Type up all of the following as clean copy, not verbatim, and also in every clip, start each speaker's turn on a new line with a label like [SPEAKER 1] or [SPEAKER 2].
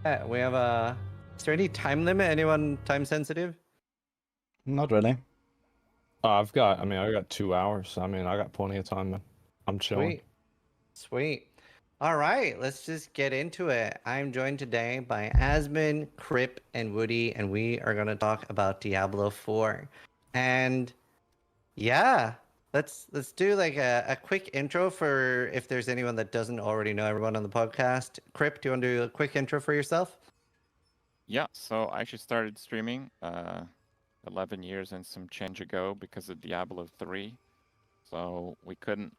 [SPEAKER 1] Yeah, we have a. Is there any time limit? Anyone time sensitive?
[SPEAKER 2] Not really.
[SPEAKER 3] I got 2 hours. I mean, I got plenty of time. I'm chilling.
[SPEAKER 1] Sweet. Sweet. All right, let's just get into it. I'm joined today by Asmon, Krip, and Woody, and we are going to talk about Diablo 4. And yeah, let's do like a quick intro for if there's anyone that doesn't already know everyone on the podcast. Krip, do you want to do a quick intro for yourself?
[SPEAKER 4] Yeah, so I actually started streaming 11 years and some change ago because of Diablo 3. So we couldn't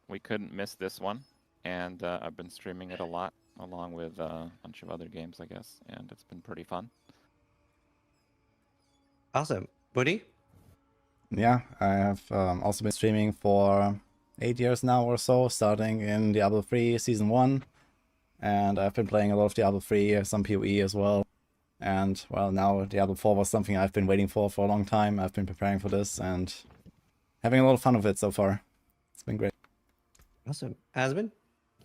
[SPEAKER 4] miss this one, and I've been streaming it a lot along with a bunch of other games, I guess, and it's been pretty fun.
[SPEAKER 1] Awesome. Woody?
[SPEAKER 2] Yeah, I have also been streaming for 8 years now or so, starting in Diablo 3 Season 1. And I've been playing a lot of Diablo 3, some PoE as well. And, well, now Diablo 4 was something I've been waiting for a long time. I've been preparing for this and having a lot of fun with it so far. It's been great.
[SPEAKER 1] Awesome. Asmon?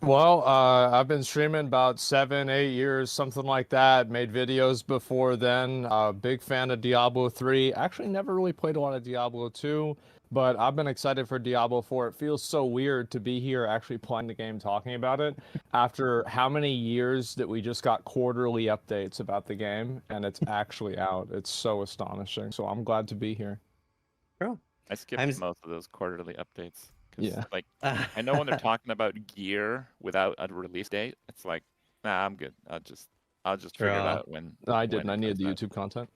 [SPEAKER 3] Well, I've been streaming about 7, 8 years, something like that. Made videos before then. Big fan of Diablo 3. Actually, never really played a lot of Diablo 2, but I've been excited for Diablo 4. It feels so weird to be here actually playing the game, talking about it, after how many years that we just got quarterly updates about the game, and it's actually out. It's so astonishing. So I'm glad to be here.
[SPEAKER 1] Cool.
[SPEAKER 4] I skipped most of those quarterly updates.
[SPEAKER 3] Yeah.
[SPEAKER 4] Like, I know when they're talking about gear without a release date, it's like, nah, I'm good. I'll just figure it out when.
[SPEAKER 3] No, I didn't. I needed the
[SPEAKER 4] out.
[SPEAKER 3] YouTube content.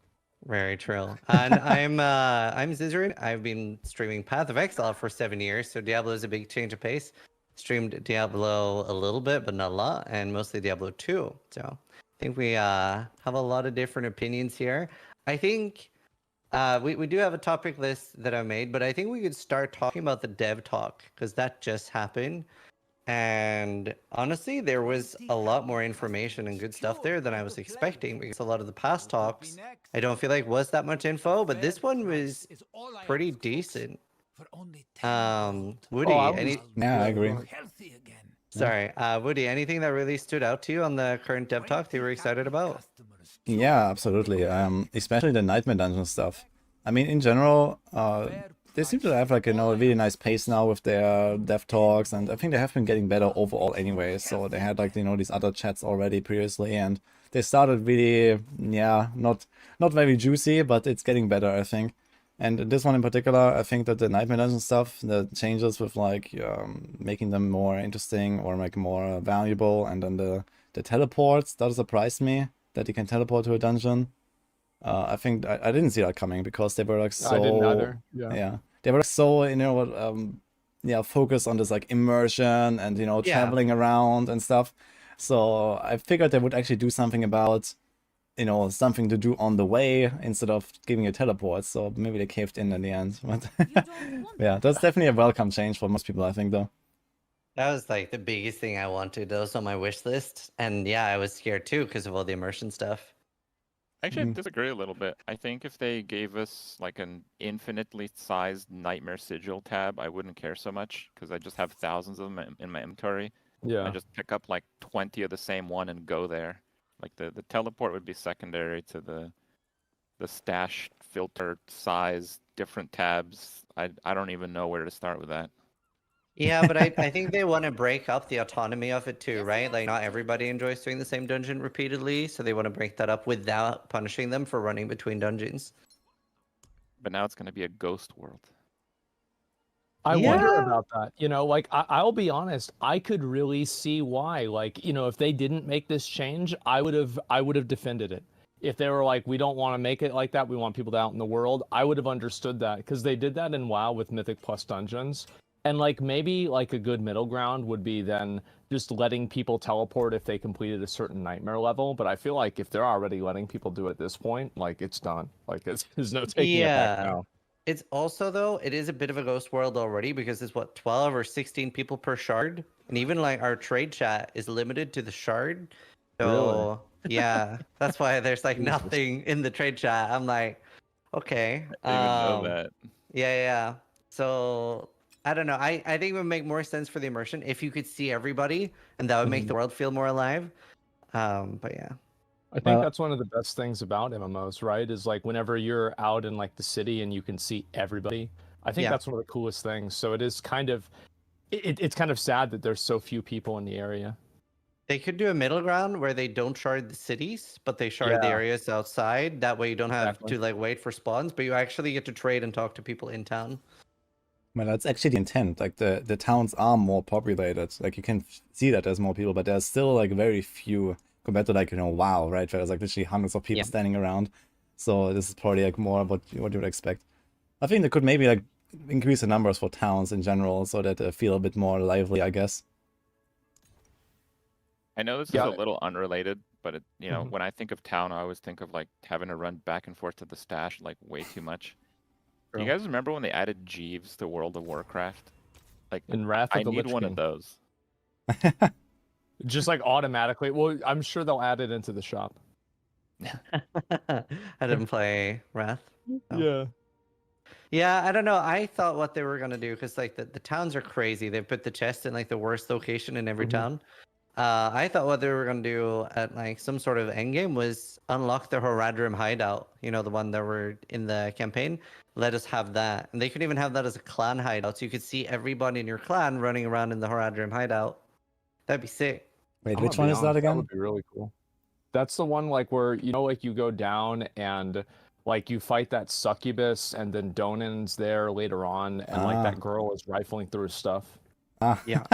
[SPEAKER 1] Very true. And I'm Zizaran. I've been streaming Path of Exile for 7 years, so Diablo is a big change of pace. Streamed Diablo a little bit, but not a lot, and mostly Diablo 2. So I think we have a lot of different opinions here. I think we do have a topic list that I made, but I think we could start talking about the dev talk because that just happened. And honestly, there was a lot more information and good stuff there than I was expecting because a lot of the past talks, I don't feel like was that much info, but this one was pretty decent. Woody,
[SPEAKER 2] Yeah, I agree.
[SPEAKER 1] Sorry, Woody, anything that really stood out to you on the current dev talk that you were excited about?
[SPEAKER 2] Yeah, absolutely. Especially the Nightmare Dungeon stuff. I mean, in general, they seem to have like, a really nice pace now with their dev talks, and I think they have been getting better overall anyway. So they had like, these other chats already previously, and they started really, not very juicy, but it's getting better, I think. And this one in particular, I think that the Nightmare Dungeon stuff, the changes with like making them more interesting or like more valuable, and then the teleports, that surprised me that you can teleport to a dungeon. I think I didn't see that coming because they were like so.
[SPEAKER 3] I didn't either.
[SPEAKER 2] Yeah, they were so focused on this like immersion and traveling around and stuff. So I figured they would actually do something about something to do on the way instead of giving you teleport. So maybe they caved in the end. But yeah, that's definitely a welcome change for most people, I think, though.
[SPEAKER 1] That was like the biggest thing I wanted. That was on my wish list. And yeah, I was scared too because of all the immersion stuff.
[SPEAKER 4] Actually, I disagree a little bit. I think if they gave us like an infinitely sized Nightmare Sigil tab, I wouldn't care so much because I just have thousands of them in my inventory.
[SPEAKER 3] Yeah.
[SPEAKER 4] I just pick up like 20 of the same one and go there. Like the teleport would be secondary to the stash filter size, different tabs. I don't even know where to start with that.
[SPEAKER 1] Yeah, but I think they want to break up the autonomy of it too, right? Like not everybody enjoys doing the same dungeon repeatedly, so they want to break that up without punishing them for running between dungeons.
[SPEAKER 4] But now it's going to be a ghost world.
[SPEAKER 3] I wonder about that. Like I'll be honest, I could really see why. Like, if they didn't make this change, I would have defended it. If they were like, we don't want to make it like that, we want people out in the world, I would have understood that because they did that in WoW with Mythic Plus dungeons. And like maybe like a good middle ground would be then just letting people teleport if they completed a certain nightmare level. But I feel like if they're already letting people do it at this point, like it's done. Like there's no taking it back now.
[SPEAKER 1] It's also, though, it is a bit of a ghost world already because it's, 12 or 16 people per shard? And even, like, our trade chat is limited to the shard. So, yeah, that's why there's, like, nothing in the trade chat. I'm like, okay.
[SPEAKER 4] I didn't even know that.
[SPEAKER 1] Yeah. So, I don't know. I think it would make more sense for the immersion if you could see everybody, and that would make the world feel more alive. But, yeah.
[SPEAKER 3] I think
[SPEAKER 2] Well,
[SPEAKER 3] that's one of the best things about MMOs, right? Is like whenever you're out in like the city and you can see everybody. I think
[SPEAKER 1] Yeah.
[SPEAKER 3] that's one of the coolest things. So it is kind of, it's kind of sad that there's so few people in the area.
[SPEAKER 1] They could do a middle ground where they don't shard the cities, but they shard the
[SPEAKER 3] Yeah.
[SPEAKER 1] areas outside. That way you don't have
[SPEAKER 3] Exactly.
[SPEAKER 1] to like wait for spawns, but you actually get to trade and talk to people in town.
[SPEAKER 2] well, that's actually the intent. Like the towns are more populated. Like you can see that there's more people, but there's still like very few compared to like WoW, right? Where there's like literally hundreds of people
[SPEAKER 1] Yeah.
[SPEAKER 2] standing around. So this is probably like more what you would expect. I think they could maybe like increase the numbers for towns in general so that they feel a bit more lively, I guess.
[SPEAKER 4] I know this is
[SPEAKER 3] Yeah.
[SPEAKER 4] a little unrelated, but it,
[SPEAKER 3] Mhm.
[SPEAKER 4] when I think of town, I always think of like having to run back and forth to the stash like way too much. Do you
[SPEAKER 3] True.
[SPEAKER 4] guys remember when they added Jeeves to World of Warcraft? Like,
[SPEAKER 3] In Wrath
[SPEAKER 4] I
[SPEAKER 3] of the
[SPEAKER 4] need
[SPEAKER 3] Lich
[SPEAKER 4] one
[SPEAKER 3] King.
[SPEAKER 4] of those.
[SPEAKER 3] Just like automatically. Well, I'm sure they'll add it into the shop.
[SPEAKER 1] I didn't play Wrath. Oh.
[SPEAKER 3] Yeah.
[SPEAKER 1] Yeah, I don't know. I thought what they were gonna do because like the towns are crazy. They put the chest in like the worst location in every
[SPEAKER 3] Mhm.
[SPEAKER 1] town. I thought what they were gonna do at like some sort of end game was unlock the Horadrim hideout. You know, the one that were in the campaign. Let us have that, and they could even have that as a clan hideout, so you could see everybody in your clan running around in the Horadrim hideout. That'd be sick.
[SPEAKER 2] Wait,
[SPEAKER 3] I'm
[SPEAKER 2] which
[SPEAKER 3] gonna
[SPEAKER 2] one
[SPEAKER 3] be
[SPEAKER 2] is that
[SPEAKER 3] honest,
[SPEAKER 2] again?
[SPEAKER 3] That would be really cool. That's the one like where like you go down and like you fight that succubus and then Donan's there later on and like that girl is rifling through his stuff.
[SPEAKER 2] Ah,
[SPEAKER 1] Yeah.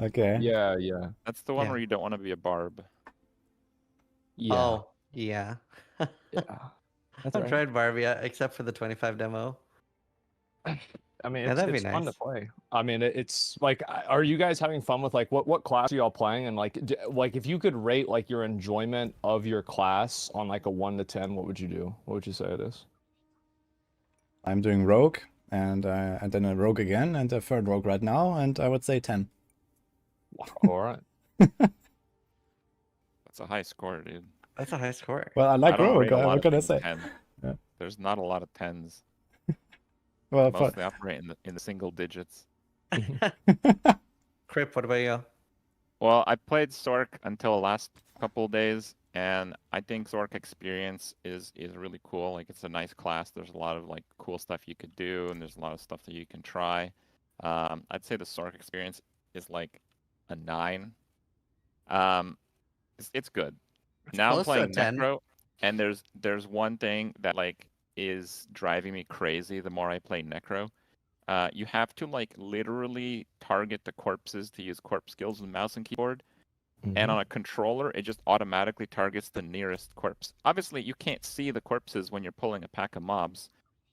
[SPEAKER 2] okay.
[SPEAKER 3] Yeah, yeah.
[SPEAKER 4] That's the one
[SPEAKER 1] Yeah.
[SPEAKER 4] where you don't want to be a barb.
[SPEAKER 3] Yeah.
[SPEAKER 1] Oh, yeah.
[SPEAKER 3] Yeah. That's
[SPEAKER 1] I've
[SPEAKER 3] right.
[SPEAKER 1] tried Barbie, except for the 25 demo.
[SPEAKER 3] I mean,
[SPEAKER 1] Yeah, that'd be
[SPEAKER 3] it's fun to
[SPEAKER 1] nice.
[SPEAKER 3] play. I mean, it's like, are you guys having fun with like what class are y'all playing? And like, like if you could rate like your enjoyment of your class on like a 1 to 10, what would you do? What would you say it is?
[SPEAKER 2] I'm doing rogue and then a rogue again and a third rogue right now, and I would say 10.
[SPEAKER 3] All right.
[SPEAKER 4] That's a high score, dude.
[SPEAKER 1] That's a high score.
[SPEAKER 2] Well, I
[SPEAKER 4] I
[SPEAKER 2] like
[SPEAKER 4] don't
[SPEAKER 2] rogue.
[SPEAKER 4] rate a lot
[SPEAKER 2] What
[SPEAKER 4] of
[SPEAKER 2] can I
[SPEAKER 4] things
[SPEAKER 2] say?
[SPEAKER 4] 10.
[SPEAKER 2] Yeah.
[SPEAKER 4] There's not a lot of 10s.
[SPEAKER 2] Well,
[SPEAKER 4] Mostly operate in the single digits.
[SPEAKER 1] Crip, what about you?
[SPEAKER 4] Well, I played Sork until the last couple days, and I think Sork experience is really cool. Like it's a nice class. There's a lot of like cool stuff you could do, and there's a lot of stuff that you can try. I'd say the Sork experience is like a 9. It's good. Now I'm
[SPEAKER 1] close to a
[SPEAKER 4] playing
[SPEAKER 1] 10.
[SPEAKER 4] Necro, and there's one thing that like is driving me crazy the more I play Necro. You have to like literally target the corpses to use corpse skills with mouse and keyboard. And on a controller, it just automatically targets the nearest corpse. Obviously, you can't see the corpses when you're pulling a pack of mobs.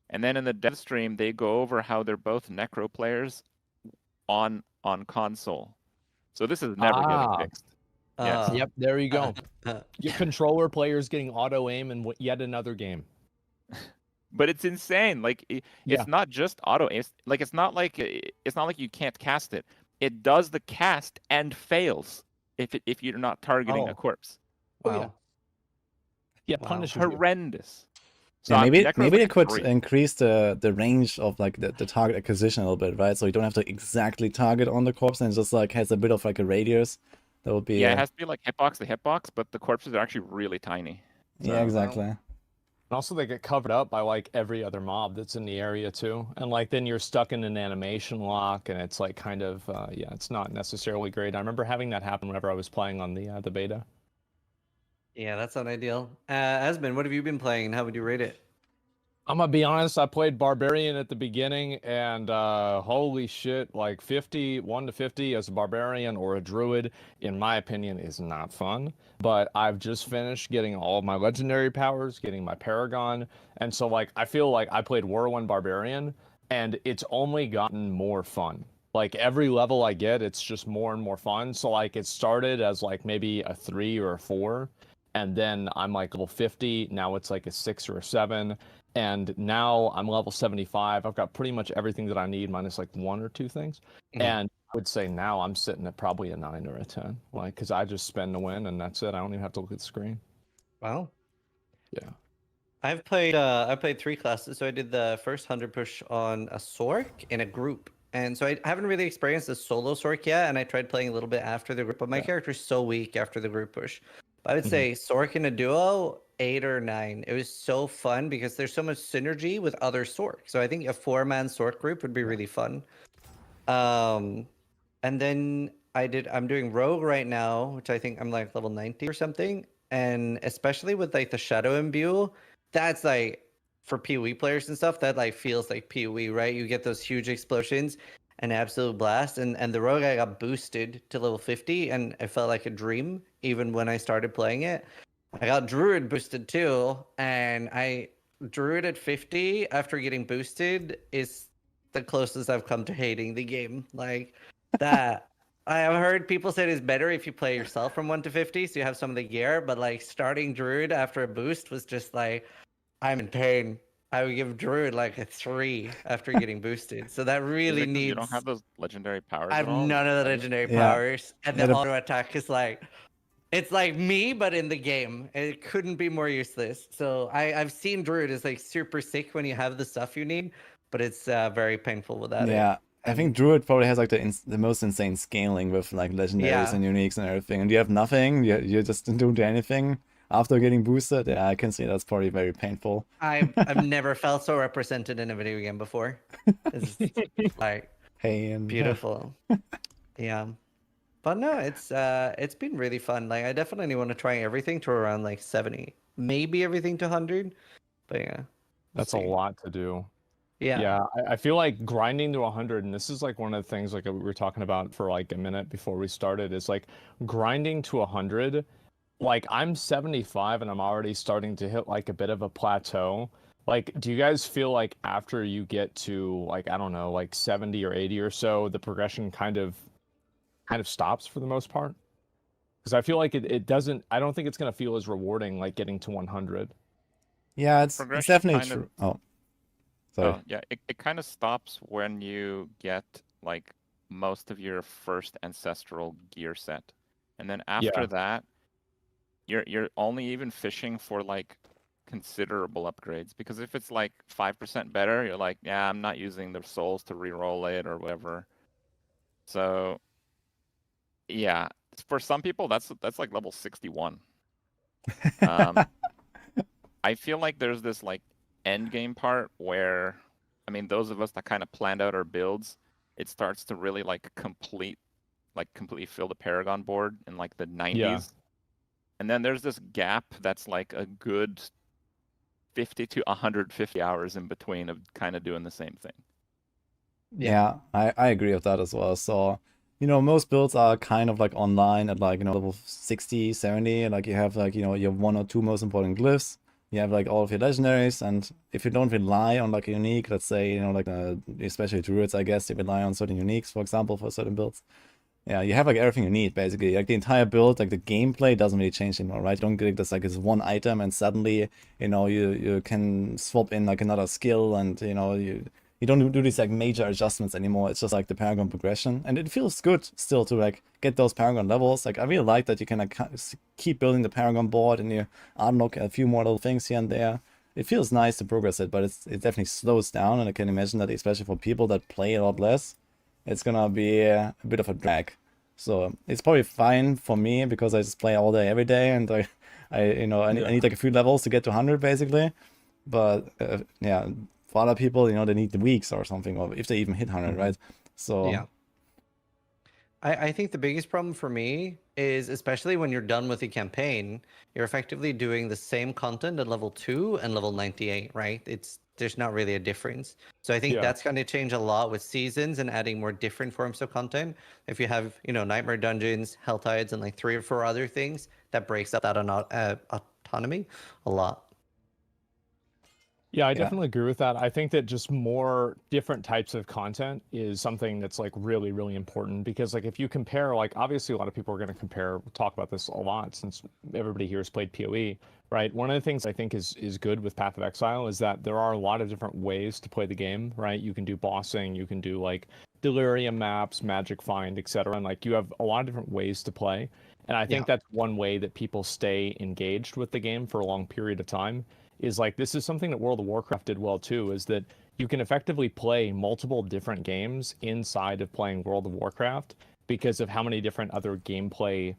[SPEAKER 4] And then in the dev stream, they go over how they're both Necro players on console. So this is never getting fixed. Yes.
[SPEAKER 3] Yep, there you go.
[SPEAKER 1] Uh,
[SPEAKER 3] Your controller players getting auto aim in yet another game.
[SPEAKER 4] But it's insane. Like
[SPEAKER 3] Yeah.
[SPEAKER 4] it's not just auto. It's not like you can't cast it. It does the cast and fails if you're not targeting a
[SPEAKER 3] Oh.
[SPEAKER 4] corpse.
[SPEAKER 3] Oh, yeah.
[SPEAKER 1] wow.
[SPEAKER 3] Yeah,
[SPEAKER 1] Wow.
[SPEAKER 3] punishes you.
[SPEAKER 4] Horrendous. So
[SPEAKER 2] Yeah, maybe
[SPEAKER 4] Necro's
[SPEAKER 2] maybe
[SPEAKER 4] like
[SPEAKER 2] they
[SPEAKER 4] a
[SPEAKER 2] could
[SPEAKER 4] 3.
[SPEAKER 2] increase the range of like the target acquisition a little bit, right? So you don't have to exactly target on the corpse, and it just like has a bit of like a radius. That would be
[SPEAKER 4] Yeah, it has to be like hitbox to hitbox, but the corpses are actually really tiny.
[SPEAKER 2] yeah,
[SPEAKER 4] So-
[SPEAKER 2] exactly.
[SPEAKER 3] And also, they get covered up by like every other mob that's in the area too, and like then you're stuck in an animation lock, and it's like kind of yeah, it's not necessarily great. I remember having that happen whenever I was playing on the beta.
[SPEAKER 1] Yeah, that's not ideal. Asmon, what have you been playing and how would you rate it?
[SPEAKER 3] I'm gonna be honest, I played Barbarian at the beginning, and holy shit, like 1 to 50 as a Barbarian or a Druid, in my opinion, is not fun. But I've just finished getting all of my legendary powers, getting my Paragon, and so like I feel like I played War 1 Barbarian, and it's only gotten more fun. Like every level I get, it's just more and more fun. So like it started as like maybe a 3 or a 4, and then I'm like level 50, now it's like a 6 or a 7. And now I'm level 75. I've got pretty much everything that I need, minus like 1 or 2 things.
[SPEAKER 1] Mhm.
[SPEAKER 3] And I would say now I'm sitting at probably a 9 or a 10. Like, because I just spend to win, and that's it. I don't even have to look at the screen.
[SPEAKER 1] Wow.
[SPEAKER 3] Yeah.
[SPEAKER 1] I've played I played 3 classes. So I did the first 100 push on a Sork in a group. And so I haven't really experienced a solo Sork yet, and I tried playing a little bit after the group, but my
[SPEAKER 3] Yeah.
[SPEAKER 1] character's so weak after the group push. But I would say Sork in a duo, 8 or 9. It was so fun because there's so much synergy with other Sork. So I think a 4-man Sork group would be really fun. And then I'm doing Rogue right now, which I think I'm like level 90 or something. And especially with like the Shadow Imbue, that's like for PoE players and stuff, that like feels like PoE, right? You get those huge explosions and absolute blast. And the Rogue I got boosted to level 50 and it felt like a dream even when I started playing it. I got Druid boosted too, and Druid at 50 after getting boosted is the closest I've come to hating the game. Like that. I have heard people say it's better if you play yourself from 1 to 50, so you have some of the gear, but like starting Druid after a boost was just like, I'm in pain. I would give Druid like a 3 after getting boosted. So that
[SPEAKER 4] Is
[SPEAKER 1] really
[SPEAKER 4] it 'cause
[SPEAKER 1] needs.
[SPEAKER 4] you don't have those legendary powers
[SPEAKER 1] I
[SPEAKER 4] at
[SPEAKER 1] have
[SPEAKER 4] all?
[SPEAKER 1] none of the
[SPEAKER 4] That is-
[SPEAKER 1] legendary
[SPEAKER 2] Yeah.
[SPEAKER 1] powers, and
[SPEAKER 2] Yeah,
[SPEAKER 1] the
[SPEAKER 2] the-
[SPEAKER 1] auto attack is like, it's like me, but in the game. It couldn't be more useless. So I've seen Druid is like super sick when you have the stuff you need, but it's very painful without it.
[SPEAKER 2] Yeah, I think Druid probably has like the most insane scaling with like legendaries
[SPEAKER 1] Yeah.
[SPEAKER 2] and uniques and everything. And you have nothing. You just don't do anything after getting boosted. Yeah, I can see that's probably very painful.
[SPEAKER 1] I've never felt so represented in a video game before. It's like
[SPEAKER 2] Pain.
[SPEAKER 1] beautiful. Yeah. But no, it's been really fun. Like I definitely want to try everything to around like 70. Maybe everything to 100. But yeah. we'll
[SPEAKER 3] That's
[SPEAKER 1] see.
[SPEAKER 3] a lot to do.
[SPEAKER 1] Yeah.
[SPEAKER 3] Yeah, I feel like grinding to 100, and this is like one of the things like we were talking about for like a minute before we started, is like grinding to 100. Like I'm 75 and I'm already starting to hit like a bit of a plateau. Like, do you guys feel like after you get to like, I don't know, like 70 or 80 or so, the progression kind of stops for the most part? Because I feel like it doesn't, I don't think it's going to feel as rewarding like getting to 100.
[SPEAKER 2] Yeah, it's
[SPEAKER 4] Progression
[SPEAKER 2] definitely
[SPEAKER 4] kind of-
[SPEAKER 2] true. Oh, sorry.
[SPEAKER 4] Oh, yeah, it kind of stops when you get like most of your first ancestral gear set. And then after
[SPEAKER 3] Yeah.
[SPEAKER 4] that, you're only even fishing for like considerable upgrades, because if it's like 5% better, you're like, yeah, I'm not using the souls to re-roll it or whatever. So yeah, for some people that's like level 61. I feel like there's this like end game part where, I mean, those of us that kind of planned out our builds, it starts to really like completely fill the Paragon board in like the 90s.
[SPEAKER 3] Yeah.
[SPEAKER 4] And then there's this gap that's like a good 50 to 150 hours in between of kind of doing the same thing.
[SPEAKER 2] Yeah, I agree with that as well. So, most builds are kind of like online at like, level 60, 70. Like you have like, your 1 or 2 most important glyphs. You have like all of your legendaries, and if you don't rely on like a unique, let's say, like especially druids, I guess, you rely on certain uniques, for example, for certain builds. Yeah, you have like everything you need basically. Like the entire build, like the gameplay doesn't really change anymore, right? You don't get this like this one item and suddenly, you can swap in like another skill, and you don't do these like major adjustments anymore. It's just like the Paragon progression, and it feels good still to like get those Paragon levels. Like I really like that you can like keep building the Paragon board and you unlock a few more little things here and there. It feels nice to progress it, but it definitely slows down, and I can imagine that especially for people that play a lot less, it's gonna be a bit of a drag. So it's probably fine for me because I just play all day every day, and I need like a few levels to get to 100 basically. But yeah, for other people, they need the weeks or something, or if they even hit 100, right? So
[SPEAKER 1] Yeah. I think the biggest problem for me is, especially when you're done with the campaign, you're effectively doing the same content at level 2 and level 98, right? There's not really a difference. So I think
[SPEAKER 3] Yeah.
[SPEAKER 1] that's going to change a lot with seasons and adding more different forms of content. If you have, Nightmare Dungeons, Hell Tides, and like 3 or 4 other things, that breaks up that autonomy a lot.
[SPEAKER 3] Yeah, I
[SPEAKER 2] Yeah.
[SPEAKER 3] definitely agree with that. I think that just more different types of content is something that's like really, really important, because like if you compare, like obviously a lot of people are going to talk about this a lot since everybody here has played PoE, right? One of the things I think is good with Path of Exile is that there are a lot of different ways to play the game, right? You can do bossing, you can do like delirium maps, magic find, etc. And like you have a lot of different ways to play. And I think that's one way that people stay engaged with the game for a long period of time. Is like, this is something that World of Warcraft did well too, is that you can effectively play multiple different games inside of playing World of Warcraft because of how many different other gameplay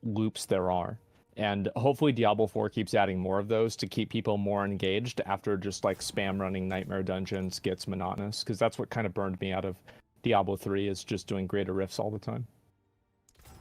[SPEAKER 3] loops there are. And hopefully Diablo 4 keeps adding more of those to keep people more engaged after just like spam running Nightmare Dungeons gets monotonous, because that's what kind of burned me out of Diablo 3, is just doing greater rifts all the time.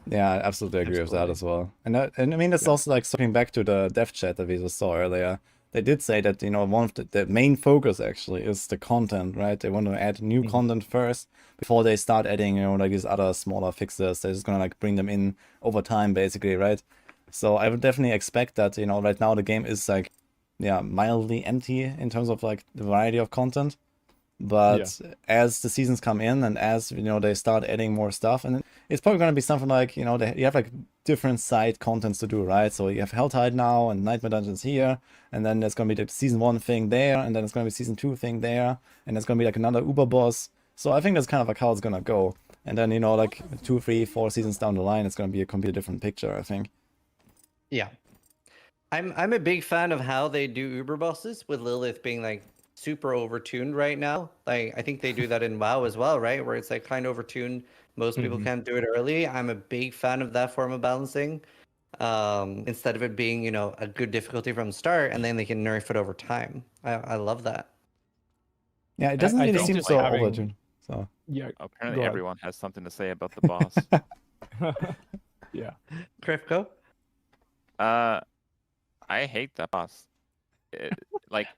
[SPEAKER 2] Yeah, I absolutely agree with that as well. And I mean, that's
[SPEAKER 3] Yeah.
[SPEAKER 2] also like circling back to the dev chat that we just saw earlier. They did say that, you know, one of the main focus actually is the content, right? They want to add new content first before they start adding, you know, like these other smaller fixes. They're just gonna like bring them in over time, basically, right? So I would definitely expect that, you know, right now the game is like, yeah, mildly empty in terms of like the variety of content. But as the seasons come in and as, you know, they start adding more stuff, and it's probably going to be something like, you know, you have like different side contents to do, right? So you have Helltide now and Nightmare Dungeons here, and then there's going to be the season 1 thing there, and then it's going to be season 2 thing there, and there's going to be like another Uber boss. So I think that's kind of like how it's going to go. And then, you know, like 2, 3, 4 seasons down the line, it's going to be a completely different picture, I think.
[SPEAKER 1] Yeah. I'm a big fan of how they do Uber bosses, with Lilith being like super overtuned right now. Like I think they do that in WoW as well, right? Where it's like kind of overtuned. Most people can't do it early. I'm a big fan of that form of balancing. Instead of it being, you know, a good difficulty from the start, and then they can nerf it over time. I love that.
[SPEAKER 2] Yeah, it doesn't
[SPEAKER 3] I
[SPEAKER 2] really
[SPEAKER 3] think
[SPEAKER 2] seem
[SPEAKER 3] just
[SPEAKER 2] so
[SPEAKER 3] having-
[SPEAKER 2] overtuned. So
[SPEAKER 3] Yeah.
[SPEAKER 4] Apparently
[SPEAKER 3] Go ahead.
[SPEAKER 4] everyone has something to say about the boss.
[SPEAKER 3] Yeah.
[SPEAKER 1] Kripko?
[SPEAKER 4] I hate that boss. Like,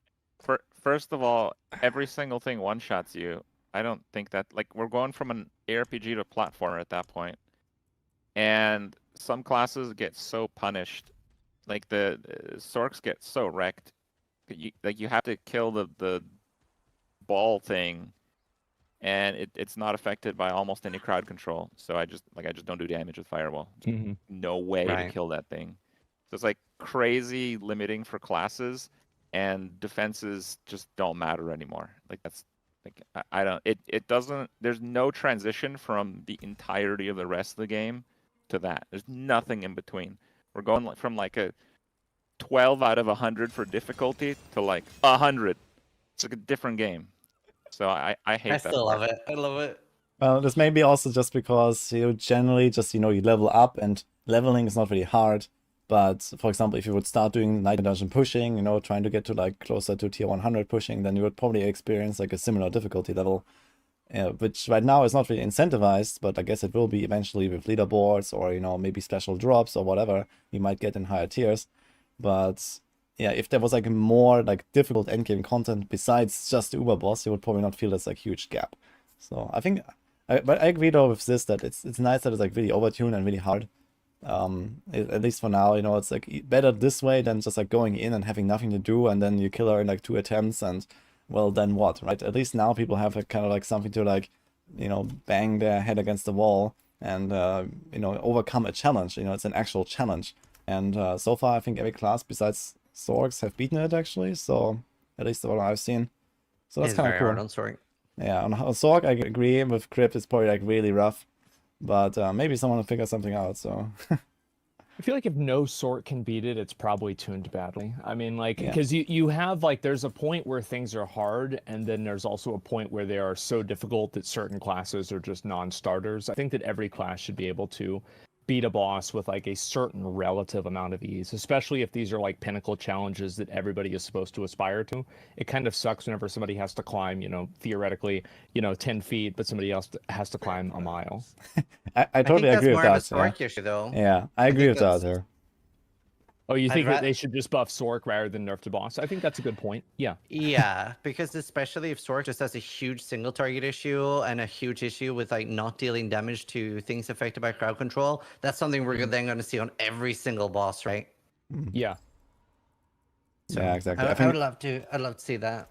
[SPEAKER 4] first of all, every single thing one-shots you. I don't think that, like, we're going from an ARPG to a platformer at that point. And some classes get so punished. Like, the Sorks get so wrecked. You have to kill the ball thing, and it's not affected by almost any crowd control. So I just don't do damage with Firewall. No way to
[SPEAKER 1] Right.
[SPEAKER 4] kill that thing. So it's like crazy limiting for classes, and defenses just don't matter anymore. Like that's like I don't it doesn't. There's no transition from the entirety of the rest of the game to that. There's nothing in between. We're going from like a 12 out of 100 for difficulty to like 100. It's like a different game. So I hate
[SPEAKER 1] I
[SPEAKER 4] that
[SPEAKER 1] still
[SPEAKER 4] part.
[SPEAKER 1] love it. I love it.
[SPEAKER 2] well, this may be also just because you generally just, you know, you level up and leveling is not really hard. But for example, if you would start doing Night Dungeon pushing, you know, trying to get to like closer to tier 100 pushing, then you would probably experience like a similar difficulty level, which right now is not really incentivized, but I guess it will be eventually with leaderboards or, you know, maybe special drops or whatever you might get in higher tiers. But yeah, if there was like more like difficult endgame content besides just the Uber boss, you would probably not feel this like huge gap. So I think, but I agree though with this that it's nice that it's like really overtuned and really hard. At least for now, you know, it's like better this way than just like going in and having nothing to do and then you kill her in like 2 attempts and well then what, right? At least now people have like kind of like something to like, you know, bang their head against the wall and you know, overcome a challenge. You know, it's an actual challenge. And so far I think every class besides Sorks have beaten it actually, so at least what I've seen. So that's
[SPEAKER 1] It's
[SPEAKER 2] kind of
[SPEAKER 1] very
[SPEAKER 2] cool.
[SPEAKER 1] hard on Sorg.
[SPEAKER 2] Yeah, on Sork I agree. With Crypt it's probably like really rough. But maybe someone will figure something out, so...
[SPEAKER 3] I feel like if no sort can beat it, it's probably tuned badly. I mean, like,
[SPEAKER 2] Yeah.
[SPEAKER 3] because you have, like, there's a point where things are hard, and then there's also a point where they are so difficult that certain classes are just non-starters. I think that every class should be able to beat a boss with, like, a certain relative amount of ease, especially if these are, like, pinnacle challenges that everybody is supposed to aspire to. It kind of sucks whenever somebody has to climb, you know, theoretically, you know, 10 feet, but somebody else has to climb a mile.
[SPEAKER 2] I totally
[SPEAKER 1] think
[SPEAKER 2] agree
[SPEAKER 1] that's
[SPEAKER 2] with
[SPEAKER 1] more of a
[SPEAKER 2] that. Yeah.
[SPEAKER 1] Sork issue, though.
[SPEAKER 2] Yeah, I agree
[SPEAKER 1] think
[SPEAKER 2] with that
[SPEAKER 1] that's-
[SPEAKER 2] here.
[SPEAKER 3] Oh, you
[SPEAKER 1] I'd
[SPEAKER 3] think that
[SPEAKER 1] ra-
[SPEAKER 3] they should just buff Sork rather than nerf the boss? I think that's a good point. Yeah.
[SPEAKER 1] Yeah, because especially if Sork just has a huge single target issue and a huge issue with like not dealing damage to things affected by crowd control, that's something we're then going to see on every single boss, right?
[SPEAKER 3] Yeah.
[SPEAKER 1] So,
[SPEAKER 2] Yeah, exactly.
[SPEAKER 1] I
[SPEAKER 2] I think
[SPEAKER 1] would love to. I'd love to see that.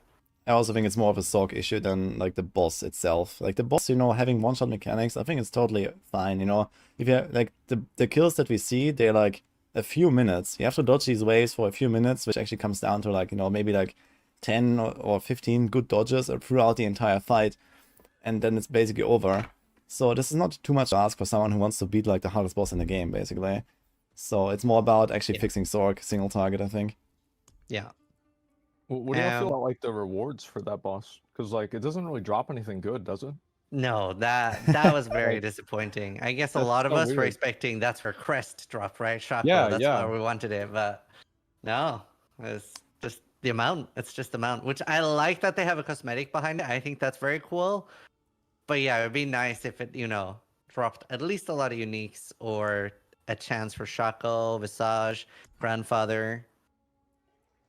[SPEAKER 2] I also think it's more of a Sork issue than like the boss itself. Like the boss, you know, having one-shot mechanics, I think it's totally fine. You know, if you like the kills that we see, they're like a few minutes. You have to dodge these waves for a few minutes, which actually comes down to like, you know, maybe like 10 or 15 good dodges throughout the entire fight, and then it's basically over. So this is not too much to ask for someone who wants to beat like the hardest boss in the game, basically. So it's more about actually fixing Sork single target, I think.
[SPEAKER 1] Yeah.
[SPEAKER 3] What do you feel about like the rewards for that boss? Because like it doesn't really drop anything good, does it?
[SPEAKER 1] No, that was very disappointing. I guess a
[SPEAKER 3] That's
[SPEAKER 1] lot of
[SPEAKER 3] so
[SPEAKER 1] us were
[SPEAKER 3] weird.
[SPEAKER 1] expecting that's where Crest dropped, right? Shockwell.
[SPEAKER 3] Yeah,
[SPEAKER 1] That's
[SPEAKER 3] yeah.
[SPEAKER 1] why we wanted it, but no, it's just the amount. It's just the amount, which I like that they have a cosmetic behind it. I think that's very cool. But yeah, it'd be nice if it, dropped at least a lot of uniques or a chance for Shaco, Visage, Grandfather.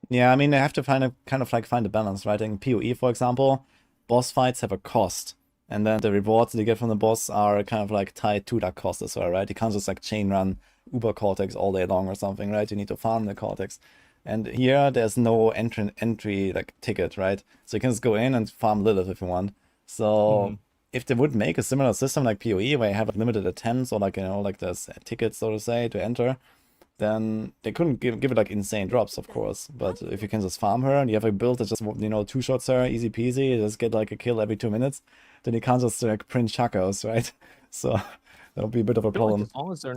[SPEAKER 2] Yeah, I mean, they have to find a balance, right? In PoE, for example, boss fights have a cost, and then the rewards that you get from the boss are kind of like tied to that cost as well, right? You can't just like chain run Uber Cortex all day long or something, right? You need to farm the Cortex. And here, there's no entry like ticket, right? So you can just go in and farm Lilith if you want. So if they would make a similar system like PoE, where you have like limited attempts or like like there's tickets, so to say, to enter, then they couldn't give it like insane drops, of course. But if you can just farm her and you have a build that just two shots her, easy peasy, you just get like a kill every 2 minutes, then you can't just like print chakos, right? So that'll be a bit of a problem.
[SPEAKER 3] As long as they're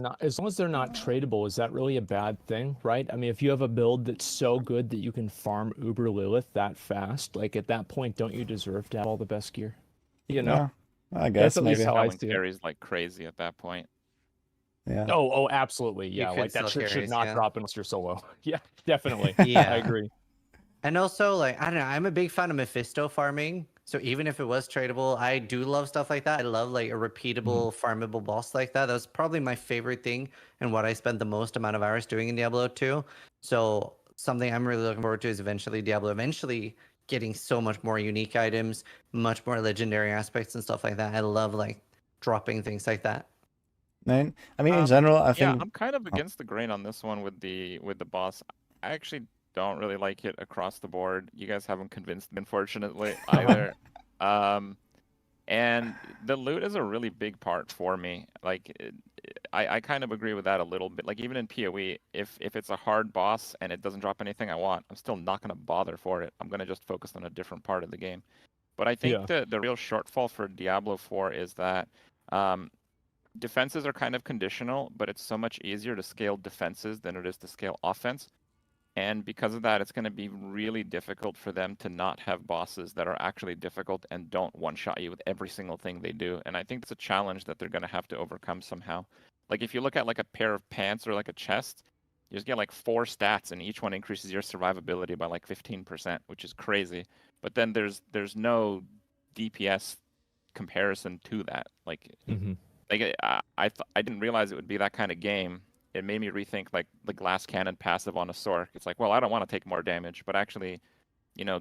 [SPEAKER 3] not tradable, is that really a bad thing, right? I mean, if you have a build that's so good that you can farm Uber Lilith that fast, like at that point, don't you deserve to have all the best gear? You know,
[SPEAKER 2] yeah, I guess
[SPEAKER 3] that's at least
[SPEAKER 2] maybe.
[SPEAKER 3] how I
[SPEAKER 4] Selling
[SPEAKER 3] see it.
[SPEAKER 4] carries like crazy at that point.
[SPEAKER 2] Yeah.
[SPEAKER 3] Oh, absolutely. Yeah,
[SPEAKER 1] could
[SPEAKER 3] like that
[SPEAKER 1] sell
[SPEAKER 3] should
[SPEAKER 1] carries,
[SPEAKER 3] not
[SPEAKER 1] yeah.
[SPEAKER 3] drop unless you're solo. Yeah, definitely.
[SPEAKER 1] Yeah.
[SPEAKER 3] I agree.
[SPEAKER 1] And also, like, I don't know, I'm a big fan of Mephisto farming. So even if it was tradable, I do love stuff like that. I love like a repeatable, farmable boss like that. That was probably my favorite thing and what I spent the most amount of hours doing in Diablo 2. So something I'm really looking forward to is eventually getting so much more unique items, much more legendary aspects and stuff like that. I love like dropping things like that.
[SPEAKER 2] I mean, in general, I
[SPEAKER 4] Yeah,
[SPEAKER 2] think
[SPEAKER 4] I'm kind of against the grain on this one with the boss. I actually don't really like it across the board. You guys haven't convinced me, unfortunately, either. And the loot is a really big part for me. Like, I kind of agree with that a little bit. Like, even in PoE, if it's a hard boss and it doesn't drop anything I want, I'm still not going to bother for it. I'm going to just focus on a different part of the game. But I think the real shortfall for Diablo 4 is that defenses are kind of conditional, but it's so much easier to scale defenses than it is to scale offense. And because of that, it's going to be really difficult for them to not have bosses that are actually difficult and don't one-shot you with every single thing they do. And I think it's a challenge that they're going to have to overcome somehow. Like if you look at like a pair of pants or like a chest, you just get like 4 stats and each one increases your survivability by like 15%, which is crazy. But then there's no DPS comparison to that. Like I didn't realize it would be that kind of game. It made me rethink like the glass cannon passive on a Sork. It's like, well, I don't want to take more damage, but actually,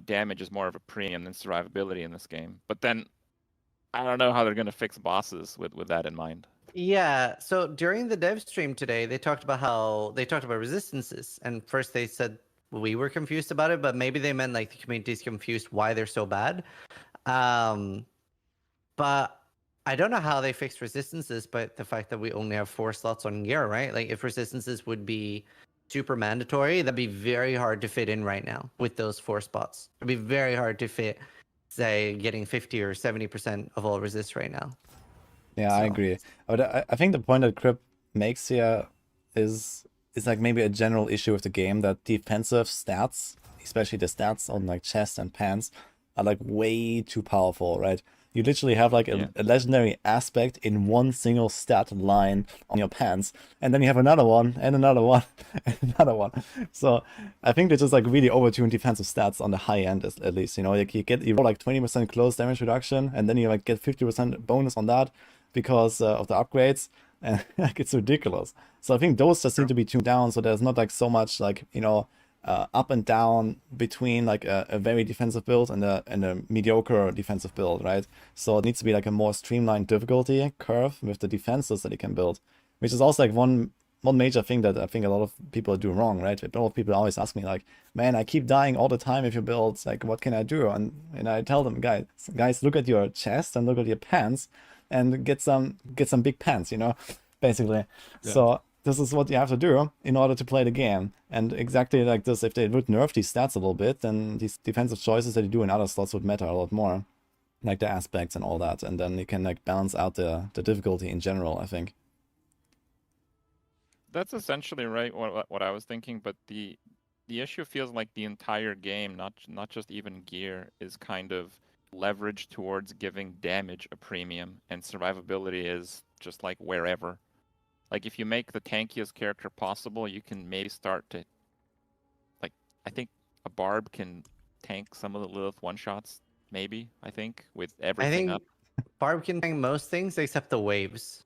[SPEAKER 4] damage is more of a premium than survivability in this game. But then I don't know how they're going to fix bosses with that in mind.
[SPEAKER 1] Yeah, so during the dev stream today, they talked about resistances, and first they said we were confused about it, but maybe they meant like the community's confused why they're so bad. But I don't know how they fixed resistances, but the fact that we only have 4 slots on gear, right? Like if resistances would be super mandatory, that'd be very hard to fit in right now with those 4 spots. It'd be very hard to fit, say, getting 50 or 70% of all resist right now.
[SPEAKER 2] Yeah,
[SPEAKER 1] So.
[SPEAKER 2] I agree. But I think the point that Krip makes here is like maybe a general issue with the game, that defensive stats, especially the stats on like chest and pants, are like way too powerful, right? You literally have like a legendary aspect in one single stat line on your pants, and then you have another one, and another one, and another one. So I think they just like really overtune defensive stats on the high end at least. You roll like 20% close damage reduction, and then you like get 50% bonus on that because of the upgrades, and like it's ridiculous. So I think those just need to be tuned down, so there's not like so much like up and down between like a very defensive build and a mediocre defensive build, right? So it needs to be like a more streamlined difficulty curve with the defenses that you can build, which is also like one major thing that I think a lot of people do wrong, right? A lot of people always ask me like, man, I keep dying all the time if you build, like what can I do? And I tell them, guys, look at your chest and look at your pants and get some big pants, basically. Yeah. So this is what you have to do in order to play the game. And exactly like this, if they would nerf these stats a little bit, then these defensive choices that you do in other slots would matter a lot more. Like the aspects and all that. And then you can like balance out the difficulty in general, I think.
[SPEAKER 4] That's essentially right what I was thinking, but the issue feels like the entire game, not just even gear, is kind of leverage towards giving damage a premium, and survivability is just like wherever. Like if you make the tankiest character possible, you can maybe start to, like, I think a BARB can tank some of the Lilith one-shots, maybe, I think, with
[SPEAKER 1] I
[SPEAKER 4] everything
[SPEAKER 1] think
[SPEAKER 4] up.
[SPEAKER 1] BARB can tank most things except the waves.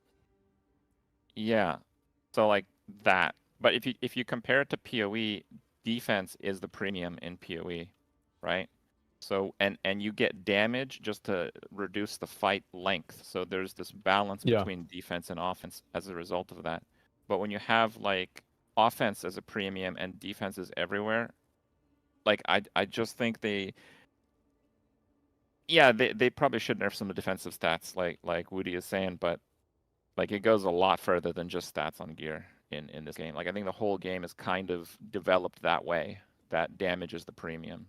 [SPEAKER 4] Yeah, so like that. But if you compare it to PoE, defense is the premium in PoE, right? So and you get damage just to reduce the fight length. So there's this balance
[SPEAKER 3] Yeah.
[SPEAKER 4] between defense and offense as a result of that. But when you have like offense as a premium and defense is everywhere, like I just think they probably should nerf some of the defensive stats like Woody is saying, but like it goes a lot further than just stats on gear in this game. Like I think the whole game is kind of developed that way, that damage is the premium.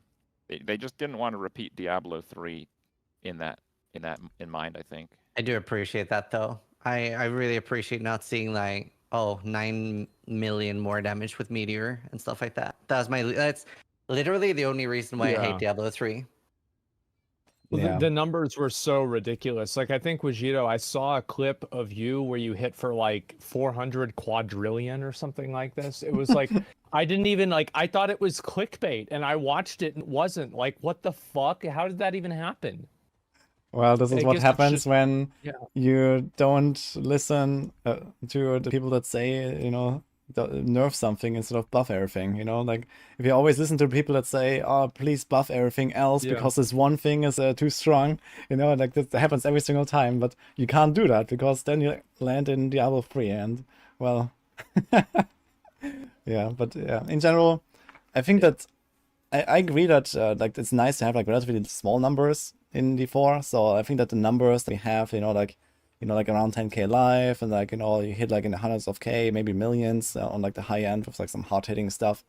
[SPEAKER 4] They just didn't want to repeat Diablo 3 in mind, I think.
[SPEAKER 1] I do appreciate that though. I really appreciate not seeing like 9 million more damage with Meteor and stuff like that. That's literally the only reason why I hate Diablo 3.
[SPEAKER 3] Well,
[SPEAKER 2] Yeah.
[SPEAKER 3] the numbers were so ridiculous. Like I think wudijo, I saw a clip of you where you hit for like 400 quadrillion or something like this. It was like I didn't even like. I thought it was clickbait, and I watched it and it wasn't. Like, what the fuck? How did that even happen?
[SPEAKER 2] Well, this is
[SPEAKER 3] I
[SPEAKER 2] what
[SPEAKER 3] guess it's
[SPEAKER 2] happens
[SPEAKER 3] just-
[SPEAKER 2] when
[SPEAKER 3] Yeah.
[SPEAKER 2] you don't listen to the people that say, you know, nerf something instead of buff everything, you know? Like, if you always listen to people that say, oh, please buff everything else
[SPEAKER 3] Yeah.
[SPEAKER 2] because this one thing is too strong, you know, like that happens every single time, but you can't do that because then you land in Diablo 3 and, well, yeah, but yeah, in general, I think that I agree that like it's nice to have like relatively small numbers in D4. So I think that the numbers we have, like around 10k life, and like you hit like in the hundreds of k, maybe millions on like the high end with like some hard hitting stuff.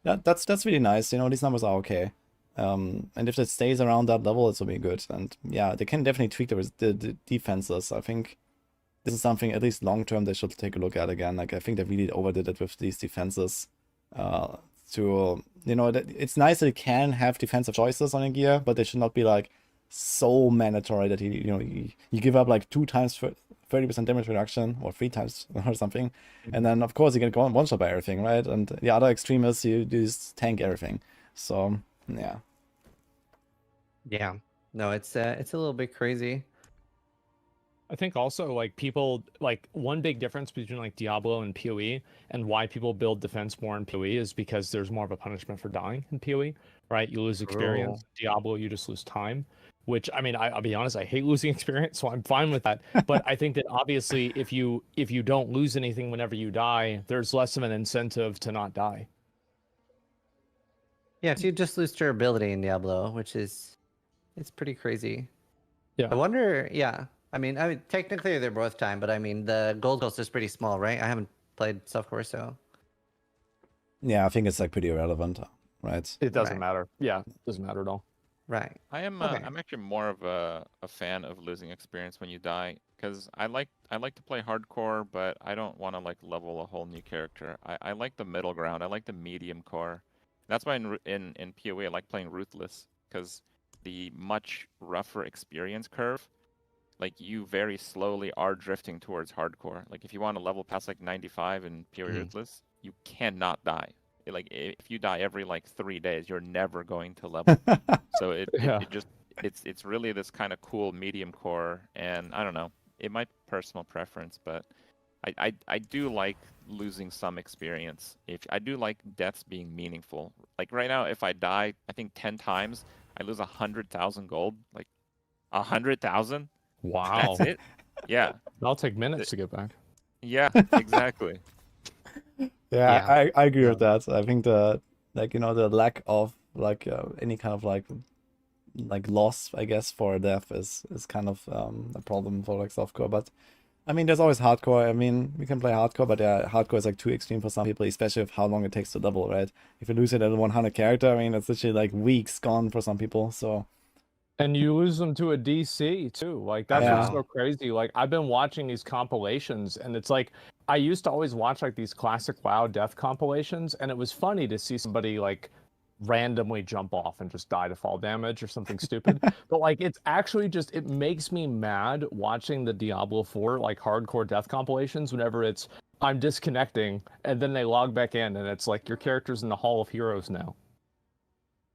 [SPEAKER 2] That's really nice. These numbers are okay. And if it stays around that level, it will be good. And yeah, they can definitely tweak the defenses. I think this is something at least long term they should take a look at again. Like I think they really overdid it with these defenses. It's nice that you can have defensive choices on a gear, but they should not be like so mandatory that you give up like 2 times 30% damage reduction or 3 times or something, and then of course you can go on one shot by everything, right? And the other extreme is you just tank everything. So yeah.
[SPEAKER 1] Yeah, no, it's a little bit crazy.
[SPEAKER 3] I think also like people like one big difference between like Diablo and PoE and why people build defense more in PoE is because there's more of a punishment for dying in PoE, right? You lose experience. Diablo, you just lose time, which I mean, I'll be honest, I hate losing experience, so I'm fine with that. But I think that obviously if you don't lose anything whenever you die, there's less of an incentive to not die.
[SPEAKER 1] Yeah, so you just lose durability in Diablo, which is it's pretty crazy.
[SPEAKER 3] Yeah.
[SPEAKER 1] I wonder, yeah. I mean, technically they're both time, but I mean, the gold cost is pretty small, right? I haven't played softcore, so.
[SPEAKER 2] Yeah, I think it's like pretty irrelevant, right?
[SPEAKER 3] It doesn't
[SPEAKER 1] Right.
[SPEAKER 3] matter. Yeah, it doesn't matter at all.
[SPEAKER 1] Right.
[SPEAKER 4] I'm
[SPEAKER 1] Okay.
[SPEAKER 4] I'm actually more of a fan of losing experience when you die, because I like to play hardcore, but I don't want to like level a whole new character. I like the middle ground. I like the medium core. That's why in PoE I like playing Ruthless, because the much rougher experience curve, like you very slowly are drifting towards hardcore. Like if you want to level past like 95 in PoE Ruthless, you cannot die. Like if you die every like 3 days, you're never going to level. So it's really this kind of cool medium core, and I don't know, it might be personal preference, but I do like losing some experience. I do like deaths being meaningful. Like right now, if I die, I think 10 times, I lose 100,000 gold. Like 100,000.
[SPEAKER 3] Wow.
[SPEAKER 4] That's it. Yeah.
[SPEAKER 3] That'll take minutes to get back.
[SPEAKER 4] Yeah. Exactly.
[SPEAKER 2] Yeah, I agree with that. I think the lack of like any kind of like loss, I guess, for death is kind of a problem for like softcore. But I mean, there's always hardcore. I mean, we can play hardcore, but yeah, hardcore is like too extreme for some people, especially with how long it takes to level, right? If you lose it at a 100 character, I mean, it's literally like weeks gone for some people. So.
[SPEAKER 3] And you lose them to a DC too. Like that's
[SPEAKER 2] Yeah.
[SPEAKER 3] what's so crazy. Like I've been watching these compilations, and it's like I used to always watch like these classic WoW death compilations, and it was funny to see somebody like randomly jump off and just die to fall damage or something stupid. But like it's actually just it makes me mad watching the Diablo 4 like hardcore death compilations whenever it's I'm disconnecting and then they log back in and it's like your character's in the Hall of Heroes now.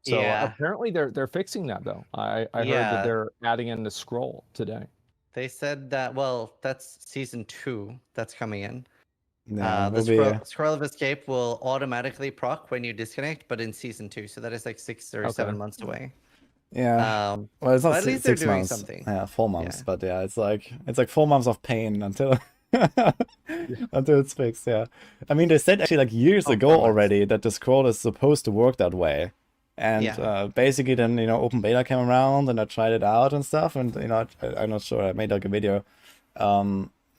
[SPEAKER 3] So
[SPEAKER 1] Yeah.
[SPEAKER 3] apparently they're fixing that though. I heard
[SPEAKER 1] Yeah.
[SPEAKER 3] that they're adding in the scroll today.
[SPEAKER 1] They said that, well, that's season 2 that's coming in.
[SPEAKER 2] Yeah,
[SPEAKER 1] The
[SPEAKER 2] will be.
[SPEAKER 1] scroll of escape will automatically proc when you disconnect, but in season 2, so that is like 6 or 7 months away.
[SPEAKER 2] Yeah. Well, it's not
[SPEAKER 1] But at least
[SPEAKER 2] 6
[SPEAKER 1] they're doing
[SPEAKER 2] months.
[SPEAKER 1] something.
[SPEAKER 2] Yeah, 4 months.
[SPEAKER 1] Yeah.
[SPEAKER 2] But yeah, it's like 4 months of pain until until it's fixed. Yeah. I mean, they said actually like years ago
[SPEAKER 1] 4 months.
[SPEAKER 2] already that the scroll is supposed to work that way. And
[SPEAKER 1] Yeah.
[SPEAKER 2] basically then, open beta came around and I tried it out and stuff. And, I'm not sure. I made like a video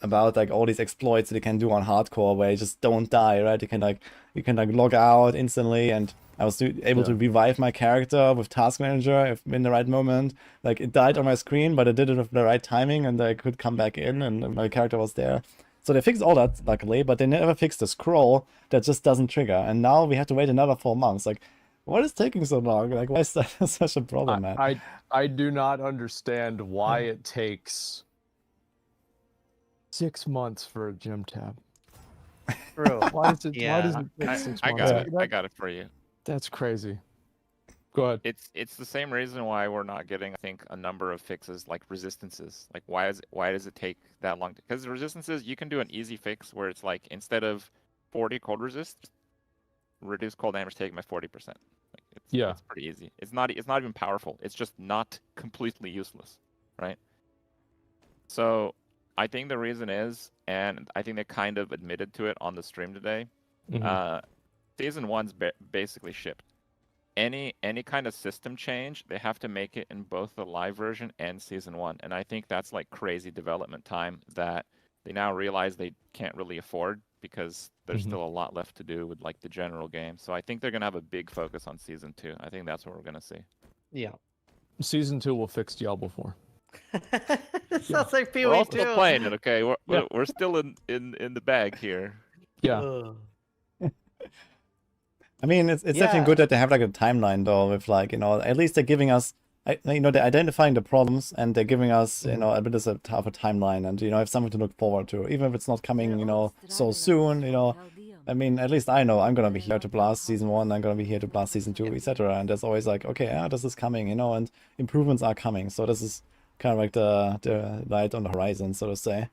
[SPEAKER 2] about like all these exploits that you can do on hardcore where you just don't die, right? You can log out instantly, and I was able to revive my character with Task Manager if in the right moment. Like it died on my screen, but I did it with the right timing and I could come back in and my character was there. So they fixed all that luckily, but they never fixed the scroll that just doesn't trigger. And now we have to wait another 4 months. Like, what is taking so long? Like, why is that such a problem, man?
[SPEAKER 3] I do not understand why it takes 6 months for a gym tab.
[SPEAKER 1] True.
[SPEAKER 3] Why does it?
[SPEAKER 1] Yeah.
[SPEAKER 3] Why does it take 6
[SPEAKER 4] I
[SPEAKER 3] months?
[SPEAKER 4] got it. I got it for you.
[SPEAKER 3] That's crazy. Go ahead.
[SPEAKER 4] It's the same reason why we're not getting, I think, a number of fixes like resistances. Like why does it take that long? Because resistances, you can do an easy fix where it's like instead of 40 cold resist, reduce cold damage taken by 40%. Like it's pretty easy. It's not even powerful. It's just not completely useless, right? So I think the reason is, and I think they kind of admitted to it on the stream today. Season 1's basically shipped. Any kind of system change, they have to make it in both the live version and Season 1. And I think that's like crazy development time that they now realize they can't really afford because there's still a lot left to do with like the general game. So I think they're going to have a big focus on Season 2. I think that's what we're going to see.
[SPEAKER 1] Yeah.
[SPEAKER 3] Season 2 will fix Diablo 4.
[SPEAKER 1] It sounds like Pee
[SPEAKER 4] We're
[SPEAKER 1] Wee
[SPEAKER 4] all
[SPEAKER 1] too.
[SPEAKER 4] still playing it, okay? We're still in the bag here.
[SPEAKER 3] Yeah.
[SPEAKER 1] Ugh.
[SPEAKER 2] I mean, it's definitely good that they have like a timeline though, with like, at least they're giving us, they're identifying the problems and they're giving us, a bit of a timeline and, have something to look forward to, even if it's not coming, so soon, I mean, at least I know I'm going to be here to blast Season 1, I'm going to be here to blast Season 2, etc. And there's always like, okay, this is coming, and improvements are coming. So this is kind of like the light on the horizon, so to say.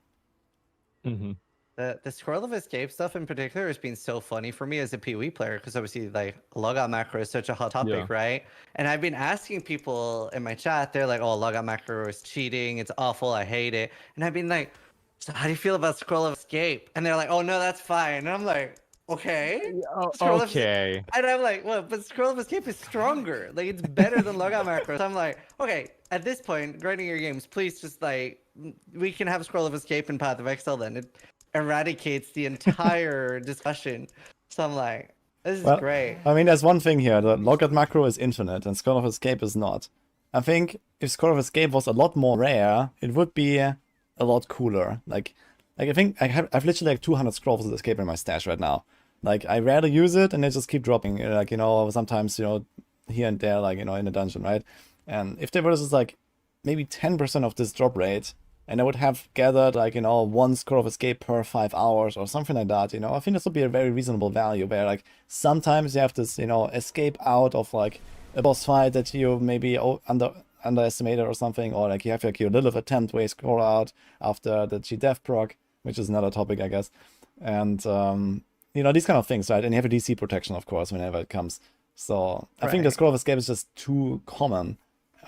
[SPEAKER 1] The scroll of escape stuff in particular has been so funny for me as a PoE player because obviously like logout macro is such a hot topic, right? And I've been asking people in my chat, they're like, "Oh, logout macro is cheating. It's awful. I hate it." And I've been like, "So how do you feel about scroll of escape?" And they're like, "Oh no, that's fine." And I'm like, "Okay."
[SPEAKER 3] Okay.
[SPEAKER 1] And I'm like, "Well, but scroll of escape is stronger. Like it's better than logout macro." So I'm like, "Okay, at this point, grinding your games, please just like we can have scroll of escape in Path of Exile then." It eradicates the entire discussion. So I'm like, this is great.
[SPEAKER 2] I mean, there's one thing here. The logout macro is infinite and Scroll of Escape is not. I think if Scroll of Escape was a lot more rare, it would be a lot cooler. Like I think I've literally like 200 Scrolls of Escape in my stash right now. Like I rarely use it and they just keep dropping. Like, sometimes, here and there, like, in a dungeon, right? And if there was just like maybe 10% of this drop rate, and I would have gathered like, one Scroll of Escape per 5 hours or something like that, I think this would be a very reasonable value where like sometimes you have this, escape out of like a boss fight that you maybe underestimated or something, or like you have like your Lilith attempt where you scroll out after the G-Dev proc, which is another topic, I guess. And, these kind of things, right? And you have a DC protection, of course, whenever it comes. So I think the Scroll of Escape is just too common.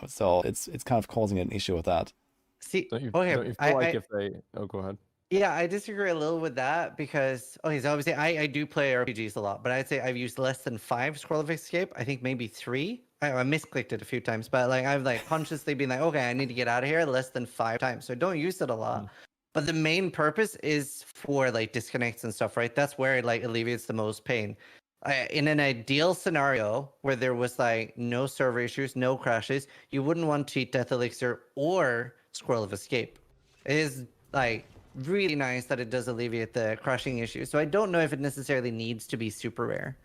[SPEAKER 2] So it's kind of causing an issue with that.
[SPEAKER 1] See,
[SPEAKER 3] Don't you
[SPEAKER 1] okay,
[SPEAKER 3] feel like if they... Oh, go ahead.
[SPEAKER 1] Yeah, I disagree a little with that because, okay, so obviously I do play RPGs a lot, but I'd say I've used less than 5 Scroll of Escape. I think maybe 3. I misclicked it a few times, but like I've like consciously been like, okay, I need to get out of here less than 5 times. So I don't use it a lot. But the main purpose is for like disconnects and stuff, right? That's where it like alleviates the most pain. In an ideal scenario where there was like no server issues, no crashes, you wouldn't want Cheat Death Elixir or Scroll of Escape. It is like really nice that it does alleviate the crashing issue. So I don't know if it necessarily needs to be super rare.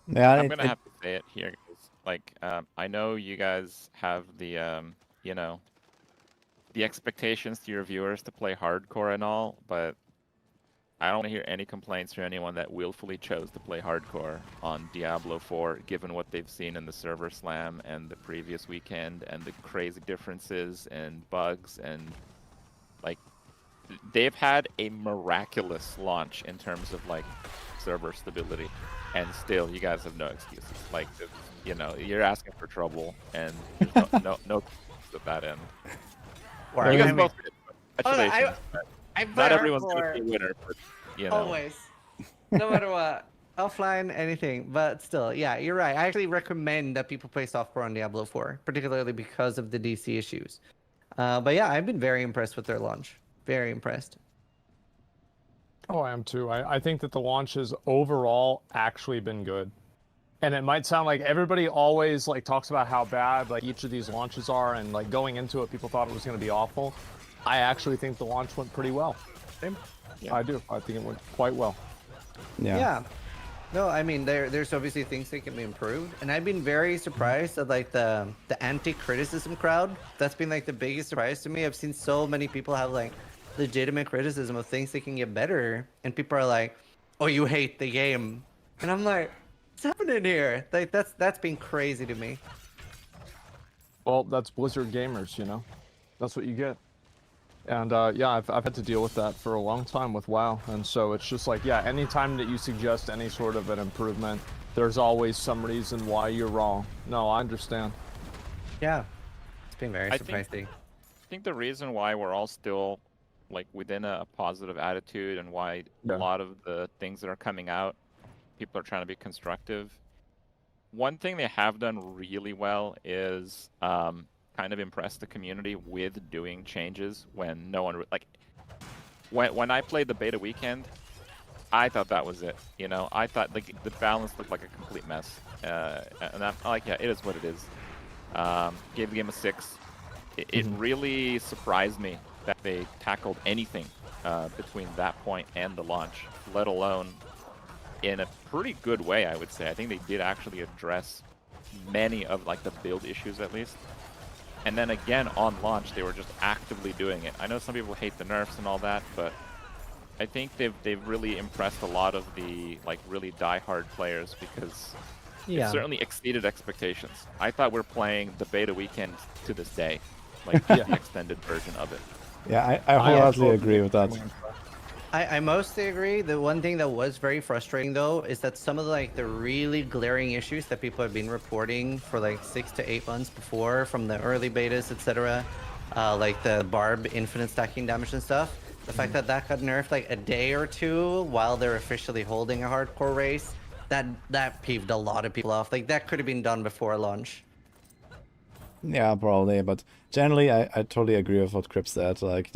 [SPEAKER 2] Yeah,
[SPEAKER 4] I'm gonna have to say it here. 'Cause, like, I know you guys have the, you know, the expectations to your viewers to play hardcore and all, but I don't hear any complaints from anyone that willfully chose to play hardcore on Diablo 4, given what they've seen in the server slam and the previous weekend, and the crazy differences and bugs, and like they've had a miraculous launch in terms of like server stability, and still you guys have no excuses. Like, you know, you're asking for trouble, and there's no excuses at that end.
[SPEAKER 1] Or,
[SPEAKER 4] You guys
[SPEAKER 1] I mean,
[SPEAKER 4] both did. Congratulations.
[SPEAKER 1] I
[SPEAKER 4] Not
[SPEAKER 1] play
[SPEAKER 4] everyone's gonna
[SPEAKER 1] hardcore
[SPEAKER 4] be a winner, but you know.
[SPEAKER 1] always, no matter what, offline, anything. But still, yeah, you're right. I actually recommend that people play softcore on Diablo 4, particularly because of the DC issues. But yeah, I've been very impressed with their launch. Very impressed.
[SPEAKER 3] Oh, I am too. I think that the launch has overall actually been good. And it might sound like everybody always like talks about how bad like each of these launches are, and like going into it, people thought it was going to be awful. I actually think the launch went pretty well.
[SPEAKER 1] Same.
[SPEAKER 3] Yeah. I do. I think it went quite well.
[SPEAKER 2] Yeah.
[SPEAKER 1] No, I mean there's obviously things that can be improved, and I've been very surprised at like the anti-criticism crowd. That's been like the biggest surprise to me. I've seen so many people have like legitimate criticism of things that can get better, and people are like, "Oh, you hate the game," and I'm like, "What's happening here?" Like that's been crazy to me.
[SPEAKER 3] Well, that's Blizzard gamers, you know. That's what you get. And yeah, I've had to deal with that for a long time with WoW, and so it's just like, yeah, anytime that you suggest any sort of an improvement, there's always some reason why you're wrong. No, I understand.
[SPEAKER 1] Yeah, it's been very
[SPEAKER 4] I
[SPEAKER 1] surprising.
[SPEAKER 4] think the reason why we're all still like within a positive attitude, and why
[SPEAKER 3] Yeah.
[SPEAKER 4] a lot of the things that are coming out, people are trying to be constructive. One thing they have done really well is kind of impress the community with doing changes when no one like when I played the beta weekend, I thought that was it. You know, I thought like the balance looked like a complete mess, and I'm like, yeah, it is what it is. Gave the game a 6. It really surprised me that they tackled anything between that point and the launch, let alone in a pretty good way, I would say. I think they did actually address many of like the build issues at least. And then again on launch, they were just actively doing it. I know some people hate the nerfs and all that, but I think they've really impressed a lot of the like really die-hard players, because it certainly exceeded expectations. I thought we're playing the beta weekend to this day, like the extended version of it.
[SPEAKER 2] Yeah, I wholeheartedly agree with that.
[SPEAKER 1] I mostly agree. The one thing that was very frustrating though is that some of like the really glaring issues that people have been reporting for like 6 to 8 months before from the early betas, etc., like the BARB infinite stacking damage and stuff. The fact that that got nerfed like a day or two while they're officially holding a hardcore race, that peeved a lot of people off. Like that could have been done before launch.
[SPEAKER 2] Yeah, probably, but generally I totally agree with what Kripp said. Like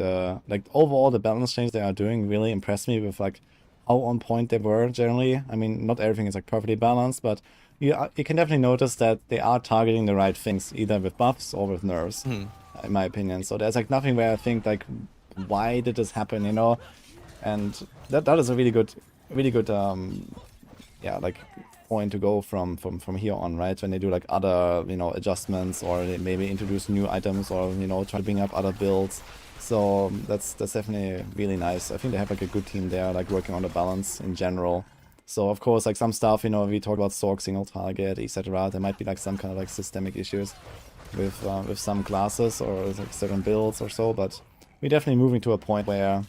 [SPEAKER 2] overall the balance change they are doing really impressed me with like how on point they were generally. I mean, not everything is like perfectly balanced, but you can definitely notice that they are targeting the right things, either with buffs or with nerfs, in my opinion. So there's like nothing where I think like, why did this happen, you know? And that is a really good yeah, like point to go from here on, right? When they do like other, you know, adjustments, or they maybe introduce new items, or, you know, try to bring up other builds. So that's definitely really nice. I think they have like a good team there, like working on the balance in general. So of course, like some stuff, you know, we talk about Sork single target, etc. There might be like some kind of like systemic issues with some classes or like certain builds or so, but we're definitely moving to a point where,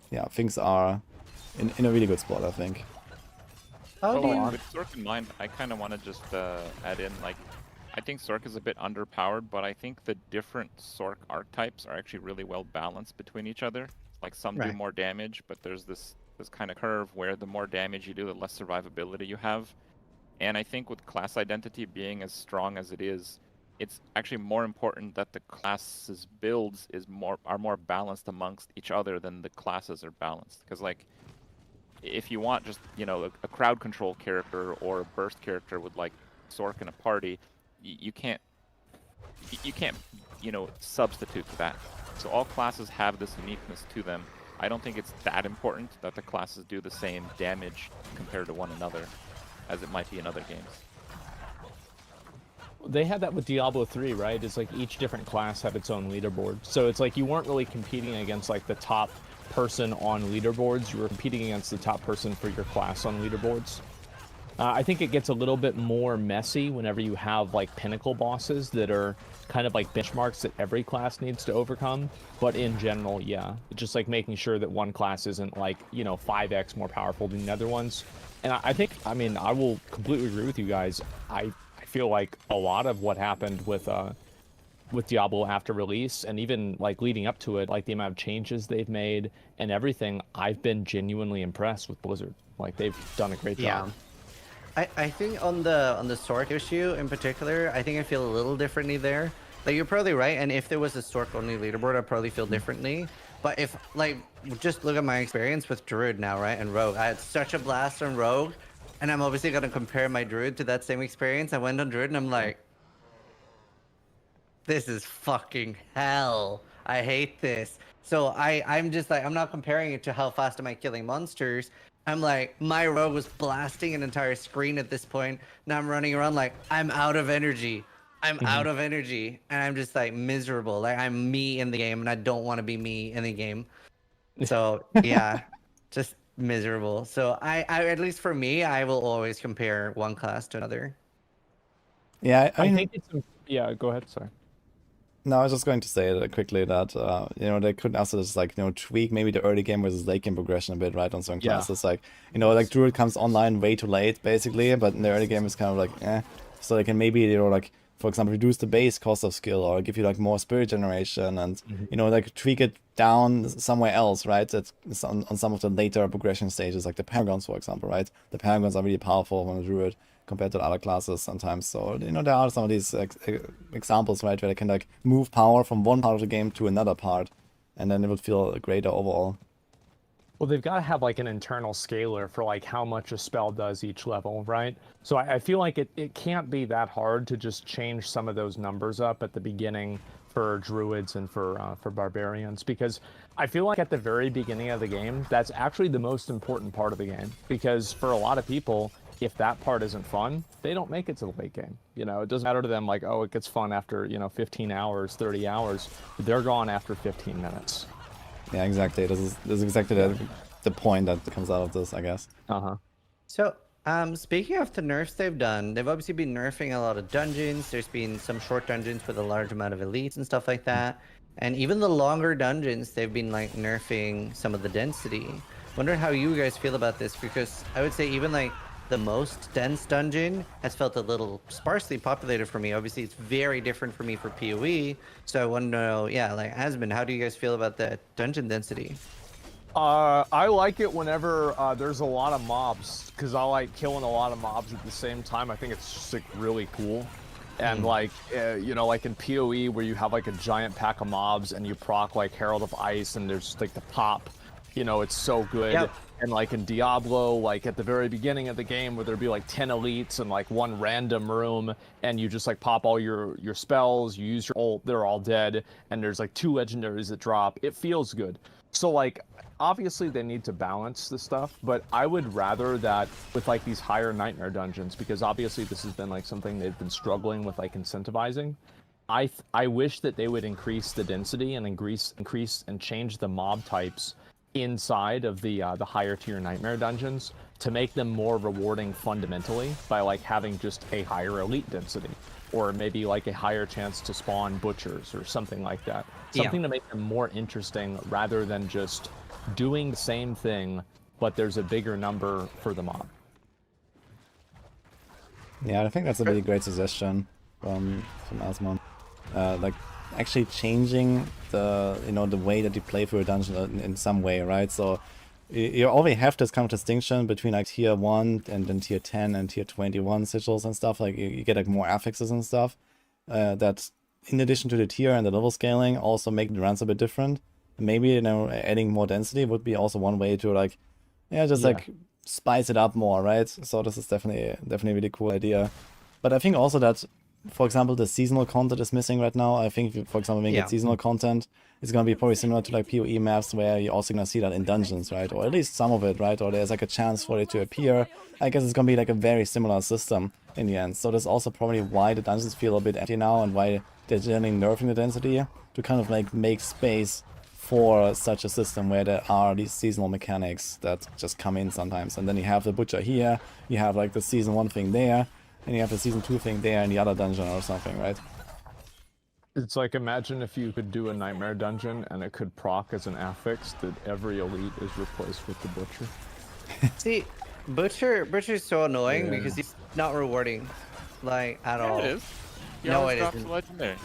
[SPEAKER 2] yeah, things are in a really good spot, I think.
[SPEAKER 4] With Sork in mind, I kind of want to just add in, like, I think Sork is a bit underpowered, but I think the different Sork archetypes are actually really well balanced between each other. Like, some do more damage, but there's this kind of curve where the more damage you do, the less survivability you have. And I think with class identity being as strong as it is, it's actually more important that the class's builds are more balanced amongst each other than the classes are balanced. Because, like, if you want just, you know, a crowd control character or a burst character with like Sork in a party, you can't, you know, substitute that. So all classes have this uniqueness to them. I don't think it's that important that the classes do the same damage compared to one another. as it might be in other games.
[SPEAKER 3] They had that with Diablo 3, right? It's like each different class had its own leaderboard. So it's like you weren't really competing against like the top person on leaderboards. You were competing against the top person for your class on leaderboards. I think it gets a little bit more messy whenever you have like pinnacle bosses that are kind of like benchmarks that every class needs to overcome. But in general, yeah, it's just like making sure that one class isn't like, you know, 5x more powerful than the other ones. And I think, I mean, I will completely agree with you guys. I feel like a lot of what happened with Diablo after release and even like leading up to it, like the amount of changes they've made and everything, I've been genuinely impressed with Blizzard. Like they've done a great job.
[SPEAKER 1] I think on the Sork issue in particular, I think I feel a little differently there. Like you're probably right, and if there was a Sork only leaderboard, I'd probably feel differently. But if like just look at my experience with Druid now, right, and Rogue, I had such a blast on Rogue, and I'm obviously gonna compare my Druid to that same experience. I went on Druid and I'm like, this is fucking hell. I hate this. So I'm just like, I'm not comparing it to how fast am I killing monsters. I'm like, my Rogue was blasting an entire screen at this point. Now I'm running around like, I'm out of energy. I'm out of energy. And I'm just like miserable. Like I'm me in the game and I don't want to be me in the game. So yeah, just miserable. So I at least for me, I will always compare one class to another.
[SPEAKER 2] Yeah, I mean,
[SPEAKER 3] think it's, yeah, go ahead, sorry.
[SPEAKER 2] no, I was just going to say that quickly that you know, they could also just like, you know, tweak maybe the early game versus late game progression a bit, right, on certain classes. Like, you know, like Druid comes online way too late basically, but in the early game it's kind of like so they can maybe, you know, like for example reduce the base cost of skill or give you like more spirit generation and you know, like tweak it down somewhere else, right? That's on some of the later progression stages, like the Paragons, for example, right? The Paragons are really powerful on a Druid compared to other classes sometimes. So, you know, there are some of these examples, right, where they can like move power from one part of the game to another part, and then it would feel greater overall.
[SPEAKER 3] Well, they've got to have like an internal scaler for like how much a spell does each level, right? So I feel like it can't be that hard to just change some of those numbers up at the beginning for druids and for barbarians, because I feel like at the very beginning of the game, that's actually the most important part of the game, because for a lot of people, if that part isn't fun, they don't make it to the late game. You know, it doesn't matter to them like, oh, it gets fun after, you know, 15 hours, 30 hours. They're gone after 15 minutes.
[SPEAKER 2] Yeah, exactly. This is exactly the point that comes out of this, I guess.
[SPEAKER 1] So, speaking of the nerfs they've done, they've obviously been nerfing a lot of dungeons. There's been some short dungeons with a large amount of elites and stuff like that. And even the longer dungeons, they've been like nerfing some of the density. Wonder how you guys feel about this, because I would say even like the most dense dungeon has felt a little sparsely populated for me. Obviously, it's very different for me for PoE. So I want to know, yeah, like Asmon, how do you guys feel about that dungeon density?
[SPEAKER 3] I like it whenever there's a lot of mobs, because I like killing a lot of mobs at the same time. I think it's just like really cool. And like, you know, like in PoE where you have like a giant pack of mobs and you proc like Herald of Ice and there's like the pop, you know, it's so good.
[SPEAKER 1] Yep.
[SPEAKER 3] And like in Diablo, like at the very beginning of the game where there'd be like 10 elites in like one random room and you just like pop all your spells, you use your ult, they're all dead, and there's like 2 legendaries that drop. It feels good. So like, obviously they need to balance the stuff, but I would rather that with like these higher nightmare dungeons, because obviously this has been like something they've been struggling with like incentivizing. I wish that they would increase the density and increase and change the mob types inside of the higher tier nightmare dungeons to make them more rewarding fundamentally by like having just a higher elite density, or maybe like a higher chance to spawn butchers or something like that. Something to make them more interesting rather than just doing the same thing, but there's a bigger number for the mob.
[SPEAKER 2] Yeah, I think that's a really great suggestion from Asmon. Like actually changing the, you know, the way that you play through a dungeon in some way, right? So you already have this kind of distinction between like tier 1 and then tier 10 and tier 21 sigils and stuff. Like you get like more affixes and stuff that in addition to the tier and the level scaling also make the runs a bit different. Maybe, you know, adding more density would be also one way to like, like spice it up more, right? So this is definitely a really cool idea. But I think also that for example, the seasonal content is missing right now. I think, for example, when you
[SPEAKER 1] Yeah.
[SPEAKER 2] get seasonal content, it's going to be probably similar to like PoE maps where you're also going to see that in dungeons, right? Or at least some of it, right? Or there's like a chance for it to appear. I guess it's going to be like a very similar system in the end. So that's also probably why the dungeons feel a bit empty now and why they're generally nerfing the density to kind of like make space for such a system where there are these seasonal mechanics that just come in sometimes. And then you have the butcher here, you have like the season 1 thing there, and you have the season 2 thing there in the other dungeon or something, right?
[SPEAKER 3] It's like, imagine if you could do a nightmare dungeon and it could proc as an affix that every elite is replaced with the butcher.
[SPEAKER 1] See, Butcher's so annoying
[SPEAKER 3] Yeah.
[SPEAKER 1] because he's not rewarding, like, at all.
[SPEAKER 4] It is. He
[SPEAKER 1] No,
[SPEAKER 4] always
[SPEAKER 1] it
[SPEAKER 4] drops
[SPEAKER 1] isn't.
[SPEAKER 4] a legendary.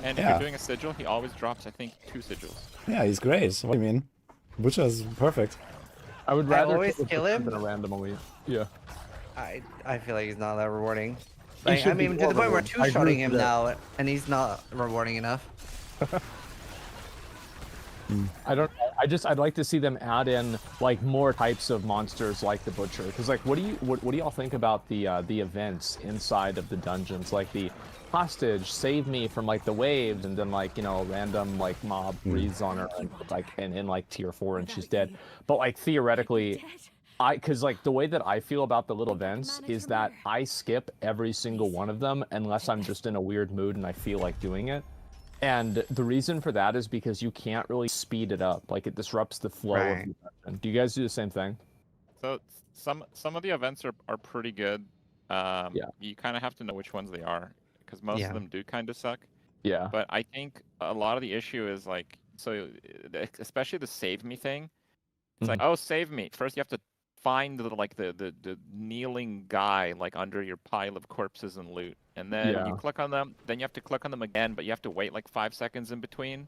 [SPEAKER 4] And if
[SPEAKER 2] Yeah.
[SPEAKER 4] you're doing a sigil, he always drops, I think, 2 sigils.
[SPEAKER 2] Yeah, he's great. What do you mean? Butcher is perfect.
[SPEAKER 3] I would rather
[SPEAKER 1] always
[SPEAKER 3] kill the
[SPEAKER 1] kill
[SPEAKER 3] butcher
[SPEAKER 1] him.
[SPEAKER 3] than a random elite. Yeah.
[SPEAKER 1] I feel like he's not that rewarding.
[SPEAKER 3] He
[SPEAKER 1] Like, I
[SPEAKER 3] should be
[SPEAKER 1] mean, to
[SPEAKER 3] more
[SPEAKER 1] the point we're
[SPEAKER 3] rewarding. I agree
[SPEAKER 1] two-shotting
[SPEAKER 3] with
[SPEAKER 1] him
[SPEAKER 3] that.
[SPEAKER 1] now, and he's not rewarding enough.
[SPEAKER 3] I'd like to see them add in like more types of monsters like the butcher, because like what do y'all think about the events inside of the dungeons, like the hostage save me from like the waves, and then like, you know, a random like mob breathes on her and like and in like tier 4 and she's dead. But like theoretically, because like the way that I feel about the little events is that I skip every single one of them unless I'm just in a weird mood and I feel like doing it. And the reason for that is because you can't really speed it up. Like, it disrupts the flow of
[SPEAKER 1] Right.
[SPEAKER 3] the dungeon. Do you guys do the same thing?
[SPEAKER 4] So some of the events are pretty good.
[SPEAKER 3] Yeah.
[SPEAKER 4] You kind of have to know which ones they are, because most
[SPEAKER 1] Yeah.
[SPEAKER 4] of them do kind of suck.
[SPEAKER 3] Yeah.
[SPEAKER 4] But I think a lot of the issue is like, so especially the save me thing. It's like, oh, save me. First you have to find the kneeling guy like under your pile of corpses and loot, and then
[SPEAKER 3] Yeah.
[SPEAKER 4] you click on them. Then you have to click on them again, but you have to wait like 5 seconds in between.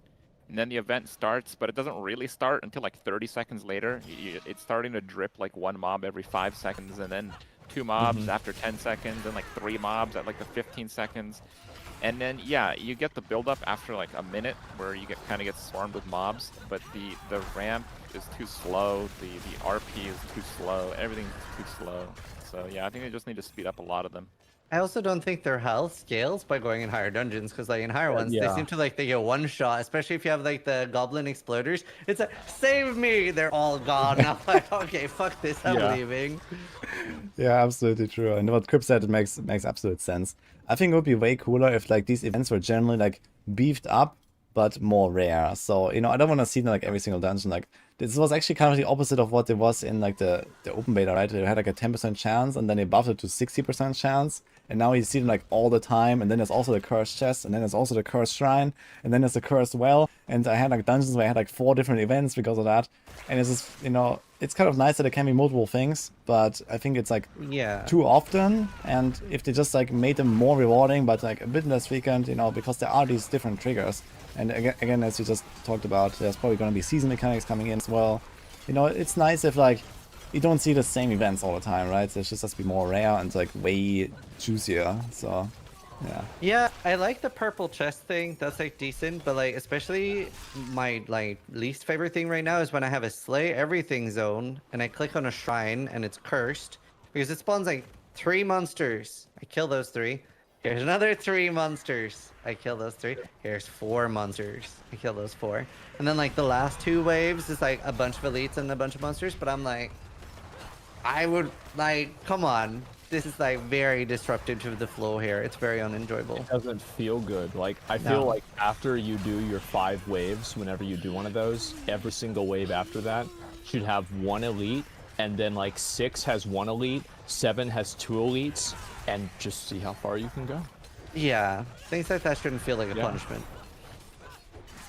[SPEAKER 4] And then the event starts, but it doesn't really start until like 30 seconds later. It's starting to drip like 1 mob every 5 seconds, and then 2 mobs after 10 seconds, and like 3 mobs at like the 15 seconds. And then, yeah, you get the build-up after like a minute where you kind of get swarmed with mobs, but the ramp is too slow, the RP is too slow, everything's too slow. So yeah, I think they just need to speed up a lot of them.
[SPEAKER 1] I also don't think their health scales by going in higher dungeons, because like in higher ones, they
[SPEAKER 3] yeah.
[SPEAKER 1] seem to like they get one shot, especially if you have like the goblin exploders. It's like, save me! They're all gone. I'm like, okay, fuck this, I'm
[SPEAKER 3] Yeah.
[SPEAKER 1] leaving.
[SPEAKER 2] Yeah, absolutely true. And what Krip said, it makes absolute sense. I think it would be way cooler if like these events were generally like beefed up but more rare. So, you know, I don't want to see them like every single dungeon. Like, this was actually kind of the opposite of what it was in like the open beta, right? They had like a 10% chance, and then they buffed it to 60% chance. And now you see them like all the time. And then there's also the cursed chest, and then there's also the cursed shrine, and then there's the cursed well. And I had like dungeons where I had like 4 different events because of that. And it's just, you know, it's kind of nice that it can be multiple things, but I think it's like
[SPEAKER 1] Yeah.
[SPEAKER 2] too often. And if they just like made them more rewarding, but like a bit less frequent, you know, because there are these different triggers. And again, as you just talked about, there's probably going to be season mechanics coming in as well. You know, it's nice if like you don't see the same events all the time, right? So it should just be more rare and like way juicier. So yeah.
[SPEAKER 1] Yeah, I like the purple chest thing. That's like decent, but like especially my like least favorite thing right now is when I have a slay everything zone and I click on a shrine and it's cursed because it spawns like 3 monsters. I kill those 3. Here's another 3 monsters. I kill those 3. Here's 4 monsters. I kill those 4. And then like the last 2 waves is like a bunch of elites and a bunch of monsters, but I'm like, I would like, come on. This is like very disruptive to the flow here. It's very unenjoyable.
[SPEAKER 3] It doesn't feel good. Like, I feel
[SPEAKER 1] No.
[SPEAKER 3] like after you do your 5 waves, whenever you do one of those, every single wave after that should have 1 elite, and then like 6 has 1 elite, 7 has 2 elites, and just see how far you can go.
[SPEAKER 1] Yeah, things like that shouldn't feel like a
[SPEAKER 3] Yeah.
[SPEAKER 1] punishment.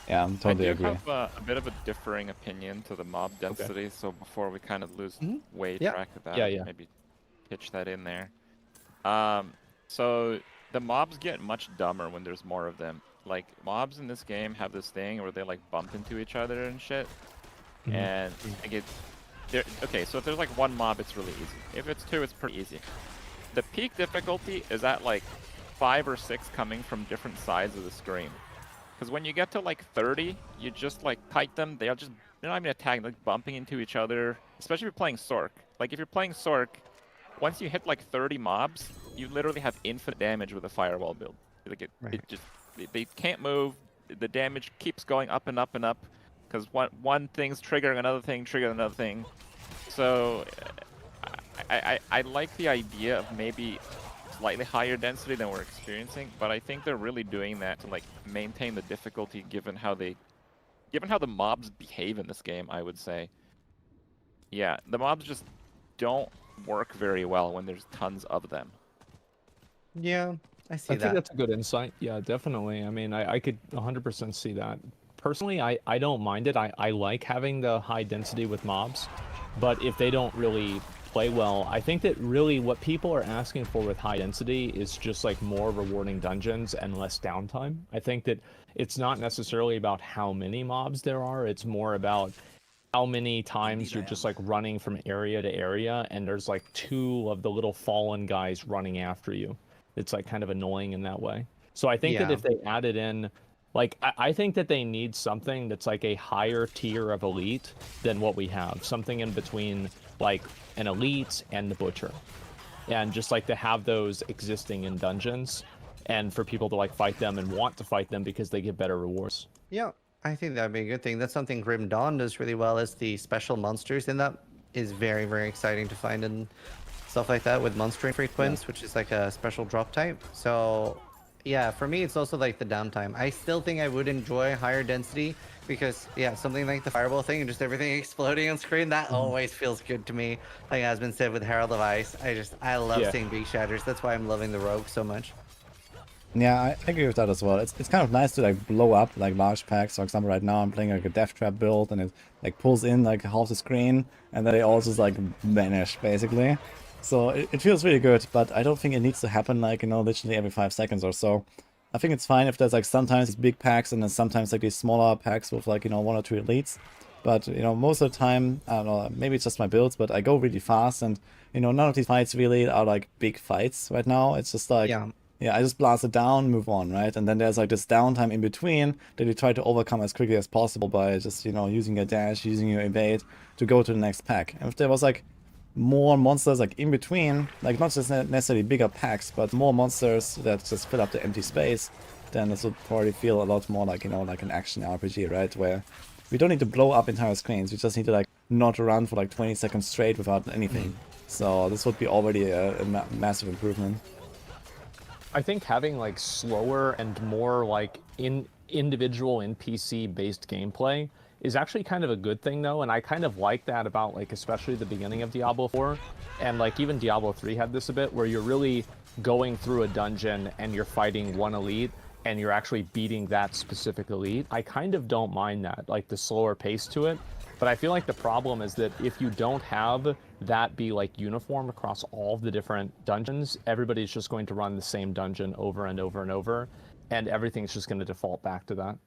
[SPEAKER 2] Yeah, I'm totally
[SPEAKER 4] I do
[SPEAKER 2] agree.
[SPEAKER 4] have a bit of a differing opinion to the mob density, so before we kind of lose way
[SPEAKER 1] Yeah.
[SPEAKER 4] track of that,
[SPEAKER 3] Yeah.
[SPEAKER 4] maybe pitch that in there. So the mobs get much dumber when there's more of them. Like, mobs in this game have this thing where they like bump into each other and shit, and like okay, so if there's like 1 mob, it's really easy. If it's 2, it's pretty easy. The peak difficulty is at like 5 or 6 coming from different sides of the screen. Because when you get to like 30, you just like kite them. They're not even attacking, like bumping into each other. Especially if you're playing Sork. Like if you're playing Sork, once you hit like 30 mobs, you literally have infinite damage with a firewall build. Like they can't move. The damage keeps going up and up and up because one thing's triggering another thing. So I like the idea of maybe slightly higher density than we're experiencing, but I think they're really doing that to like maintain the difficulty given how the mobs behave in this game, I would say. Yeah, the mobs just don't work very well when there's tons of them.
[SPEAKER 1] Yeah, I see
[SPEAKER 3] I
[SPEAKER 1] that.
[SPEAKER 3] think that's a good insight. Yeah, definitely. I mean, I could 100% see that. Personally, I don't mind it. I like having the high density with mobs, but if they don't really play well, I think that really what people are asking for with high density is just like more rewarding dungeons and less downtime. I think that it's not necessarily about how many mobs there are, it's more about how many times you're just like running from area to area and there's like 2 of the little fallen guys running after you. It's like kind of annoying in that way. So I think that if they added in, like, I think that they need something that's like a higher tier of elite than what we have. Something in between like an elite and the butcher. And just like to have those existing in dungeons and for people to like fight them and want to fight them because they get better rewards.
[SPEAKER 1] Yeah, I think that'd be a good thing. That's something Grim Dawn does really well, is the special monsters, and that is very, very exciting to find and stuff like that with monstering frequency, which is like a special drop type. So yeah, for me, it's also like the downtime. I still think I would enjoy higher density because, yeah, something like the fireball thing and just everything exploding on screen, that always feels good to me. Like has been said with Herald of Ice, I love seeing big shatters. That's why I'm loving the Rogue so much.
[SPEAKER 2] Yeah, I agree with that as well. It's kind of nice to like blow up like large packs. For example, right now I'm playing like a death trap build and it like pulls in like half the screen and then they all just like vanish basically. So it feels really good, but I don't think it needs to happen like, you know, literally every 5 seconds or so. I think it's fine if there's like sometimes these big packs and then sometimes like these smaller packs with like, you know, 1 or 2 elites. But, you know, most of the time, I don't know, maybe it's just my builds, but I go really fast and, you know, none of these fights really are like big fights right now. It's just like, yeah, I just blast it down, move on, right? And then there's like this downtime in between that you try to overcome as quickly as possible by just, you know, using your dash, using your evade to go to the next pack. And if there was like more monsters like in between, like not just necessarily bigger packs, but more monsters that just fill up the empty space, then this would probably feel a lot more like, you know, like an action RPG, right? Where we don't need to blow up entire screens, we just need to like not run for like 20 seconds straight without anything. So this would be already a massive improvement.
[SPEAKER 3] I think having like slower and more like individual NPC based gameplay is actually kind of a good thing though, and I kind of like that about like especially the beginning of Diablo 4, and like even Diablo 3 had this a bit where you're really going through a dungeon and you're fighting one elite and you're actually beating that specific elite. I kind of don't mind that, like the slower pace to it. But I feel like the problem is that if you don't have that be like uniform across all the different dungeons, everybody's just going to run the same dungeon over and over and over, and everything's just going to default back to that.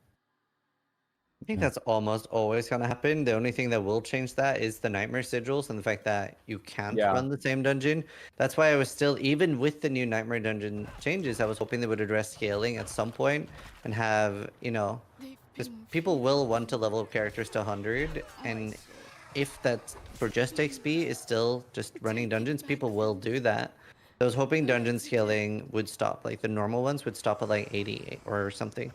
[SPEAKER 1] I think that's almost always going to happen. The only thing that will change that is the nightmare sigils and the fact that you can't run the same dungeon. That's why I was still, even with the new nightmare dungeon changes, I was hoping they would address scaling at some point and have, you know, because people will want to level up characters to 100, and if that's for just XP is still just running dungeons, people will do that. I was hoping dungeon scaling would stop, like the normal ones would stop at like 80 or something.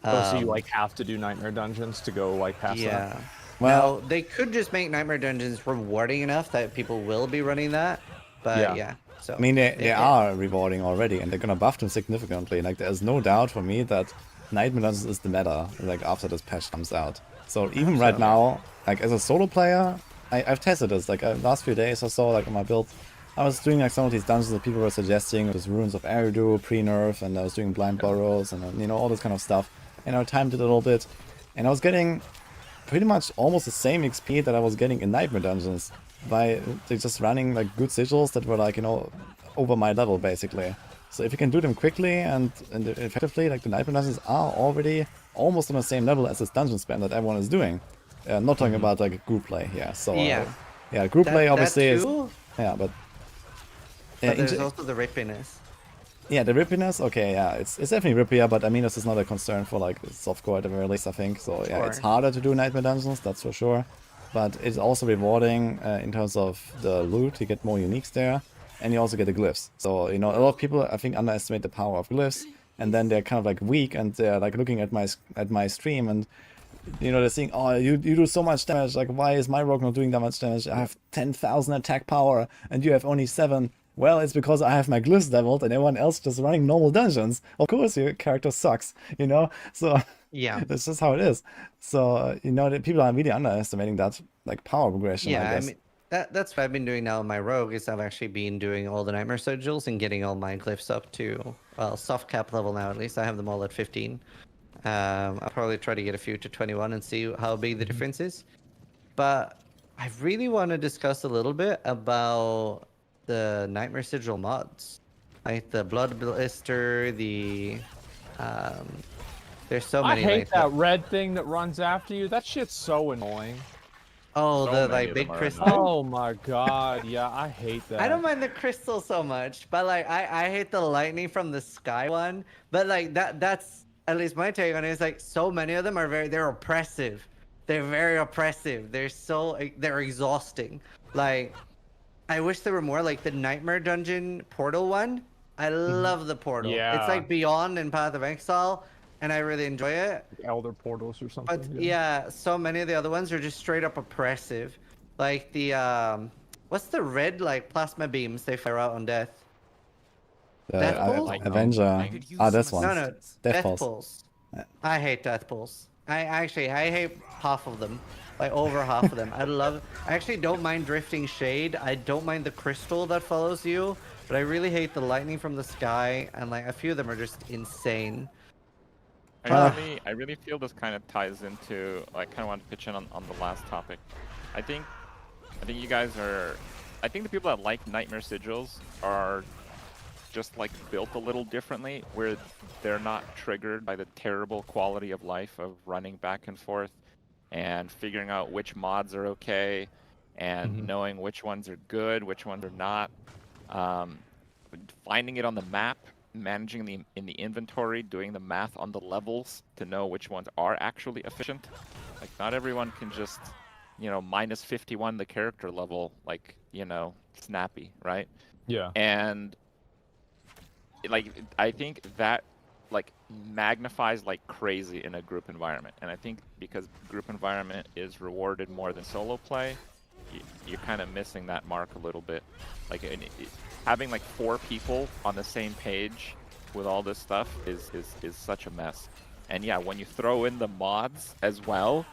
[SPEAKER 3] So you like have to do nightmare dungeons to go like past that?
[SPEAKER 1] Yeah. Well, they could just make nightmare dungeons rewarding enough that people will be running that. But yeah. So
[SPEAKER 2] I mean, they are rewarding already, and they're gonna buff them significantly. Like, there's no doubt for me that nightmare dungeons is the meta. Like after this patch comes out. So even right now, like as a solo player, I've tested this. Like last few days or so, like on my build, I was doing like some of these dungeons that people were suggesting. There's Ruins of Eridu pre-nerf, and I was doing blind burrows and you know all this kind of stuff. And I timed it a little bit, and I was getting pretty much almost the same XP that I was getting in nightmare dungeons by just running like good sigils that were like, you know, over my level basically. So if you can do them quickly and effectively, like the nightmare dungeons are already almost on the same level as this dungeon spam that everyone is doing. Not talking about like group play here. So yeah, group play obviously is but
[SPEAKER 1] there's also the rippiness.
[SPEAKER 2] Yeah, the rippiness, okay, yeah, it's definitely rippier, but I mean, this is not a concern for like softcore at the very least, I think. So yeah, it's harder to do nightmare dungeons, that's for sure. But it's also rewarding in terms of the loot, you get more uniques there. and you also get the glyphs. So, you know, a lot of people, I think, underestimate the power of glyphs, and then they're kind of like weak, and they're like looking at my stream, and you know, they're saying, oh, you do so much damage, like, why is my rogue not doing that much damage? I have 10,000 attack power, and you have only 7. Well, it's because I have my glyphs leveled, and everyone else just running normal dungeons. Of course, your character sucks, you know? So,
[SPEAKER 1] Yeah.
[SPEAKER 2] that's just how it is. So, you know, people are really underestimating that, like, power progression, I
[SPEAKER 1] Yeah,
[SPEAKER 2] guess.
[SPEAKER 1] mean that's what I've been doing now in my rogue is I've actually been doing all the nightmare sigils and getting all my glyphs up to, well, soft cap level now at least. I have them all at 15. I'll probably try to get a few to 21 and see how big the difference is. But I really want to discuss a little bit about the nightmare sigil mods, like the blood blister, the there's so
[SPEAKER 3] I
[SPEAKER 1] many.
[SPEAKER 3] hate
[SPEAKER 1] like
[SPEAKER 3] that red thing that runs after you. That shit's so annoying.
[SPEAKER 1] Oh,
[SPEAKER 4] So
[SPEAKER 1] the
[SPEAKER 4] many
[SPEAKER 1] like
[SPEAKER 4] of
[SPEAKER 1] big
[SPEAKER 4] them are
[SPEAKER 1] crystal.
[SPEAKER 4] annoying.
[SPEAKER 3] Oh my god, yeah, I hate that.
[SPEAKER 1] I don't mind the crystal so much, but like I hate the lightning from the sky one. But like that's at least my take on it is like so many of them are they're oppressive. They're very oppressive. They're exhausting. Like I wish there were more like the Nightmare Dungeon portal one. I love the portal. It's
[SPEAKER 3] Yeah.
[SPEAKER 1] like Beyond and Path of Exile, and I really enjoy it.
[SPEAKER 3] Elder portals or something.
[SPEAKER 1] But yeah, so many of the other ones are just straight up oppressive. Like the what's the red like plasma beams they fire out on death? Death Pulse?
[SPEAKER 2] Avenger. Ah, this one.
[SPEAKER 1] No,
[SPEAKER 2] Death
[SPEAKER 1] Death
[SPEAKER 2] Pulse.
[SPEAKER 1] Pulse. I hate Death Pulse. I hate half of them. Like over half of them. I actually don't mind Drifting Shade. I don't mind the crystal that follows you, but I really hate the lightning from the sky, and like a few of them are just insane.
[SPEAKER 4] I really feel this kind of ties into. I kind of want to pitch in on the last topic. I think you guys are. I think the people that like Nightmare Sigils are just like built a little differently, where they're not triggered by the terrible quality of life of running back and forth and figuring out which mods are okay and knowing which ones are good, which ones are not. Finding it on the map, managing in the inventory, doing the math on the levels to know which ones are actually efficient. Like not everyone can just, you know, minus 51 the character level, like, you know, snappy, right?
[SPEAKER 3] Yeah.
[SPEAKER 4] And like I think that like magnifies like crazy in a group environment. And I think because group environment is rewarded more than solo play, you're kind of missing that mark a little bit. Like having like 4 people on the same page with all this stuff is such a mess. And yeah, when you throw in the mods as well,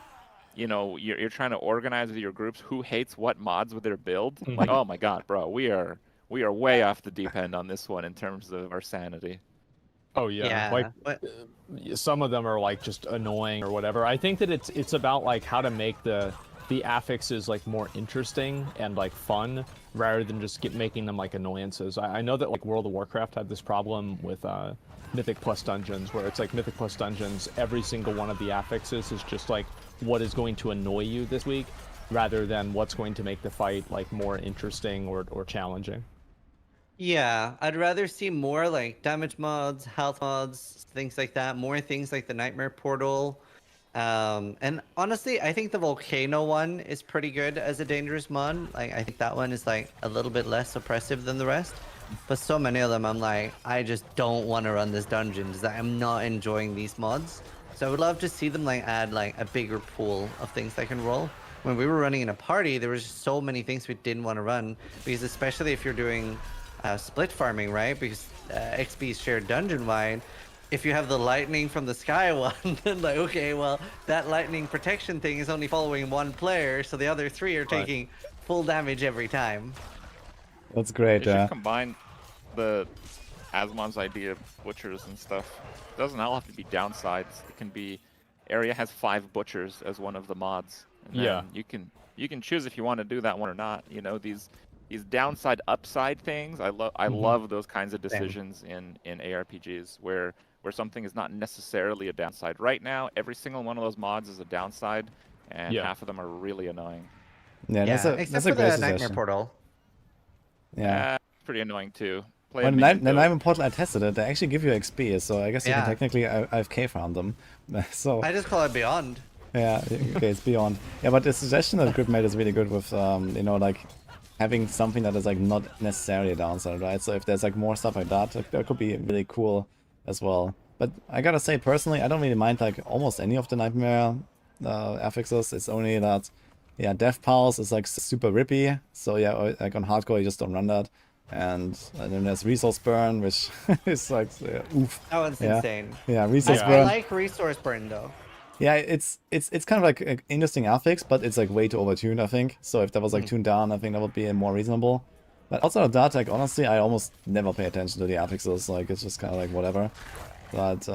[SPEAKER 4] you know, you're trying to organize with your groups who hates what mods with their build. Like, oh my god, bro, we are way off the deep end on this one in terms of our sanity.
[SPEAKER 3] Oh yeah. Like some of them are like just annoying or whatever. I think that it's about like how to make the affixes like more interesting and like fun rather than just making them like annoyances. I know that like World of Warcraft had this problem with Mythic Plus Dungeons, where it's like Mythic Plus Dungeons, every single one of the affixes is just like what is going to annoy you this week rather than what's going to make the fight like more interesting or challenging.
[SPEAKER 1] Yeah, I'd rather see more like damage mods, health mods, things like that. More things like the Nightmare Portal. And honestly, I think the Volcano one is pretty good as a dangerous mod. Like, I think that one is like a little bit less oppressive than the rest. But so many of them, I'm like, I just don't want to run this dungeon because I'm not enjoying these mods. So I would love to see them like add like a bigger pool of things that can roll. When we were running in a party, there was just so many things we didn't want to run because especially if you're doing split farming, right? Because XP is shared dungeon wide. If you have the lightning from the sky one, then like, okay, well, that lightning protection thing is only following one player, so the other 3 are taking full damage every time.
[SPEAKER 2] That's great.
[SPEAKER 4] They should combine the Asmon's idea of butchers and stuff. It doesn't all have to be downsides. It can be area has 5 butchers as one of the mods. And then you can choose if you want to do that one or not. You know, these downside upside things. I love those kinds of decisions in ARPGs where something is not necessarily a downside. Right now, every single one of those mods is a downside, and half of them are really annoying.
[SPEAKER 2] Yeah, that's a great
[SPEAKER 1] Nightmare
[SPEAKER 2] suggestion.
[SPEAKER 1] Portal.
[SPEAKER 2] Yeah.
[SPEAKER 4] Pretty annoying too.
[SPEAKER 2] Well, the Nightmare Portal, I tested it. They actually give you XP, so I guess you can technically AFK farm them. So
[SPEAKER 1] I just call it Beyond.
[SPEAKER 2] Yeah, okay, it's Beyond. Yeah, but the suggestion that Grip made is really good with, you know, like having something that is like not necessarily a downside, right? So if there's like more stuff like that could be really cool as well. But I gotta say, personally, I don't really mind like almost any of the Nightmare affixes. It's only that, yeah, Death Pulse is like super rippy. So yeah, like on hardcore, you just don't run that. And then there's Resource Burn, which is like, oof.
[SPEAKER 1] That one's
[SPEAKER 2] Yeah.
[SPEAKER 1] insane.
[SPEAKER 2] Yeah, Resource
[SPEAKER 1] I
[SPEAKER 2] Burn.
[SPEAKER 1] like Resource Burn though.
[SPEAKER 2] Yeah, it's kind of like an interesting affix, but it's like way too overtuned, I think. So if that was like tuned down, I think that would be more reasonable. But outside of that, like honestly, I almost never pay attention to the affixes. Like it's just kind of like whatever. But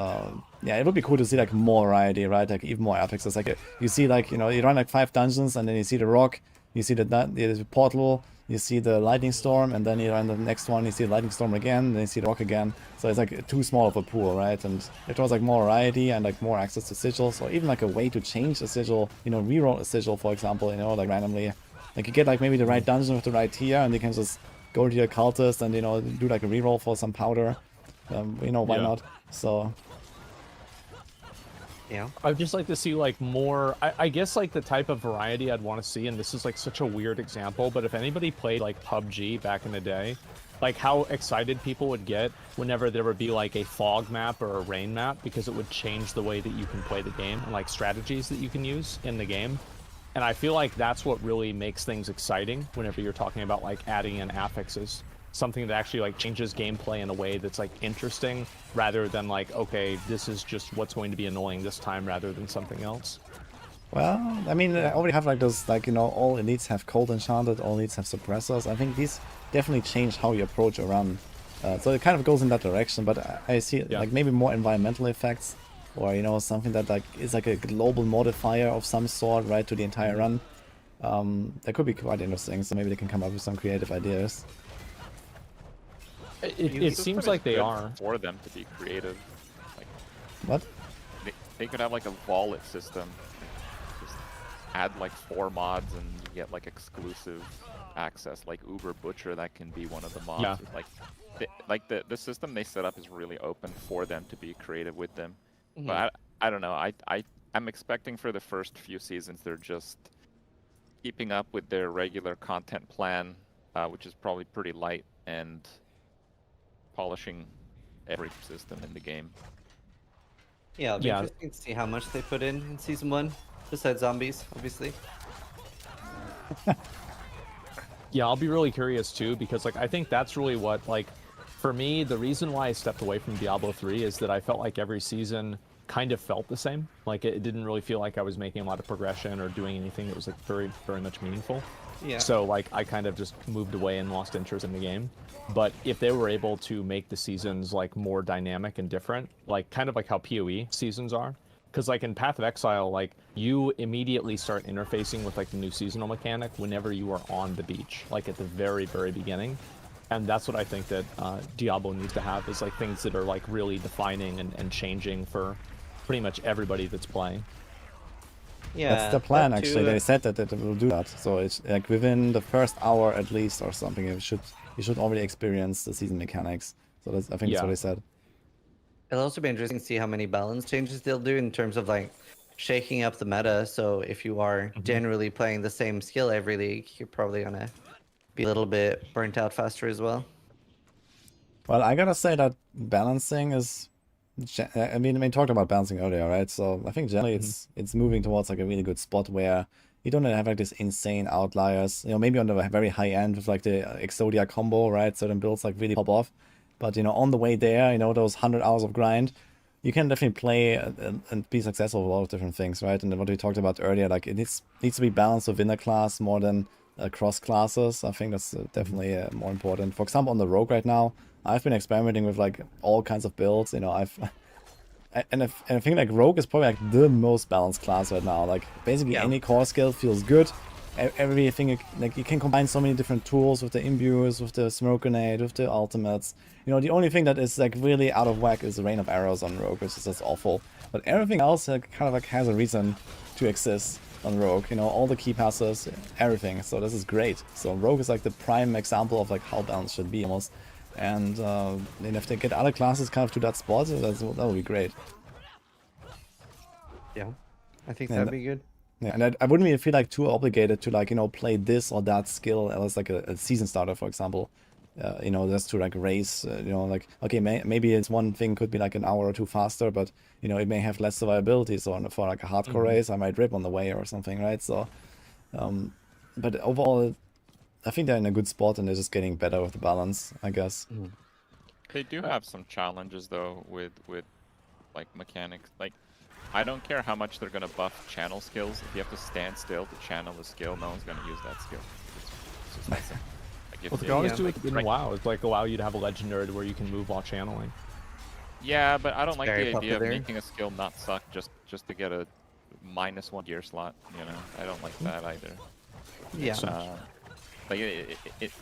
[SPEAKER 2] yeah, it would be cool to see like more variety, right? Like even more affixes. Like you see, like, you know, you run like 5 dungeons, and then you see the rock, you see the portal, you see the lightning storm, and then you run the next one, you see the lightning storm again, then you see the rock again. So it's like too small of a pool, right? And if there was like more variety and like more access to sigils, or even like a way to change a sigil, you know, reroll a sigil, for example, you know, like randomly. Like you get like maybe the right dungeon with the right tier, and you can just go to your cultist and, you know, do like a reroll for some powder. You know, why not? So
[SPEAKER 1] Yeah.
[SPEAKER 3] I'd just like to see like more, I guess like the type of variety I'd want to see, and this is like such a weird example, but if anybody played like PUBG back in the day, like how excited people would get whenever there would be like a fog map or a rain map, because it would change the way that you can play the game and like strategies that you can use in the game. And I feel like that's what really makes things exciting whenever you're talking about like adding in affixes. Something that actually like changes gameplay in a way that's like interesting, rather than like, okay, this is just what's going to be annoying this time rather than something else.
[SPEAKER 2] well, I mean, I already have like those, like, you know, all elites have cold enchanted, all elites have suppressors. I think these definitely change how you approach a run. So it kind of goes in that direction, but I see like maybe more environmental effects, or, you know, something that like is like a global modifier of some sort, right, to the entire run. That could be quite interesting, so maybe they can come up with some creative ideas.
[SPEAKER 3] It seems like they are.
[SPEAKER 4] For them to be creative. Like,
[SPEAKER 2] What?
[SPEAKER 4] they could have like a wallet system. Just add like 4 mods and you get like exclusive access. Like Uber Butcher, that can be one of the mods.
[SPEAKER 3] Yeah.
[SPEAKER 4] Like the system they set up is really open for them to be creative with them. But I don't know. I'm expecting for the first few seasons they're just keeping up with their regular content plan, which is probably pretty light, and polishing every system in the game.
[SPEAKER 1] Yeah, it'll be interesting to see how much they put in season 1, besides zombies, obviously.
[SPEAKER 3] Yeah, I'll be really curious too, because like I think that's really what, like, for me, the reason why I stepped away from Diablo 3 is that I felt like every season kind of felt the same. Like it didn't really feel like I was making a lot of progression or doing anything that was like very, very much meaningful.
[SPEAKER 1] Yeah.
[SPEAKER 3] So like I kind of just moved away and lost interest in the game. But if they were able to make the seasons like more dynamic and different, like kind of like how PoE seasons are, because like in Path of Exile, like you immediately start interfacing with like the new seasonal mechanic whenever you are on the beach, like at the very, very beginning. And that's what I think that Diablo needs to have, is like things that are like really defining and changing for pretty much everybody that's playing.
[SPEAKER 1] Yeah,
[SPEAKER 2] that's the plan,
[SPEAKER 1] that too,
[SPEAKER 2] actually. They said that it will do that. So it's like within the first hour at least or something, you should already experience the season mechanics. So that's, I think that's what they said.
[SPEAKER 1] It'll also be interesting to see how many balance changes they'll do in terms of like shaking up the meta. So if you are generally playing the same skill every league, you're probably gonna be a little bit burnt out faster as well.
[SPEAKER 2] Well, I gotta say that balancing is, I mean, we talked about balancing earlier, right? So I think generally it's moving towards like a really good spot where you don't have like this insane outliers. You know, maybe on the very high end with like the Exodia combo, right? Certain builds like really pop off. But, you know, on the way there, you know, those 100 hours of grind, you can definitely play and be successful with a lot of different things, right? And what we talked about earlier, like it needs to be balanced within a class more than across classes. I think that's definitely more important. For example, on the Rogue right now, I've been experimenting with like all kinds of builds. You know, I think like Rogue is probably like the most balanced class right now. Like basically any core skill feels good. Everything, like you can combine so many different tools with the imbues, with the smoke grenade, with the ultimates. You know, the only thing that is like really out of whack is the rain of arrows on Rogue, which is just awful. But everything else kind of like has a reason to exist on Rogue. You know, all the key passes, everything. So this is great. So Rogue is like the prime example of like how balance should be almost. And if they get other classes kind of to that spot, that would be great.
[SPEAKER 1] Yeah, I think that'd be good.
[SPEAKER 2] Yeah, and I wouldn't even feel like too obligated to like, you know, play this or that skill as like a season starter, for example. You know, just to like race, you know, like, okay, maybe it's one thing could be like an hour or two faster, but, you know, it may have less survivability. So for like a hardcore race, I might rip on the way or something, right? So, but overall, I think they're in a good spot and they're just getting better with the balance, I guess.
[SPEAKER 4] They do have some challenges though with like mechanics. Like, I don't care how much they're gonna buff channel skills. If you have to stand still to channel the skill, no one's gonna use that skill. It's just that simple. Like,
[SPEAKER 3] Well, they can always do it in WoW. It's like allow you to have a legendary where you can move while channeling.
[SPEAKER 4] Yeah, but I don't like
[SPEAKER 1] very
[SPEAKER 4] the idea of
[SPEAKER 1] popular.
[SPEAKER 4] making a skill not suck just to get a -1 gear slot. You know, I don't like that either.
[SPEAKER 1] Yeah.
[SPEAKER 4] Like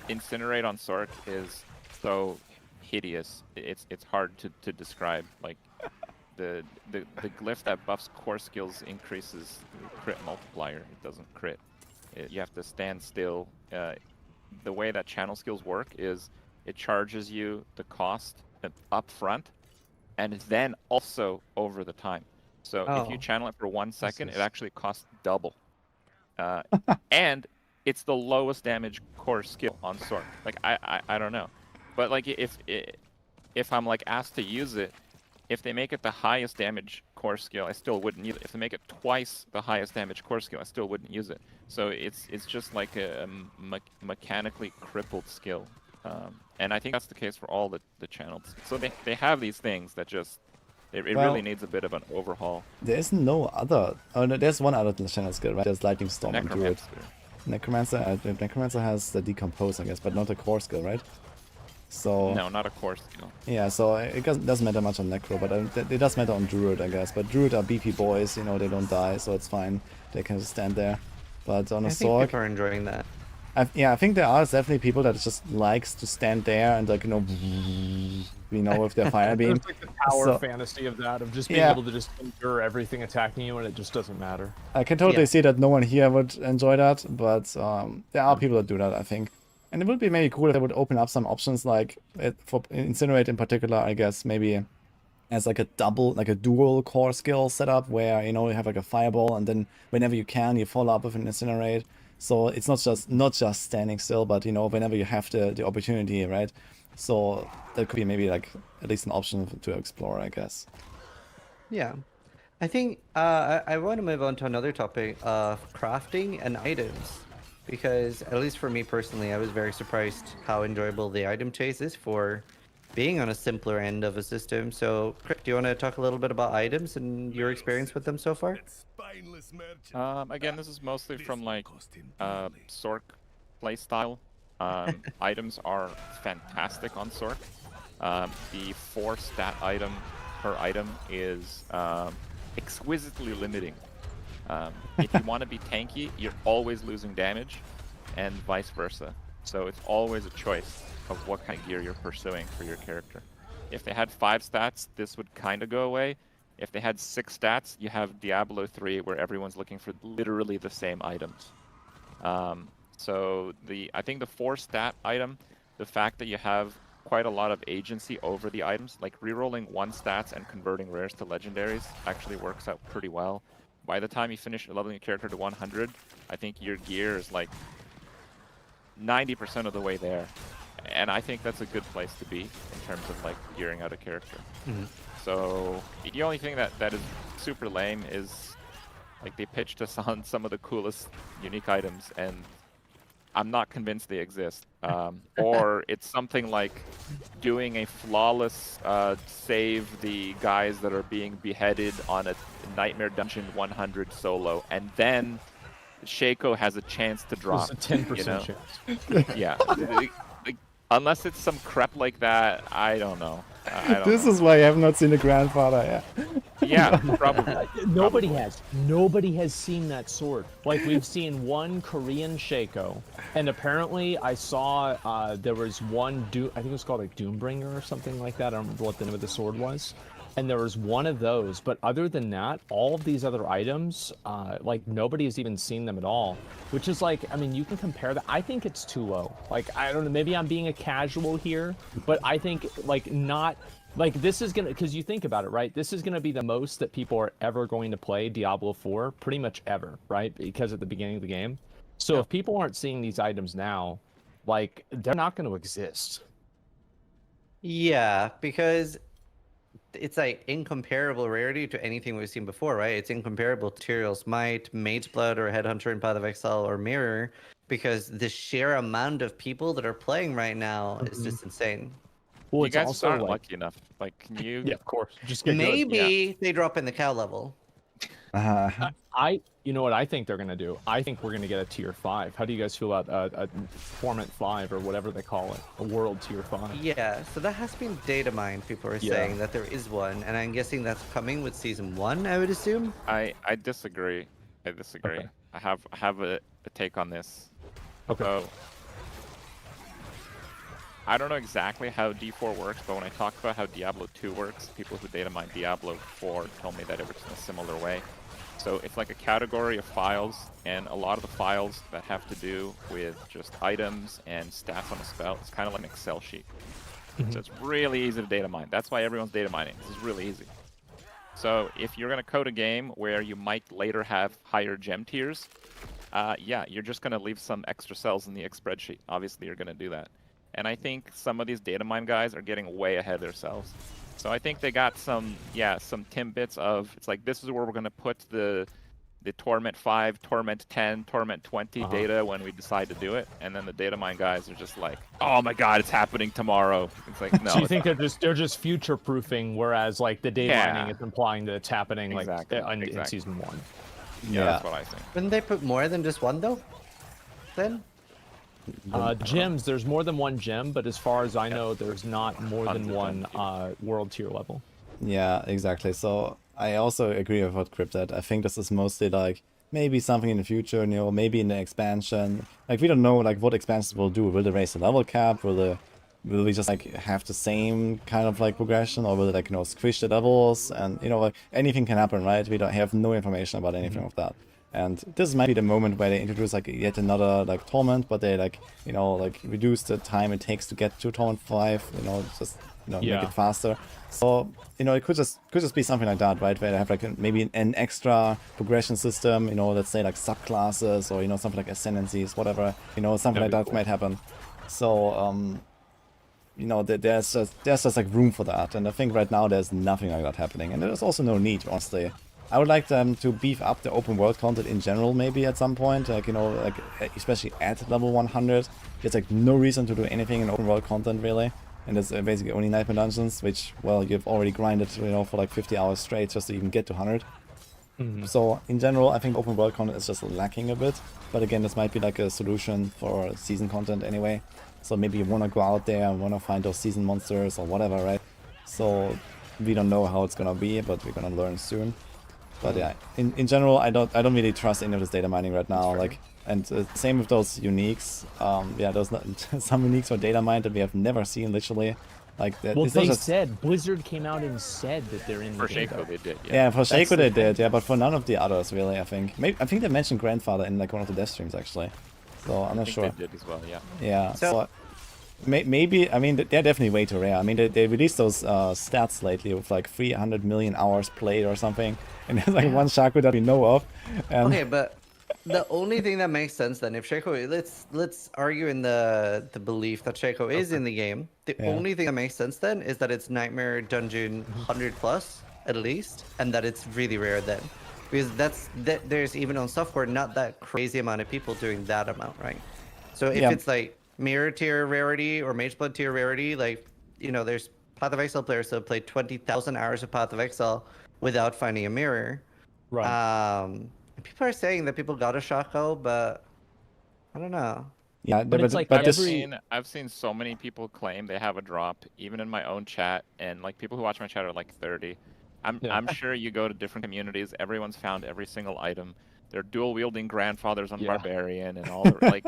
[SPEAKER 4] Incinerate on Sork is so hideous. It's hard to describe. Like the glyph that buffs core skills increases crit multiplier. It doesn't crit. You have to stand still. The way that channel skills work is it charges you the cost up front and then also over the time. So if you channel it for 1 second, it actually costs double. And it's the lowest damage core skill on Sork. Like I don't know, but like if I'm like asked to use it, if they make it the highest damage core skill, I still wouldn't use it. If they make it twice the highest damage core skill, I still wouldn't use it. So it's just like a mechanically crippled skill, and I think that's the case for all the channels. So they have these things that just it really needs a bit of an overhaul.
[SPEAKER 2] There is no other. Oh no, there's one other channel skill, right? There's Lightning Storm and Druid. Necromancer has the Decompose, I guess, but not a core skill, right? So
[SPEAKER 4] no, not a core skill.
[SPEAKER 2] Yeah, so it doesn't matter much on Necro, but it does matter on Druid, I guess. But Druid are BP boys, you know, they don't die, so it's fine. They can just stand there. But on a
[SPEAKER 1] I think
[SPEAKER 2] Sork,
[SPEAKER 1] people are enjoying that.
[SPEAKER 2] I think there are definitely people that just likes to stand there and like, you know, with their fire beam.
[SPEAKER 3] There's like the power fantasy of that, of just being able to just endure everything attacking you and it just doesn't matter.
[SPEAKER 2] I can totally see that no one here would enjoy that, but there are people that do that, I think. And it would be maybe cool if they would open up some options like for Incinerate in particular, I guess, maybe as like a dual core skill setup where, you know, you have like a fireball and then whenever you can, you follow up with an Incinerate. So it's not just standing still, but, you know, whenever you have the opportunity, right? So that could be maybe like at least an option to explore, I guess.
[SPEAKER 1] Yeah. I think I want to move on to another topic of crafting and items. Because, at least for me personally, I was very surprised how enjoyable the item chase is for being on a simpler end of a system. So, Krip, do you want to talk a little bit about items and your experience with them so far?
[SPEAKER 4] Again, this is mostly from like Sork playstyle. Items are fantastic on Sork. The 4 stat item per item is exquisitely limiting. If you want to be tanky, you're always losing damage, and vice versa. So it's always a choice of what kind of gear you're pursuing for your character. If they had 5 stats, this would kind of go away. If they had 6 stats, you have Diablo 3, where everyone's looking for literally the same items. So I think the 4 stat item, the fact that you have quite a lot of agency over the items, like rerolling 1 stats and converting rares to legendaries, actually works out pretty well. By the time you finish leveling your character to 100, I think your gear is like 90% of the way there. And I think that's a good place to be in terms of like gearing out a character. So the only thing that is super lame is like they pitched us on some of the coolest unique items, and I'm not convinced they exist. Or it's something like doing a flawless save the guys that are being beheaded on a Nightmare Dungeon 100 solo, and then Shaco has a chance to drop.
[SPEAKER 3] It's a 10%
[SPEAKER 4] you know?
[SPEAKER 3] chance.
[SPEAKER 4] Yeah. Unless it's some crap like that, I don't know.
[SPEAKER 2] This is why I have not seen a grandfather,
[SPEAKER 4] Yeah, probably.
[SPEAKER 3] Nobody has. Nobody has seen that sword. Like, we've seen one Korean Shaco, and apparently I saw there was one, I think it was called like Doombringer or something like that. I don't remember what the name of the sword was. And there was one of those, but other than that, all of these other items, like nobody has even seen them at all, which is like, I mean, you can compare that. I think it's too low. Like, I don't know, maybe I'm being a casual here, but I think like not Like this is gonna, because you think about it, right? This is gonna be the most that people are ever going to play Diablo 4, pretty much ever, right? Because at the beginning of the game. So if people aren't seeing these items now, like they're not going to exist.
[SPEAKER 1] Yeah, because it's like incomparable rarity to anything we've seen before, right? It's incomparable to Tyrael's Might, Mage Blood, or Headhunter in Path of Exile, or Mirror, because the sheer amount of people that are playing right now is just insane.
[SPEAKER 3] Well,
[SPEAKER 4] You
[SPEAKER 3] it's
[SPEAKER 4] guys
[SPEAKER 3] also
[SPEAKER 4] aren't
[SPEAKER 3] like,
[SPEAKER 4] lucky enough. Like, can you?
[SPEAKER 3] yeah, of course, just get good.
[SPEAKER 1] Maybe they drop in the cow level.
[SPEAKER 3] You know what I think they're gonna do? I think we're gonna get a tier 5. How do you guys feel about a Torment 5 or whatever they call it, a World tier 5?
[SPEAKER 1] Yeah, so that has been data mined. People are saying that there is one, and I'm guessing that's coming with season 1. I would assume.
[SPEAKER 4] I disagree. I disagree.
[SPEAKER 3] Okay.
[SPEAKER 4] I have a take on this.
[SPEAKER 3] Okay.
[SPEAKER 4] So, I don't know exactly how D4 works, but when I talk about how Diablo 2 works, people who data mine Diablo 4 told me that it works in a similar way. So it's like a category of files, and a lot of the files that have to do with just items and stats on a spell, it's kind of like an Excel sheet. So it's really easy to data mine. That's why everyone's data mining. This is really easy. So if you're going to code a game where you might later have higher gem tiers, yeah, you're just going to leave some extra cells in the X spreadsheet. Obviously, you're going to do that. And I think some of these data mine guys are getting way ahead of themselves. So I think they got some timbits of, it's like, this is where we're going to put the Torment 5, Torment 10, Torment 20 data when we decide to do it. And then the data mine guys are just like, oh my god, it's happening tomorrow. It's like, no.
[SPEAKER 3] So you think they're just future proofing, whereas like the data mining is implying that it's happening like in season 1.
[SPEAKER 4] Yeah, that's what I think.
[SPEAKER 1] Wouldn't they put more than just one though? Then?
[SPEAKER 3] Gems, there's more than one gem, but as far as I know, there's not more than one world tier level.
[SPEAKER 2] Yeah, exactly. So I also agree with what Krip said. I think this is mostly like maybe something in the future, you know, maybe in the expansion. Like we don't know like what expansions will do. Will they raise the level cap? Will we just like have the same kind of like progression, or will it like, you know, squish the levels? And you know, like anything can happen, right? We don't have no information about anything of that. And this might be the moment where they introduce like yet another like Torment, but they like, you know, like reduce the time it takes to get to Torment 5, you know, just, you know, make it faster. So, you know, it could just be something like that, right? Where they have like maybe an extra progression system, you know, let's say like subclasses, or, you know, something like ascendancies, whatever, you know, something like that might happen. So, you know, there's just like room for that. And I think right now there's nothing like that happening. And there's also no need, honestly. I would like them to beef up the open world content in general, maybe at some point, like, you know, like especially at level 100. There's like no reason to do anything in open world content really, and there's basically only nightmare dungeons, which, well, you've already grinded, you know, for like 50 hours straight just to even get to 100. So in general, I think open world content is just lacking a bit, but again, this might be like a solution for season content anyway. So maybe you want to go out there and want to find those season monsters or whatever, right? So we don't know how it's gonna be, but we're gonna learn soon. But yeah, in general, I don't really trust any of this data mining right now. Like, and same with those uniques. Yeah, those some uniques are data mined that we have never seen, literally. Like that.
[SPEAKER 3] Well, they said Blizzard came out and said that they're in the data.
[SPEAKER 4] For Shaco they did.
[SPEAKER 2] Yeah, for Shaco they did. Yeah, but for none of the others really. I think. I think they mentioned Grandfather in like one of the dev streams actually. So I'm not sure.
[SPEAKER 4] They did as well. Yeah.
[SPEAKER 2] Yeah. So maybe, I mean, they're definitely way too rare. I mean, they released those stats lately with like 300 million hours played or something, and there's like one Shaco that we know of. And
[SPEAKER 1] Okay, but the only thing that makes sense then, if Shaco, let's argue in the belief that Shaco is in the game. The only thing that makes sense then is that it's Nightmare Dungeon 100 plus at least, and that it's really rare then, because there's even on software not that crazy amount of people doing that amount, right? So if it's like Mirror tier rarity or Mage Blood tier rarity, like, you know, there's Path of Exile players that have played 20,000 hours of Path of Exile without finding a mirror.
[SPEAKER 3] Right.
[SPEAKER 1] People are saying that people got a Shaco, but I don't know.
[SPEAKER 2] Yeah,
[SPEAKER 3] But it's like
[SPEAKER 4] I've seen so many people claim they have a drop, even in my own chat, and like people who watch my chat are like 30. I'm sure you go to different communities, everyone's found every single item. They're dual wielding grandfathers on Barbarian and all the, like,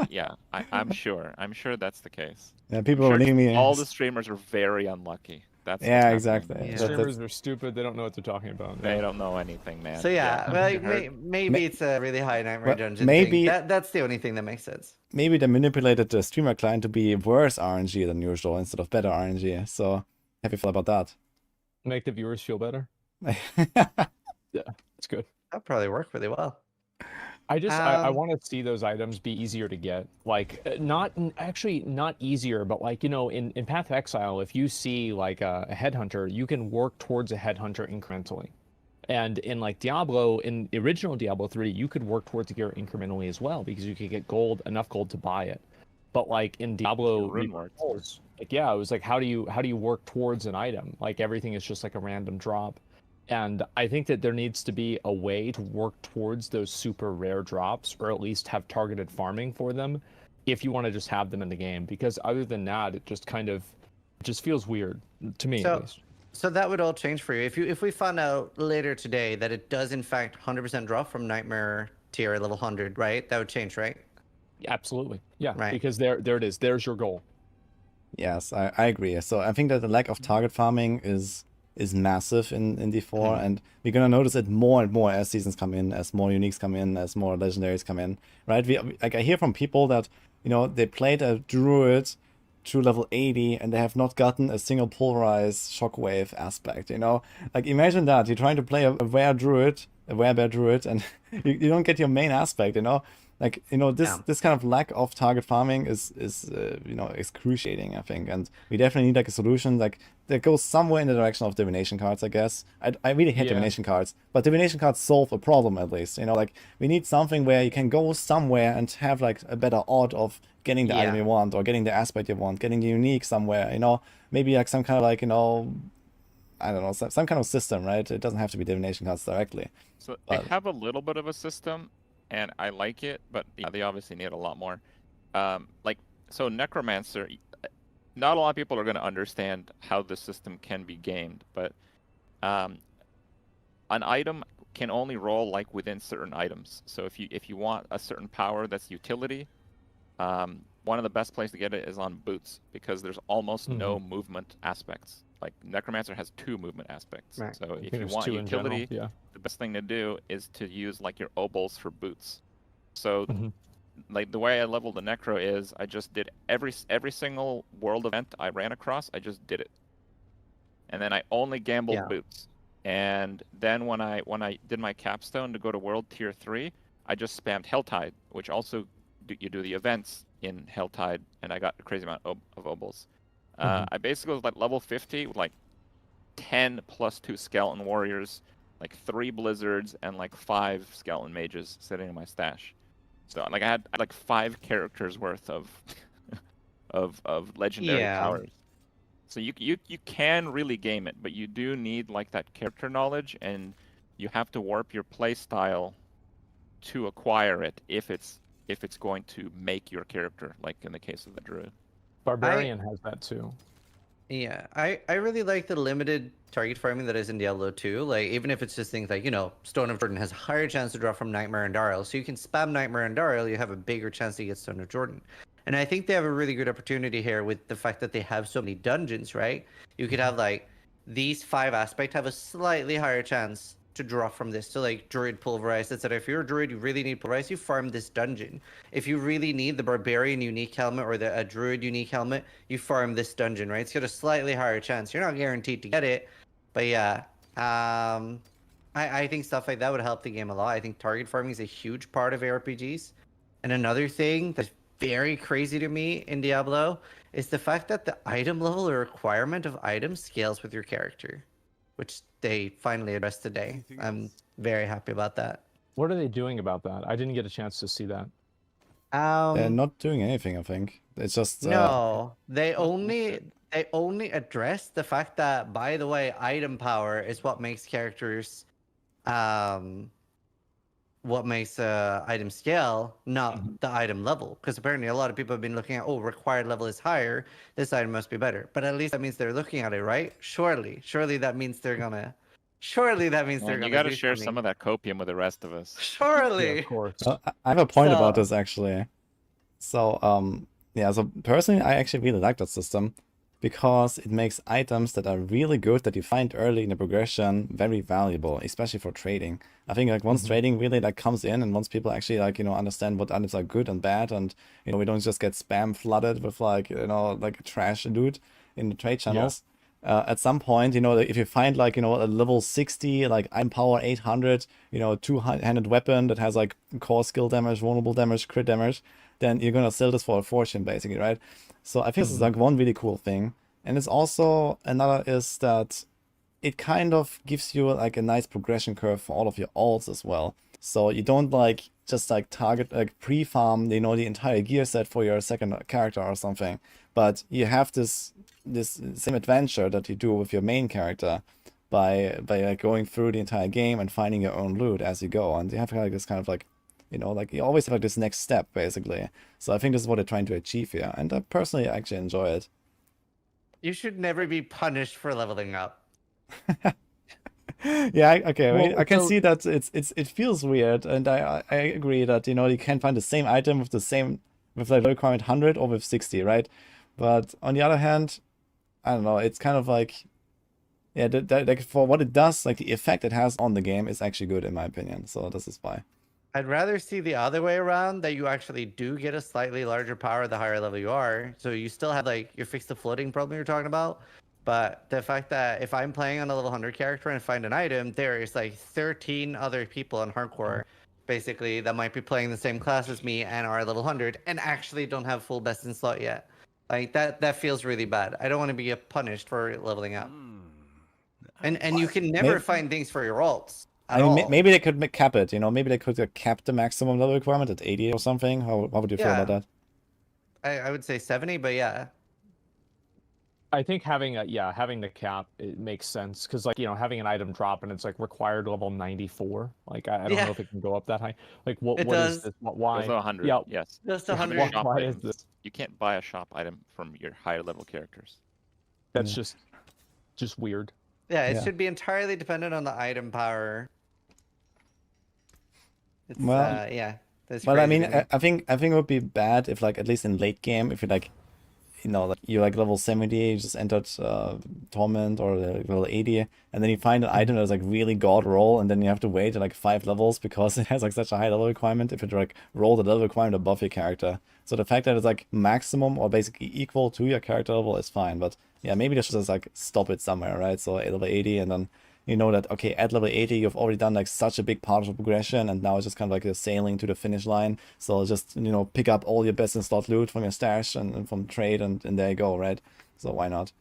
[SPEAKER 4] I'm sure that's the case.
[SPEAKER 2] Yeah, people are leaving me.
[SPEAKER 4] All the streamers are very unlucky. That's
[SPEAKER 2] exactly.
[SPEAKER 1] Yeah.
[SPEAKER 3] Streamers are stupid. They don't know what they're talking about.
[SPEAKER 4] They don't know anything, man.
[SPEAKER 1] So maybe it's a really high Nightmare Dungeon
[SPEAKER 2] maybe
[SPEAKER 1] thing. That's the only thing that makes sense.
[SPEAKER 2] Maybe they manipulated the streamer client to be worse RNG than usual instead of better RNG. So happy feel about that.
[SPEAKER 3] Make the viewers feel better. Yeah, it's good.
[SPEAKER 1] That'd probably work really well.
[SPEAKER 3] I want to see those items be easier to get. Like, actually not easier, but like, you know, in Path of Exile, if you see like a headhunter, you can work towards a headhunter incrementally. And in like Diablo, in the original Diablo 3, you could work towards the gear incrementally as well because you could get gold, enough gold to buy it. But like in Diablo, like yeah, it was like how do you work towards an item? Like everything is just like a random drop. And I think that there needs to be a way to work towards those super rare drops, or at least have targeted farming for them, if you want to just have them in the game. Because other than that, it just feels weird to me at least.
[SPEAKER 1] So that would all change for you if we found out later today that it does in fact 100% drop from Nightmare tier level 100, right? That would change, right?
[SPEAKER 3] Absolutely, yeah.
[SPEAKER 1] Right.
[SPEAKER 3] Because there it is. There's your goal.
[SPEAKER 2] Yes, I agree. So I think that the lack of target farming is massive in D4, and we're gonna notice it more and more as seasons come in, as more uniques come in, as more legendaries come in, right? Like I hear from people that, you know, they played a druid to level 80 and they have not gotten a single pulverized shockwave aspect, you know? Like imagine that, you're trying to play a bear druid, and you don't get your main aspect, you know? Like, you know, this kind of lack of target farming is you know, excruciating, I think. And we definitely need like a solution like that goes somewhere in the direction of divination cards, I guess. I really hate divination cards, but divination cards solve a problem at least. You know, like we need something where you can go somewhere and have like a better odd of getting the item you want, or getting the aspect you want, getting the unique somewhere, you know? Maybe like some kind of like, you know, I don't know, some kind of system, right? It doesn't have to be divination cards directly.
[SPEAKER 4] So they have a little bit of a system, and I like it, but yeah, they obviously need a lot more. Like, so Necromancer, not a lot of people are going to understand how the system can be gamed, but an item can only roll like within certain items. So if you want a certain power that's utility, one of the best places to get it is on boots, because there's almost no movement aspects. Like Necromancer has 2 movement aspects.
[SPEAKER 1] Right.
[SPEAKER 4] So if you want utility, the best thing to do is to use like your obols for boots. So like the way I leveled the Necro is I just did every single world event I ran across, I just did it. And then I only gambled boots. And then when I did my capstone to go to world tier 3, I just spammed Helltide, which also you do the events in Helltide, and I got a crazy amount of obols. I basically was like level 50 with like 10 plus 2 skeleton warriors, like 3 blizzards, and like 5 skeleton mages sitting in my stash. So like I had like 5 characters worth of of legendary powers. So you can really game it, but you do need like that character knowledge, and you have to warp your play style to acquire it if it's going to make your character, like in the case of the druid.
[SPEAKER 3] Barbarian has that too.
[SPEAKER 1] Yeah, I really like the limited target farming that is in Diablo 2. Like, even if it's just things like, you know, Stone of Jordan has a higher chance to draw from Nightmare and Darl. So you can spam Nightmare and Darl, you have a bigger chance to get Stone of Jordan. And I think they have a really good opportunity here with the fact that they have so many dungeons, right? You could have, like, these 5 aspects have a slightly higher chance to draw from this. So, like, Druid Pulverized, etc. If you're a Druid, you really need Pulverized, you farm this dungeon. If you really need the Barbarian unique helmet or the Druid unique helmet, you farm this dungeon, right? It's got a slightly higher chance. You're not guaranteed to get it, but yeah. I think stuff like that would help the game a lot. I think target farming is a huge part of ARPGs. And another thing that's very crazy to me in Diablo is the fact that the item level or requirement of items scales with your character, which they finally addressed today. I'm very happy about that.
[SPEAKER 3] What are they doing about that? I didn't get a chance to see that.
[SPEAKER 2] They're not doing anything, I think. It's just
[SPEAKER 1] no. They only address the fact that, by the way, item power is what makes characters, what makes item scale, not the item level. Because apparently a lot of people have been looking at, oh, required level is higher, this item must be better. But at least that means they're looking at it, right? Surely that means they're gonna. Surely that means they're gonna.
[SPEAKER 4] You got to share some of that copium with the rest of us.
[SPEAKER 1] Surely.
[SPEAKER 3] Yeah, of course.
[SPEAKER 2] I have a point about this actually. So yeah, so personally I actually really like that system, because it makes items that are really good, that you find early in the progression, very valuable, especially for trading. I think like once trading really like comes in, and once people actually like, you know, understand what items are good and bad, and you know, we don't just get spam flooded with like, you know, like trash loot in the trade channels, at some point, you know, if you find like, you know, a level 60, like item power 800, you know, two-handed weapon that has like core skill damage, vulnerable damage, crit damage, then you're gonna sell this for a fortune, basically, right? So I think this is like one really cool thing. And it's also another is that it kind of gives you like a nice progression curve for all of your alts as well. So you don't like just like target like pre-farm, you know, the entire gear set for your second character or something, but you have this same adventure that you do with your main character by like going through the entire game and finding your own loot as you go, and you have like this kind of like, you know, like you always have like this next step basically. So I think this is what they're trying to achieve here, and I personally actually enjoy it.
[SPEAKER 1] You should never be punished for leveling up.
[SPEAKER 2] Yeah, okay. I mean,
[SPEAKER 3] Well,
[SPEAKER 2] I can
[SPEAKER 3] so-
[SPEAKER 2] see that it feels weird, and I agree that, you know, you can find the same item with the same with like requirement 100 or with 60, right? But on the other hand, I don't know. It's kind of like, yeah, like for what it does, like the effect it has on the game is actually good in my opinion. So this is why.
[SPEAKER 1] I'd rather see the other way around, that you actually do get a slightly larger power the higher level you are. So you still have like you fix the floating problem you're talking about. But the fact that if I'm playing on a level 100 character and find an item, there is like 13 other people on hardcore, basically, that might be playing the same class as me and are level 100 and actually don't have full best in slot yet. Like that feels really bad. I don't want to be punished for leveling up. And you can never
[SPEAKER 2] Maybe-
[SPEAKER 1] find things for your alts
[SPEAKER 2] I
[SPEAKER 1] at
[SPEAKER 2] mean,
[SPEAKER 1] all.
[SPEAKER 2] maybe they could cap it. You know, maybe they could cap the maximum level requirement at 80 or something. How would you feel about
[SPEAKER 1] Yeah.
[SPEAKER 2] that?
[SPEAKER 1] I would say 70, but yeah.
[SPEAKER 3] I think having the cap, it makes sense, because like, you know, having an item drop and it's like required level 94. Like I don't
[SPEAKER 1] Yeah.
[SPEAKER 3] know if it can go up that high. Like what
[SPEAKER 1] It
[SPEAKER 3] what is
[SPEAKER 1] does.
[SPEAKER 3] this? Why?
[SPEAKER 4] Goes to 100.
[SPEAKER 3] Yeah.
[SPEAKER 4] Yes.
[SPEAKER 1] Just
[SPEAKER 3] Why-
[SPEAKER 1] 100.
[SPEAKER 4] Shop
[SPEAKER 3] why is
[SPEAKER 4] items.
[SPEAKER 3] this?
[SPEAKER 4] You can't buy a shop item from your higher level characters.
[SPEAKER 3] That's just weird.
[SPEAKER 1] Yeah, it
[SPEAKER 2] Yeah.
[SPEAKER 1] should be entirely dependent on the item power. It's,
[SPEAKER 2] Well-
[SPEAKER 1] yeah. That's
[SPEAKER 2] Well, I
[SPEAKER 1] crazy
[SPEAKER 2] mean,
[SPEAKER 1] to me.
[SPEAKER 2] I think it would be bad if, like, at least in late game, if you like, you know, like you're like level 70, you just entered Torment or level 80, and then you find an item that's like really god roll, and then you have to wait like 5 levels because it has like such a high level requirement if you like roll the level requirement above your character. So the fact that it's like maximum or basically equal to your character level is fine, but yeah, maybe they should just like stop it somewhere, right? So at level 80, and then you know that, okay, at level 80, you've already done like such a big part of the progression, and now it's just kind of like a sailing to the finish line. So just, you know, pick up all your best in slot loot from your stash and from trade, and there you go, right? So why not?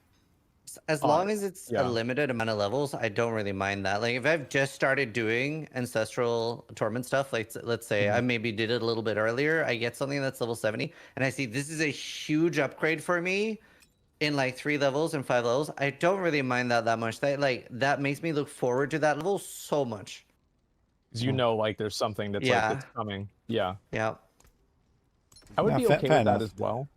[SPEAKER 1] As long as it's
[SPEAKER 3] yeah.
[SPEAKER 1] a limited amount of levels, I don't really mind that. Like if I've just started doing ancestral torment stuff, like let's say I maybe did it a little bit earlier, I get something that's level 70, and I see this is a huge upgrade for me in like 3 levels and 5 levels, I don't really mind that much. That makes me look forward to that level so much.
[SPEAKER 3] Because you know, like there's something that's
[SPEAKER 1] Yeah.
[SPEAKER 3] like that's coming. Yeah.
[SPEAKER 1] Yeah.
[SPEAKER 3] I would
[SPEAKER 2] Yeah,
[SPEAKER 3] be
[SPEAKER 2] fair
[SPEAKER 3] okay with that
[SPEAKER 2] enough.
[SPEAKER 3] as well.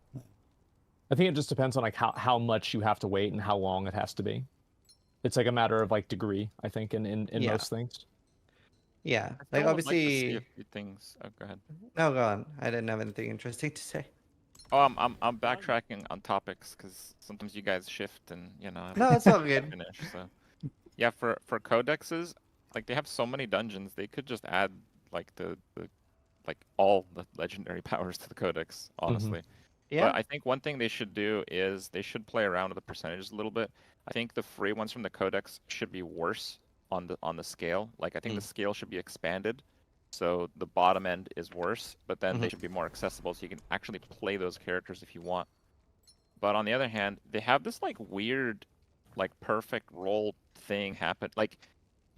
[SPEAKER 3] I think it just depends on like how much you have to wait and how long it has to be. It's like a matter of like degree, I think, in
[SPEAKER 1] Yeah.
[SPEAKER 3] most things.
[SPEAKER 1] Yeah.
[SPEAKER 4] I
[SPEAKER 1] Like
[SPEAKER 4] still would like to see
[SPEAKER 1] obviously
[SPEAKER 4] a few things. Oh, go ahead.
[SPEAKER 1] No, go on. I didn't have anything interesting to say.
[SPEAKER 4] Oh, I'm backtracking on topics because sometimes you guys shift and you know.
[SPEAKER 1] No, it's all good.
[SPEAKER 4] Finish, so. Yeah, for codexes, like they have so many dungeons, they could just add like the like all the legendary powers to the codex, honestly.
[SPEAKER 1] Yeah.
[SPEAKER 4] But I think one thing they should do is they should play around with the percentages a little bit. I think the free ones from the codex should be worse on the scale. Like I think the scale should be expanded, so the bottom end is worse, but then they should be more accessible, so you can actually play those characters if you want. But on the other hand, they have this like weird, like perfect roll thing happen. Like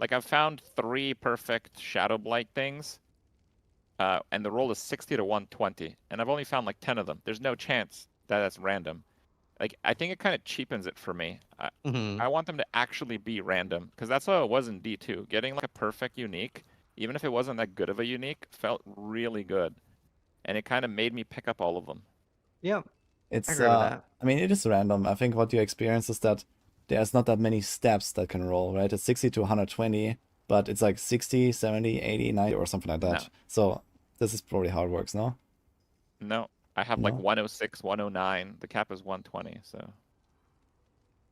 [SPEAKER 4] I've found 3 perfect Shadow Blight things. And the roll is 60 to 120, and I've only found like 10 of them. There's no chance that that's random. Like I think it kind of cheapens it for me. I want them to actually be random, because that's how it was in D2. Getting like a perfect unique, even if it wasn't that good of a unique, felt really good, and it kind of made me pick up all of them.
[SPEAKER 1] Yeah.
[SPEAKER 2] It's
[SPEAKER 1] I agree with that.
[SPEAKER 2] I mean, it is random. I think what you experience is that there's not that many steps that can roll, right? It's 60 to 120, but it's like 60, 70, 80, 90 or something like that.
[SPEAKER 4] No.
[SPEAKER 2] So this is probably how it works, no?
[SPEAKER 4] No, I have like
[SPEAKER 2] No?
[SPEAKER 4] 106, 109. The cap is 120, so.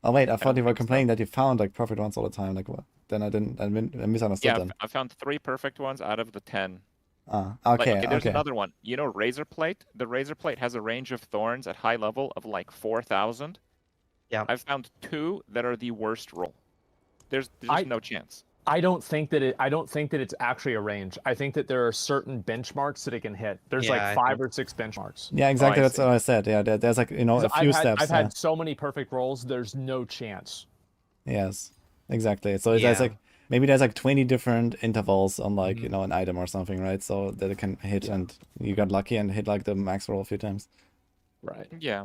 [SPEAKER 2] Oh wait, I thought
[SPEAKER 4] don't
[SPEAKER 2] you were
[SPEAKER 4] think so.
[SPEAKER 2] complaining that you found like perfect ones all the time. Like what? Then I misunderstood
[SPEAKER 4] Yeah,
[SPEAKER 2] then.
[SPEAKER 4] I found 3 perfect ones out of the 10.
[SPEAKER 2] Ah,
[SPEAKER 4] Like,
[SPEAKER 2] okay,
[SPEAKER 4] there's
[SPEAKER 2] okay.
[SPEAKER 4] another one. You know, Razor Plate. The Razor Plate has a range of thorns at high level of like 4,000.
[SPEAKER 1] Yeah.
[SPEAKER 4] I've found 2 that are the worst roll. There's no chance.
[SPEAKER 3] I don't think that it's actually a range. I think that there are certain benchmarks that it can hit. There's
[SPEAKER 1] Yeah,
[SPEAKER 3] like
[SPEAKER 1] I
[SPEAKER 3] 5
[SPEAKER 1] think-
[SPEAKER 3] or 6 benchmarks.
[SPEAKER 2] Yeah, exactly.
[SPEAKER 4] I
[SPEAKER 2] That's
[SPEAKER 4] see.
[SPEAKER 2] what I said. Yeah, there's like, you know, a few steps.
[SPEAKER 3] I've had so many perfect rolls. There's no chance.
[SPEAKER 2] Yes, exactly. So there's
[SPEAKER 1] Yeah.
[SPEAKER 2] like, maybe there's like 20 different intervals on like, you know, an item or something, right? So that it can hit, and you got lucky and hit like the max roll a few times.
[SPEAKER 3] Right.
[SPEAKER 4] Yeah.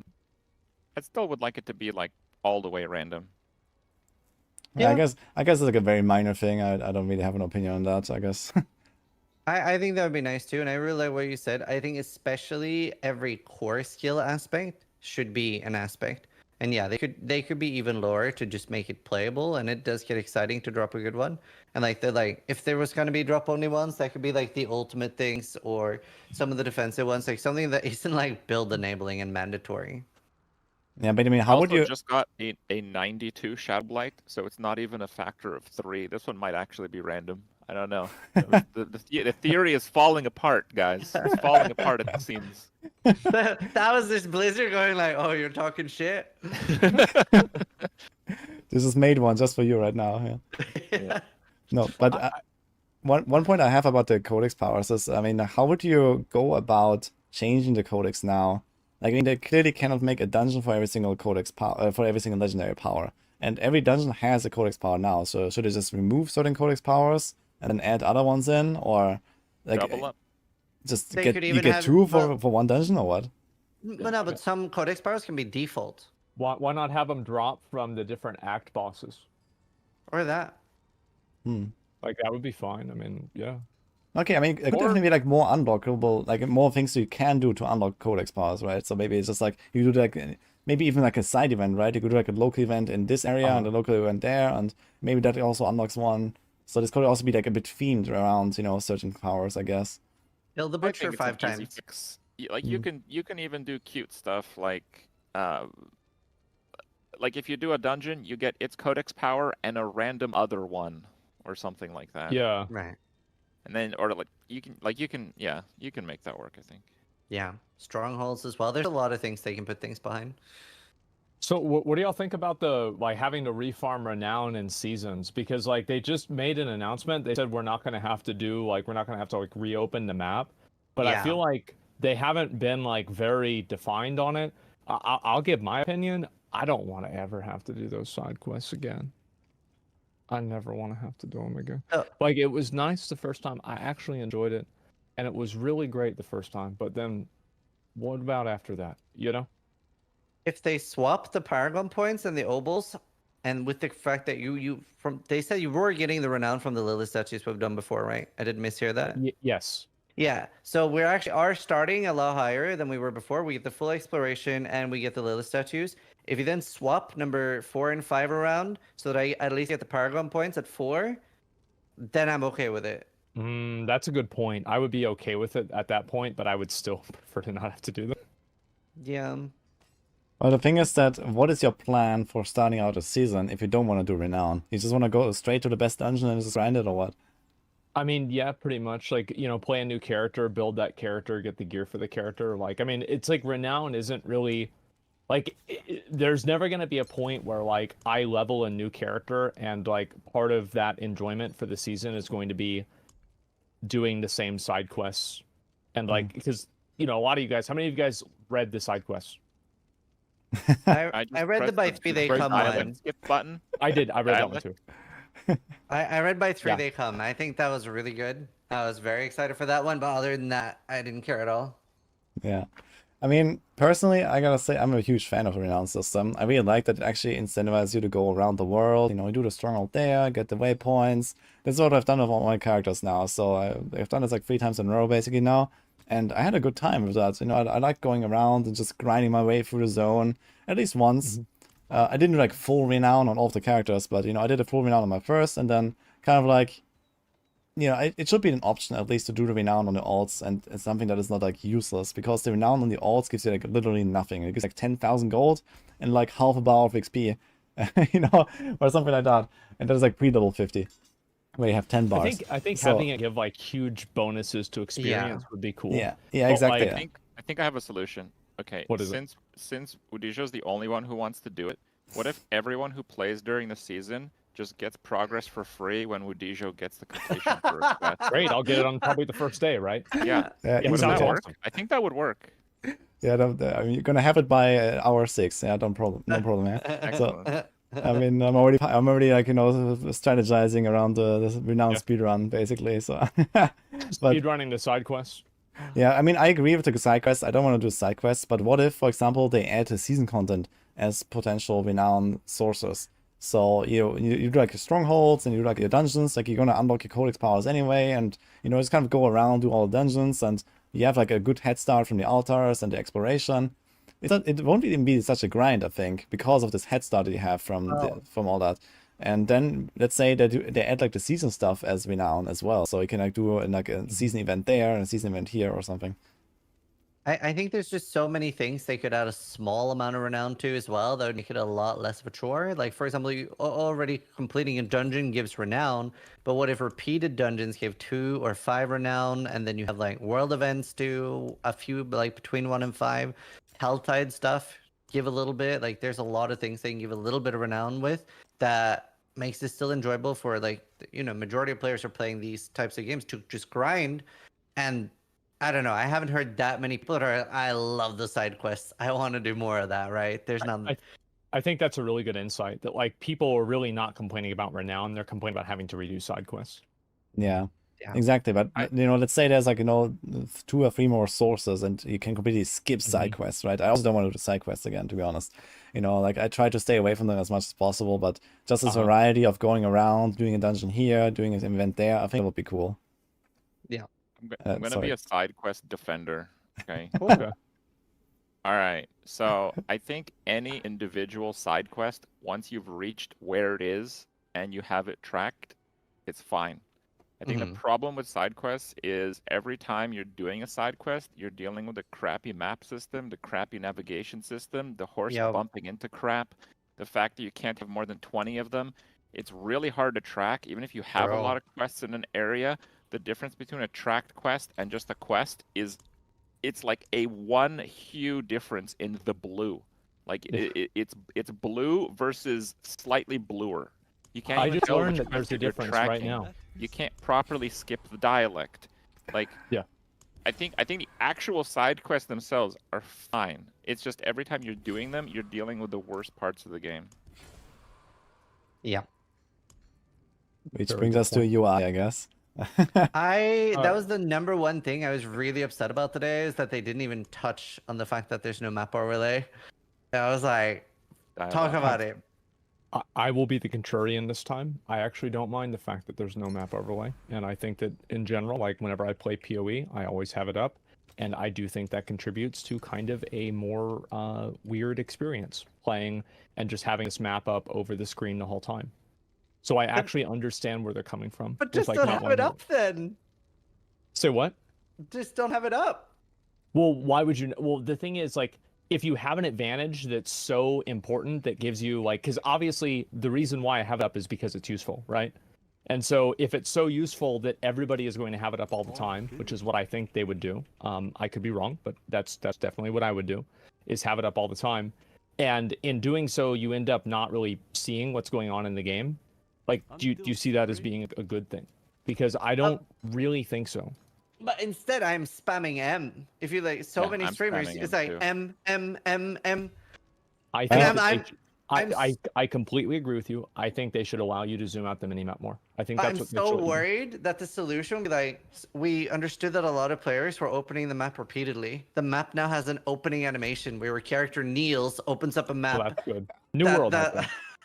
[SPEAKER 4] I still would like it to be like all the way random.
[SPEAKER 2] Yeah,
[SPEAKER 1] Yeah.
[SPEAKER 2] I guess it's like a very minor thing. I don't really have an opinion on that, I guess.
[SPEAKER 1] I think that would be nice too, and I really like what you said. I think especially every core skill aspect should be an aspect. And yeah, they could be even lower to just make it playable, and it does get exciting to drop a good one. And like if there was gonna be drop only ones, that could be like the ultimate things or some of the defensive ones, like something that isn't like build enabling and mandatory.
[SPEAKER 2] Yeah, but I mean, how would
[SPEAKER 4] Also
[SPEAKER 2] you?
[SPEAKER 4] just got a 92 Shadow Blight, so it's not even a factor of 3. This one might actually be random. I don't know. The theory is falling apart, guys. It's falling apart at the seams.
[SPEAKER 1] That was this Blizzard going like, "Oh, you're talking shit."
[SPEAKER 2] This is made one just for you right now. Yeah. No, but one point I have about the codex powers is, I mean, how would you go about changing the codex now? Like, I mean, they clearly cannot make a dungeon for every single codex power, for every single legendary power, and every dungeon has a codex power now. So should they just remove certain codex powers and then add other ones in, or like
[SPEAKER 4] Double up.
[SPEAKER 2] just
[SPEAKER 1] They
[SPEAKER 2] get
[SPEAKER 1] could
[SPEAKER 2] you
[SPEAKER 1] even
[SPEAKER 2] get
[SPEAKER 1] have-
[SPEAKER 2] 2
[SPEAKER 1] well-
[SPEAKER 2] for one dungeon or what?
[SPEAKER 1] But no, but some codex powers can be default
[SPEAKER 3] Why not have them drop from the different act bosses?
[SPEAKER 1] or that.
[SPEAKER 3] Like that would be fine. I mean, yeah.
[SPEAKER 2] Okay, I mean, it could definitely be like more unlockable, like more things you can do to unlock codex powers, right? So maybe it's just like you do like maybe even like a side event, right? You could do like a local event in this area and a local event there, and maybe that also unlocks one. So this could also be like a bit themed around, you know, certain powers, I guess.
[SPEAKER 1] Kill the
[SPEAKER 4] I
[SPEAKER 1] butcher
[SPEAKER 4] think it's
[SPEAKER 1] 5
[SPEAKER 4] an easy
[SPEAKER 1] times.
[SPEAKER 4] fix. Like you can even do cute stuff like if you do a dungeon, you get its codex power and a random other one or something like that.
[SPEAKER 3] Yeah.
[SPEAKER 1] Right.
[SPEAKER 4] And then or you can make that work, I think.
[SPEAKER 1] Yeah. Strongholds as well. There's a lot of things they can put things behind.
[SPEAKER 3] So what do y'all think about the like having to refarm renown in seasons? Because like they just made an announcement. They said we're not gonna have to like reopen the map. But I feel
[SPEAKER 1] Yeah.
[SPEAKER 3] like they haven't been like very defined on it. I'll give my opinion. I don't want to ever have to do those side quests again. I never want to have to do them again.
[SPEAKER 1] Oh.
[SPEAKER 3] Like it was nice the first time. I actually enjoyed it, and it was really great the first time. But then, what about after that? You know?
[SPEAKER 1] If they swap the Paragon points and the Obels, and with the fact that they said you were getting the renown from the Lily statues we've done before, right? I didn't mishear that.
[SPEAKER 3] Yes.
[SPEAKER 1] Yeah, so we actually are starting a lot higher than we were before. We get the full exploration and we get the Lilith statues. If you then swap number 4 and 5 around so that I at least get the Paragon points at 4, then I'm okay with it.
[SPEAKER 3] That's a good point. I would be okay with it at that point, but I would still prefer to not have to do that.
[SPEAKER 1] Yeah.
[SPEAKER 2] Well, the thing is that what is your plan for starting out a season if you don't want to do renown? You just want to go straight to the best dungeon and just grind it, or what?
[SPEAKER 3] I mean, yeah, pretty much. Like, you know, play a new character, build that character, get the gear for the character. Like, I mean, it's like renown isn't really like there's never going to be a point where like I level a new character and like part of that enjoyment for the season is going to be doing the same side quests. And like because you know, a lot of you guys, how many of you guys read the side quests?
[SPEAKER 1] I
[SPEAKER 4] just
[SPEAKER 1] read the
[SPEAKER 4] pressed
[SPEAKER 1] by 3 they come
[SPEAKER 4] dialect
[SPEAKER 1] one.
[SPEAKER 4] skip button.
[SPEAKER 3] I read that one
[SPEAKER 4] Dialect.
[SPEAKER 3] too.
[SPEAKER 1] I read by 3
[SPEAKER 3] Yeah.
[SPEAKER 1] they come. I think that was really good. I was very excited for that one, but other than that, I didn't care at all.
[SPEAKER 2] Yeah. I mean, personally, I gotta say, I'm a huge fan of the renown system. I really like that it actually incentivizes you to go around the world. You know, you do the stronghold there, get the waypoints. That's what I've done with all my characters now. So I've done this like 3 times in a row basically now. And I had a good time with that. You know, I like going around and just grinding my way through the zone at least once. I didn't do like full renown on all of the characters, but you know, I did a full renown on my first, and then kind of like, you know, it should be an option at least to do the renown on the alts, and it's something that is not like useless, because the renown on the alts gives you like literally nothing. It gives like 10,000 gold and like half a bar of XP, you know, or something like that. And that is like pre-level 50, where you have 10 bars.
[SPEAKER 3] I think
[SPEAKER 2] So-
[SPEAKER 3] having it give like huge bonuses to experience would be cool.
[SPEAKER 2] Yeah,
[SPEAKER 3] But,
[SPEAKER 2] exactly.
[SPEAKER 3] like,
[SPEAKER 2] yeah.
[SPEAKER 4] I think I have a solution. Okay,
[SPEAKER 3] What is it?
[SPEAKER 4] since wudijo is the only one who wants to do it, What if everyone who plays during the season just gets progress for free when Wudijo gets the completion for request?
[SPEAKER 3] Great, I'll get it on probably the first day, right?
[SPEAKER 4] Yeah.
[SPEAKER 2] Yeah,
[SPEAKER 3] Yeah,
[SPEAKER 4] Would
[SPEAKER 3] sounds
[SPEAKER 4] that
[SPEAKER 2] easily.
[SPEAKER 4] work?
[SPEAKER 3] awesome.
[SPEAKER 4] I think that would work.
[SPEAKER 2] Yeah, I mean, you're gonna have it by hour 6. Yeah, no problem. Yeah.
[SPEAKER 4] Excellent.
[SPEAKER 2] I mean, I'm already like, you know, strategizing around the renowned
[SPEAKER 3] Yeah.
[SPEAKER 2] speedrun basically. So, but
[SPEAKER 3] Speedrunning the side quests.
[SPEAKER 2] yeah, I mean, I agree with the side quests. I don't want to do side quests, but what if, for example, they add the season content as potential renown sources? So you do like your strongholds and you do like your dungeons, like you're gonna unlock your codex powers anyway, and you know just kind of go around, do all the dungeons, and you have like a good head start from the altars and the exploration. It won't even be such a grind, I think, because of this head start that you have from from all that. And then let's say that they add like the season stuff as renown as well, so you can like do like a season event there and a season event here or something.
[SPEAKER 1] I think there's just so many things they could add a small amount of renown to as well that would make it a lot less of a chore. Like, for example, you already completing a dungeon gives renown, but what if repeated dungeons give 2 or 5 renown, and then you have like world events do a few, like between 1 and 5, Helltide stuff give a little bit. Like, there's a lot of things they can give a little bit of renown with that makes it still enjoyable for, like, you know, majority of players are playing these types of games to just grind. And I don't know. I haven't heard that many people that are, I love the side quests. I want to do more of that, right? There's none.
[SPEAKER 3] I think that's a really good insight that like people are really not complaining about renown. They're complaining about having to redo side quests.
[SPEAKER 2] Yeah,
[SPEAKER 1] Yeah.
[SPEAKER 2] exactly. But you know, let's say there's like, you know, 2 or 3 more sources and you can completely skip side quests, right? I also don't want to do side quests again, to be honest. You know, like I try to stay away from them as much as possible, but just this variety of going around, doing a dungeon here, doing an event there, I think it would be cool.
[SPEAKER 4] I'm gonna be a side quest defender. Okay.
[SPEAKER 3] Okay.
[SPEAKER 4] All right. So I think any individual side quest, once you've reached where it is and you have it tracked, it's fine. I think the problem with side quests is every time you're doing a side quest, you're dealing with a crappy map system, the crappy navigation system, the horse bumping into crap, the fact that you can't have more than 20 of them. It's really hard to track, even if you have a lot of quests in an area. The difference between a tracked quest and just a quest is, it's like a 1 hue difference in the blue. Like it's blue versus slightly bluer. You can't.
[SPEAKER 3] I
[SPEAKER 4] even
[SPEAKER 3] just
[SPEAKER 4] tell
[SPEAKER 3] learned
[SPEAKER 4] which
[SPEAKER 3] that there's
[SPEAKER 4] quest
[SPEAKER 3] a
[SPEAKER 4] you're
[SPEAKER 3] difference right
[SPEAKER 4] tracking.
[SPEAKER 3] now.
[SPEAKER 4] You can't properly skip the dialect. Like I think the actual side quests themselves are fine. It's just every time you're doing them, you're dealing with the worst parts of the game.
[SPEAKER 1] Yeah.
[SPEAKER 2] Which
[SPEAKER 3] Very
[SPEAKER 2] brings
[SPEAKER 3] good
[SPEAKER 2] us to a UI, I guess.
[SPEAKER 1] That was the number one thing I was really upset about today, is that they didn't even touch on the fact that there's no map overlay. I was like, talk about it.
[SPEAKER 3] I will be the contrarian this time. I actually don't mind the fact that there's no map overlay. And I think that in general, like whenever I play PoE, I always have it up. And I do think that contributes to kind of a more weird experience playing and just having this map up over the screen the whole time. So I actually understand where they're coming from.
[SPEAKER 1] But just
[SPEAKER 3] like
[SPEAKER 1] don't
[SPEAKER 3] not
[SPEAKER 1] have it
[SPEAKER 3] wanting
[SPEAKER 1] up then.
[SPEAKER 3] Say what?
[SPEAKER 1] Just don't have it up.
[SPEAKER 3] Well, why would you? Well, the thing is, like, if you have an advantage that's so important that gives you, like, because obviously the reason why I have it up is because it's useful, right? And so if it's so useful that everybody is going to have it up all the time, which is what I think they would do. I could be wrong, but that's definitely what I would do, is have it up all the time. And in doing so, you end up not really seeing what's going on in the game. Like, do you see that as being a good thing? Because I don't really think so.
[SPEAKER 1] But instead, I'm spamming M. If you like, so many
[SPEAKER 4] I'm
[SPEAKER 1] streamers,
[SPEAKER 4] spamming
[SPEAKER 1] it's
[SPEAKER 4] M
[SPEAKER 1] like
[SPEAKER 4] too.
[SPEAKER 1] M.
[SPEAKER 3] I think
[SPEAKER 1] I'm
[SPEAKER 3] I completely agree with you. I think they should allow you to zoom out the minimap more. I think that's
[SPEAKER 1] I'm
[SPEAKER 3] what
[SPEAKER 1] so worried that the solution would be like, we understood that a lot of players were opening the map repeatedly. The map now has an opening animation where a character kneels, opens up a map.
[SPEAKER 3] Well, that's good. New World.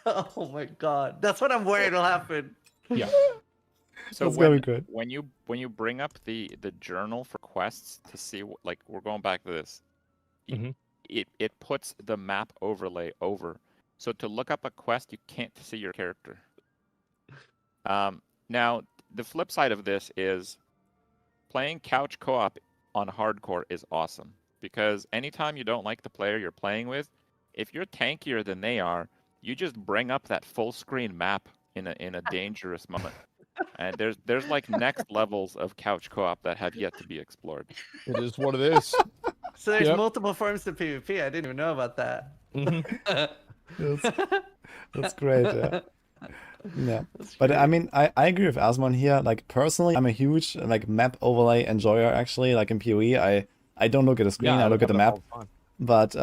[SPEAKER 1] Oh my god, that's what I'm worried will happen.
[SPEAKER 3] Yeah.
[SPEAKER 4] So
[SPEAKER 2] That's very good.
[SPEAKER 4] when you bring up the journal for quests to see like we're going back to this, it puts the map overlay over. So to look up a quest, you can't see your character. Now the flip side of this is playing couch co-op on hardcore is awesome, because anytime you don't like the player you're playing with, if you're tankier than they are, you just bring up that full screen map in a dangerous moment. And there's like next levels of couch co-op that have yet to be explored.
[SPEAKER 3] It is what it is.
[SPEAKER 1] So there's multiple forms of PvP. I didn't even know about that.
[SPEAKER 2] That's, that's great. Yeah. Yeah.
[SPEAKER 1] That's
[SPEAKER 2] But I
[SPEAKER 1] great.
[SPEAKER 2] mean, I agree with Asmon here. Like personally, I'm a huge like map overlay enjoyer. Actually, like in PoE, I don't look at the screen.
[SPEAKER 3] Yeah,
[SPEAKER 2] I
[SPEAKER 3] I
[SPEAKER 2] look
[SPEAKER 3] look
[SPEAKER 2] at the
[SPEAKER 3] up
[SPEAKER 2] map.
[SPEAKER 3] all the time.
[SPEAKER 2] But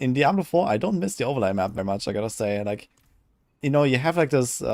[SPEAKER 2] in Diablo 4, I don't miss the overlay map very much. I gotta say, like, you know, you have like this, you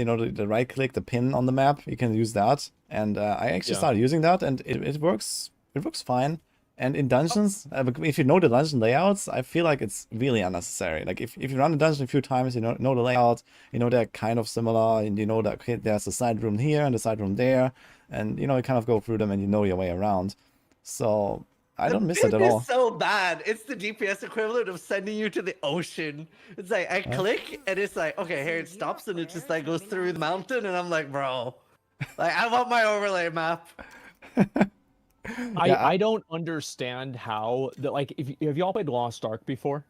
[SPEAKER 2] know, the right click, the pin on the map. You can use that, and I actually
[SPEAKER 3] Yeah.
[SPEAKER 2] started using that, and it works. It works fine. And in dungeons, if you know the dungeon layouts, I feel like it's really unnecessary. Like if you run the dungeon a few times, you know the layout, you know they're kind of similar, and you know that okay, there's a side room here and a side room there, and you know you kind of go through them and you know your way around. So I
[SPEAKER 1] The
[SPEAKER 2] don't miss it
[SPEAKER 1] bin
[SPEAKER 2] at
[SPEAKER 1] is
[SPEAKER 2] all.
[SPEAKER 1] so bad. It's the DPS equivalent of sending you to the ocean. It's like I click and it's like, okay, here it stops and it just like goes through the mountain and I'm like, bro, like I want my overlay map.
[SPEAKER 2] Yeah,
[SPEAKER 3] I don't understand how that like if have y'all played Lost Ark before?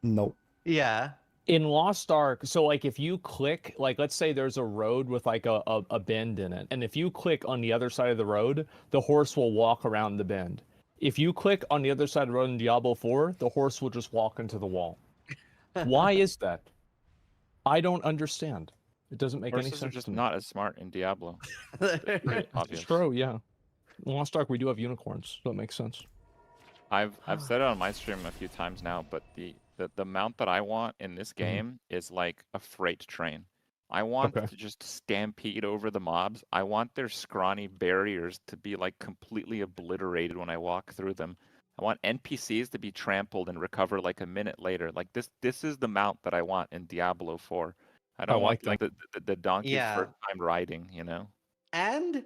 [SPEAKER 2] no.
[SPEAKER 1] Yeah.
[SPEAKER 3] In Lost Ark, so like if you click, like let's say there's a road with like a bend in it, and if you click on the other side of the road, the horse will walk around the bend. If you click on the other side of the road in Diablo 4, the horse will just walk into the wall. Why is that? I don't understand. It doesn't make any
[SPEAKER 4] Horses
[SPEAKER 3] sense
[SPEAKER 4] are just
[SPEAKER 3] to me.
[SPEAKER 4] not as smart in Diablo. Pretty obvious.
[SPEAKER 3] It's true, yeah. In Lost Ark, we do have unicorns, so it makes sense.
[SPEAKER 4] I've said it on my stream a few times now, but the mount that I want in this game is like a freight train. I want
[SPEAKER 3] Okay.
[SPEAKER 4] to just stampede over the mobs. I want their scrawny barriers to be like completely obliterated when I walk through them. I want NPCs to be trampled and recover like a minute later. Like this is the mount that I want in Diablo 4. I don't want
[SPEAKER 3] like
[SPEAKER 4] like the donkey
[SPEAKER 1] Yeah.
[SPEAKER 4] first time riding, you know?
[SPEAKER 1] And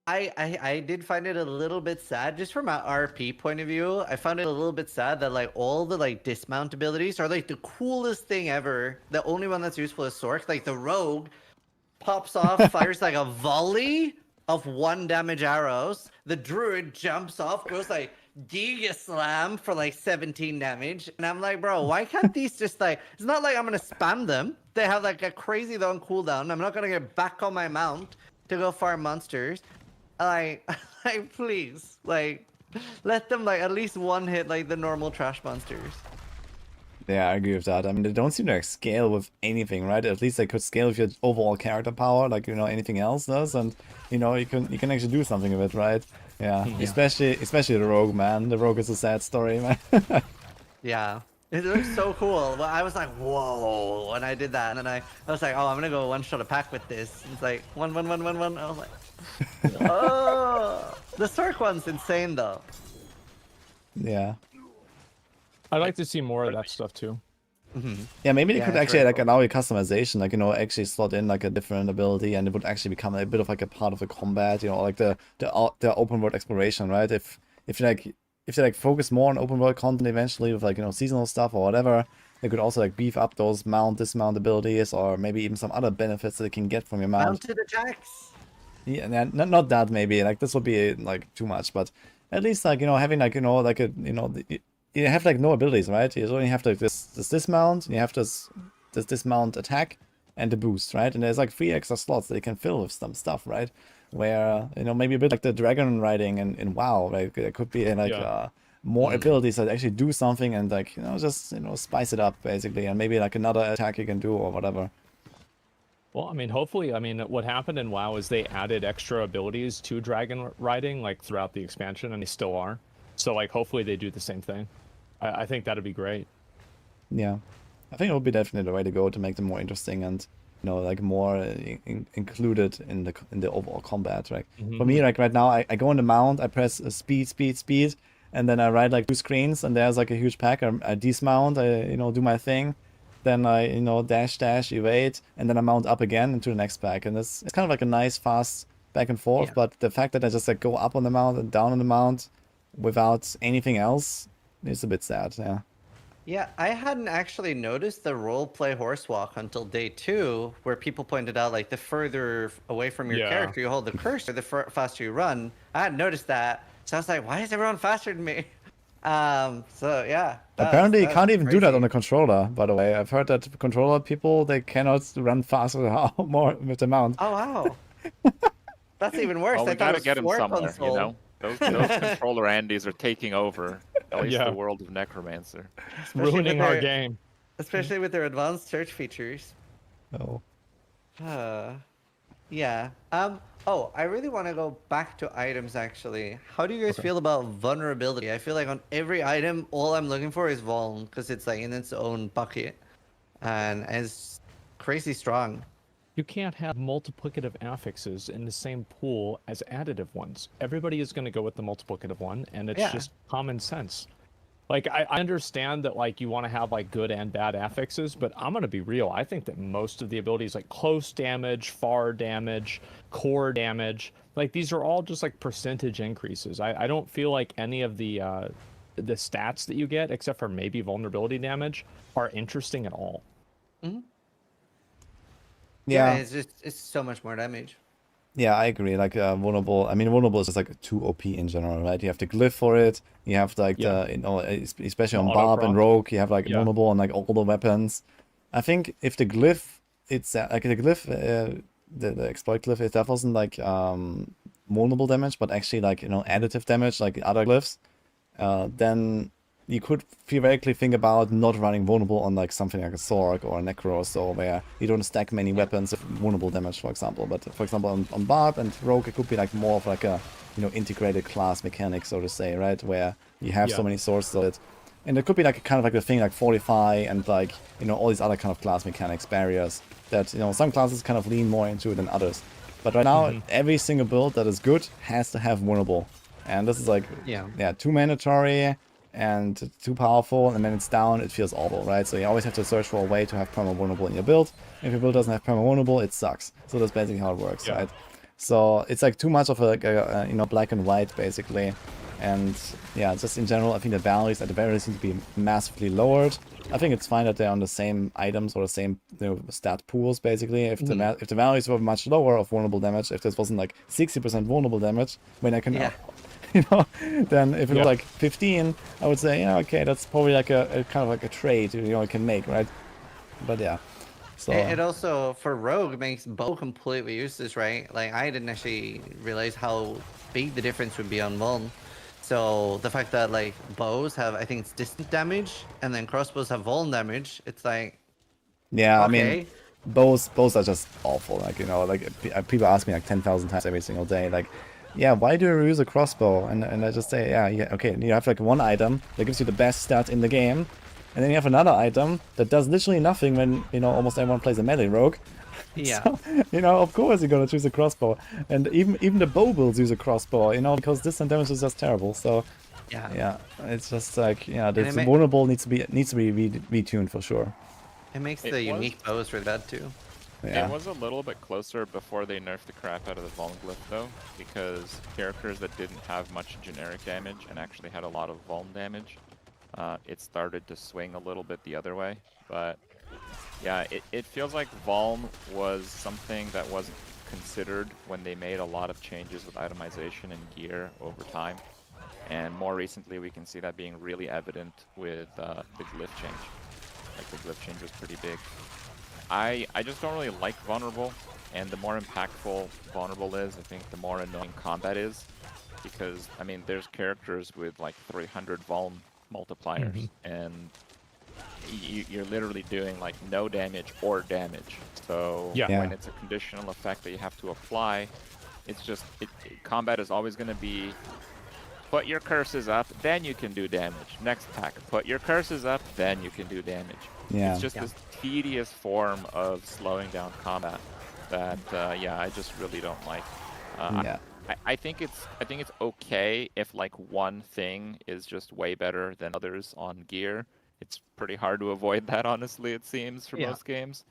[SPEAKER 1] I did find it a little bit sad, just from an RP point of view. I found it a little bit sad that like all the like dismount abilities are like the coolest thing ever. The only one that's useful is Sork. Like the rogue pops off, fires like a volley of 1 damage arrows. The druid jumps off, goes like Giga Slam for like 17 damage. And I'm like, bro, why can't these just like, it's not like I'm gonna spam them. They have like a crazy long cooldown. I'm not gonna get back on my mount to go farm monsters. Like, please, like, let them like at least one hit like the normal trash monsters.
[SPEAKER 2] Yeah, I agree with that. I mean, they don't seem to like, scale with anything, right? At least they could scale with your overall character power, like you know anything else does, and you know you can actually do something with it, right? Yeah, especially the rogue, man. The rogue is a sad story, man.
[SPEAKER 1] Yeah. It looks so cool. Well, I was like, whoa, when I did that. And then I was like, oh, I'm going to go one-shot a pack with this. It's like, one. I was like, oh. The Stork one's insane, though.
[SPEAKER 2] Yeah.
[SPEAKER 3] I'd like to see more of that stuff too.
[SPEAKER 2] Yeah, maybe they
[SPEAKER 1] Yeah,
[SPEAKER 2] could
[SPEAKER 1] it's
[SPEAKER 2] actually
[SPEAKER 1] very
[SPEAKER 2] like
[SPEAKER 1] cool.
[SPEAKER 2] allow you customization, like you know, actually slot in like a different ability, and it would actually become a bit of like a part of the combat, you know, like the open world exploration, right? If you focus more on open world content eventually with like you know seasonal stuff or whatever, they could also like beef up those dismount abilities, or maybe even some other benefits that you can get from your mount.
[SPEAKER 1] Mounted attacks.
[SPEAKER 2] Yeah, not that maybe like this would be like too much, but at least like you know having like you know like a you know you have like no abilities, right? You only have like this dismount, you have this dismount attack and the boost, right? And there's like 3 extra slots that you can fill with some stuff, right? Where you know maybe a bit like the dragon riding in WoW, right? There could be like more abilities that actually do something and like you know just you know spice it up basically, and maybe like another attack you can do or whatever.
[SPEAKER 3] Well, I mean, hopefully, I mean, what happened in WoW is they added extra abilities to dragon riding, like throughout the expansion, and they still are. So, like, hopefully they do the same thing. I think that'd be great.
[SPEAKER 2] Yeah, I think it would be definitely the way to go to make them more interesting and you know like more included in the overall combat. Right? For me, like right now, I go on the mount, I press speed, and then I ride like 2 screens, and there's like a huge pack. I dismount, I you know do my thing, then I you know dash evade, and then I mount up again into the next pack, and it's kind of like a nice fast back and forth.
[SPEAKER 1] Yeah.
[SPEAKER 2] But the fact that I just like go up on the mount and down on the mount without anything else is a bit sad. Yeah.
[SPEAKER 1] Yeah, I hadn't actually noticed the roleplay horse walk until day 2, where people pointed out like the further away from your character you hold the cursor, the faster you run. I hadn't noticed that, so I was like, why is everyone faster than me? So yeah.
[SPEAKER 2] Apparently, you can't even do that
[SPEAKER 1] crazy.
[SPEAKER 2] on a controller. By the way, I've heard that controller people they cannot run faster more with the mount.
[SPEAKER 1] Oh wow. That's even worse.
[SPEAKER 4] Well,
[SPEAKER 1] I
[SPEAKER 4] we
[SPEAKER 1] thought
[SPEAKER 4] gotta
[SPEAKER 1] it was
[SPEAKER 4] get him
[SPEAKER 1] for
[SPEAKER 4] somewhere,
[SPEAKER 1] console.
[SPEAKER 4] you know? Those controller Andys are taking over, at least
[SPEAKER 3] Yeah.
[SPEAKER 4] the world of Necromancer.
[SPEAKER 1] Especially
[SPEAKER 3] Ruining
[SPEAKER 1] with
[SPEAKER 3] our
[SPEAKER 1] their-
[SPEAKER 3] game.
[SPEAKER 1] especially with their advanced search features.
[SPEAKER 2] Oh.
[SPEAKER 1] Yeah. Oh, I really want to go back to items actually. How do you guys feel about vulnerability? I feel like on every item, all I'm looking for is vuln because it's like in its own bucket, and it's crazy strong.
[SPEAKER 3] You can't have multiplicative affixes in the same pool as additive ones. Everybody is going to go with the multiplicative one, and it's just common sense. Like, I understand that, like, you want to have, like, good and bad affixes, but I'm going to be real. I think that most of the abilities, like close damage, far damage, core damage, like, these are all just, like, percentage increases. I don't feel like any of the stats that you get, except for maybe vulnerability damage, are interesting at all.
[SPEAKER 1] Mm-hmm.
[SPEAKER 2] Yeah.
[SPEAKER 1] It's so much more damage.
[SPEAKER 2] Yeah, I agree. Like vulnerable. I mean, vulnerable is just like too OP in general, right? You have the glyph for it. You have like the, you know, especially on BARB and Rogue, you have like vulnerable on like all the weapons. I think if the glyph, it's like the glyph, the exploit glyph, if that wasn't like vulnerable damage, but actually like, you know, additive damage like the other glyphs, then you could theoretically think about not running vulnerable on like something like a Sorg or a Necro or so, where you don't stack many weapons with vulnerable damage, for example. But for example, on BARB and Rogue, it could be like more of like a, you know, integrated class mechanic, so to say, right? Where you have so many sources of it. And it could be like a kind of like a thing like Fortify and like, you know, all these other kind of class mechanics, barriers that, you know, some classes kind of lean more into than others. But right now, every single build that is good has to have vulnerable. And this is like, too mandatory and too powerful, and then it's down, it feels awful, right? So you always have to search for a way to have perma-vulnerable in your build. If your build doesn't have perma-vulnerable, it sucks. So that's basically how it works, right? So it's like too much of a you know, black and white, basically. And yeah, just in general, I think the values at the very least need to be massively lowered. I think it's fine that they're on the same items or the same, you know, stat pools, basically. If the values were much lower of vulnerable damage, if this wasn't like 60% vulnerable damage, when I can... you know, then if it was like 15, I would say, yeah, okay, that's probably like a kind of like a trade, you know, you can make, right? But yeah. So
[SPEAKER 1] it also, for Rogue, makes bow completely useless, right? Like, I didn't actually realize how big the difference would be on Vuln. So the fact that like bows have, I think it's distant damage, and then crossbows have vuln damage, it's like,
[SPEAKER 2] yeah, okay. I mean, bows are just awful. Like, you know, like people ask me like 10,000 times every single day, like, yeah, why do you use a crossbow? And I just say, yeah, okay, you have like one item that gives you the best stat in the game, and then you have another item that does literally nothing when, you know, almost everyone plays a melee rogue.
[SPEAKER 1] Yeah.
[SPEAKER 2] So, you know, of course you're gonna choose a crossbow, and even the bow builds use a crossbow, you know, because distant damage is just terrible. So yeah, it's just like, yeah, the vulnerable needs to be retuned for sure.
[SPEAKER 1] It makes the unique bows really bad too.
[SPEAKER 4] Yeah. It was a little bit closer before they nerfed the crap out of the Vuln glyph though, because characters that didn't have much generic damage and actually had a lot of Vuln damage, it started to swing a little bit the other way. But yeah, it feels like Vuln was something that wasn't considered when they made a lot of changes with itemization and gear over time. And more recently we can see that being really evident with the glyph change. Like, the glyph change was pretty big. I just don't really like vulnerable, and the more impactful vulnerable is, I think the more annoying combat is, because I mean there's characters with like 300 vuln multipliers, and you're literally doing like no damage or damage. So when it's a conditional effect that you have to apply, it's just combat is always going to be put your curses up, then you can do damage. Next attack, put your curses up, then you can do damage. It's just this tedious form of slowing down combat that I just really don't like. I think it's okay if like one thing is just way better than others on gear. It's pretty hard to avoid that, honestly, it seems, for most games.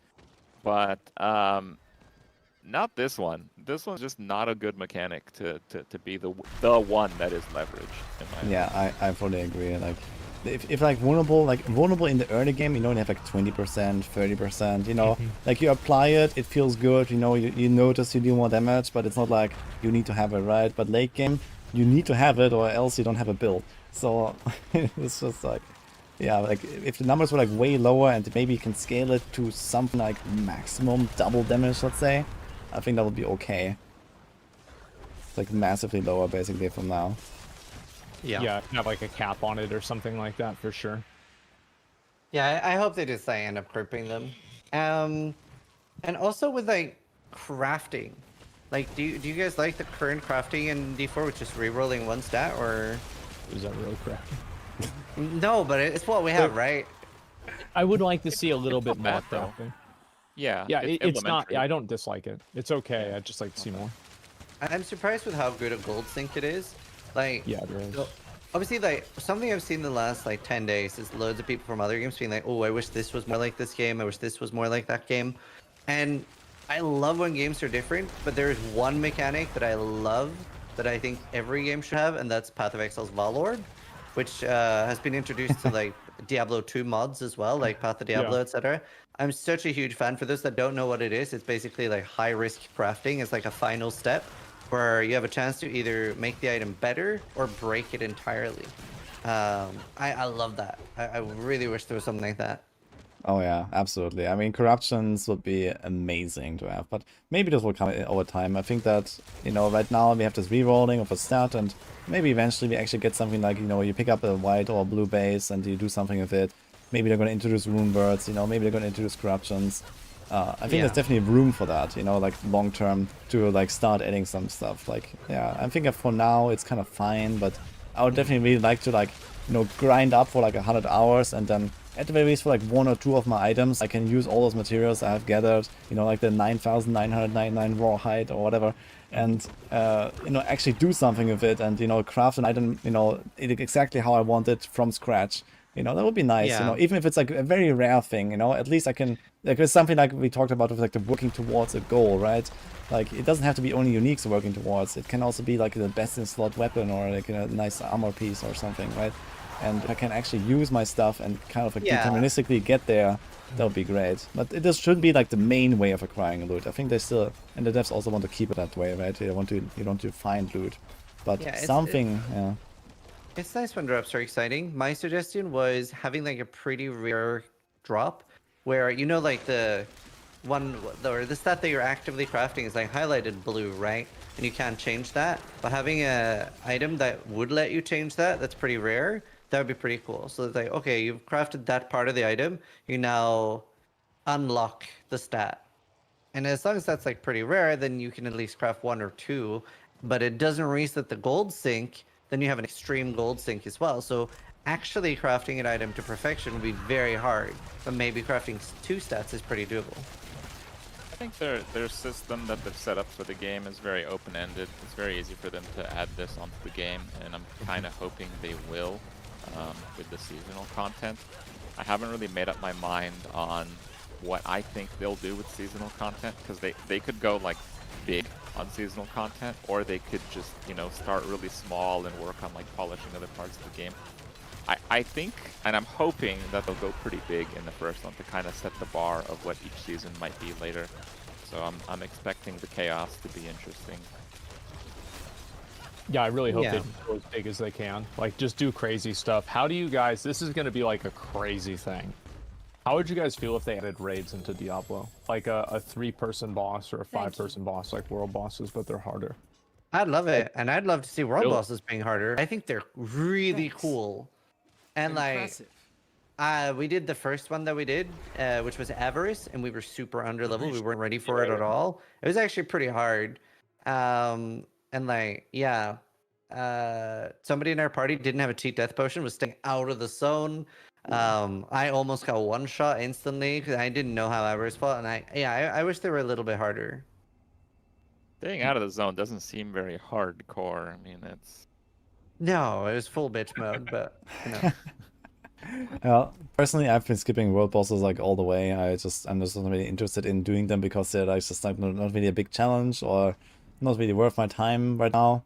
[SPEAKER 4] But not this one. This one's just not a good mechanic to be the one that is leveraged, in my opinion.
[SPEAKER 2] I fully agree. Like, if like vulnerable in the early game, you know, you have like 20%, 30%, you know, like you apply it, it feels good, you know, you notice you do more damage, but it's not like you need to have it, right? But late game, you need to have it, or else you don't have a build. So it's just like, yeah, like if the numbers were like way lower and maybe you can scale it to something like maximum double damage, let's say, I think that would be okay. It's like massively lower basically from now.
[SPEAKER 3] Yeah, have like a cap on it or something like that for sure.
[SPEAKER 1] Yeah, I hope they just like end up grouping them. And also with like crafting, like do you guys like the current crafting in D4, which is rerolling one stat, or
[SPEAKER 3] Is that real crap?
[SPEAKER 1] no? But it's what we have, right?
[SPEAKER 3] I would like to see a little bit more
[SPEAKER 4] Bad, though.
[SPEAKER 3] crafting.
[SPEAKER 4] Yeah,
[SPEAKER 3] Yeah, it's not.
[SPEAKER 4] elementary.
[SPEAKER 3] I don't dislike it. It's okay. I'd just like to see more.
[SPEAKER 1] I'm surprised with how good a gold sync it is. Like,
[SPEAKER 3] Yeah, there is.
[SPEAKER 1] so- obviously, like something I've seen in the last like 10 days is loads of people from other games being like, "Oh, I wish this was more like this game. I wish this was more like that game." And I love when games are different, but there is one mechanic that I love that I think every game should have, and that's Path of Exile's Valord, which has been introduced to like Diablo 2 mods as well, like Path of Diablo,
[SPEAKER 3] Yeah.
[SPEAKER 1] etc. I'm such a huge fan. For those that don't know what it is, it's basically like high risk crafting. It's like a final step where you have a chance to either make the item better or break it entirely. I love that. I really wish there was something like that.
[SPEAKER 2] Oh yeah, absolutely. I mean, corruptions would be amazing to have, but maybe this will come over time. I think that, you know, right now we have this rerolling of a stat, and maybe eventually we actually get something like, you know, you pick up a white or blue base and you do something with it. Maybe they're going to introduce rune birds, you know, maybe they're going to introduce corruptions. I think there's definitely room for that, you know, like long term to like start adding some stuff. Like, yeah, I think for now it's kind of fine, but I would definitely really like to like, you know, grind up for like 100 hours and then at the very least for like 1 or 2 of my items, I can use all those materials I have gathered, you know, like the 9,999 raw hide or whatever, and, you know, actually do something with it and, you know, craft an item, you know, exactly how I want it from scratch. You know, that would be nice, you know, even if it's like a very rare thing, you know, at least I can, like, it's something like we talked about with like the working towards a goal, right? Like, it doesn't have to be only uniques working towards, it can also be like the best in slot weapon or like a nice armor piece or something, right? And I can actually use my stuff and kind of like deterministically get there, that would be great. But this shouldn't be like the main way of acquiring loot. I think they still, and the devs also want to keep it that way, right? You want to find loot. But something, yeah.
[SPEAKER 1] It's nice when drops are exciting. My suggestion was having like a pretty rare drop where, you know, like the stat that you're actively crafting is like highlighted blue, right? And you can't change that. But having a item that would let you change that, that's pretty rare, that would be pretty cool. So it's like, okay, you've crafted that part of the item, you now unlock the stat. And as long as that's like pretty rare, then you can at least craft 1 or 2, but it doesn't reset the gold sync, then you have an extreme gold sync as well. So actually crafting an item to perfection would be very hard, but maybe crafting 2 stats is pretty doable.
[SPEAKER 4] I think their system that they've set up for the game is very open-ended. It's very easy for them to add this onto the game, and I'm kind of hoping they will with the seasonal content. I haven't really made up my mind on what I think they'll do with seasonal content, because they could go like big on seasonal content, or they could just, you know, start really small and work on like polishing other parts of the game. I think, and I'm hoping that they'll go pretty big in the first one to kind of set the bar of what each season might be later. So I'm expecting the chaos to be interesting.
[SPEAKER 3] Yeah, I really hope they go as big as they can. Like, just do crazy stuff. How do you guys... This is going to be like a crazy thing. How would you guys feel if they added raids into Diablo? Like a 3-person boss or a 5-person boss, like world bosses, but they're harder.
[SPEAKER 1] I'd love it, and I'd love to see world bosses being harder. I think they're really cool. And like, we did the first one that we did, which was Avarice, and we were super under level. We weren't ready for it at all. It was actually pretty hard. And like, yeah, somebody in our party didn't have a cheat death potion, was staying out of the zone. I almost got one shot instantly because I didn't know how Avarice fought, and I wish they were a little bit harder.
[SPEAKER 4] Staying out of the zone doesn't seem very hardcore. I mean, it's...
[SPEAKER 1] No, it was full bitch mode, but you know.
[SPEAKER 2] Well, personally, I've been skipping world bosses like all the way. I'm just not really interested in doing them because they're like just like not really a big challenge or not really worth my time right now.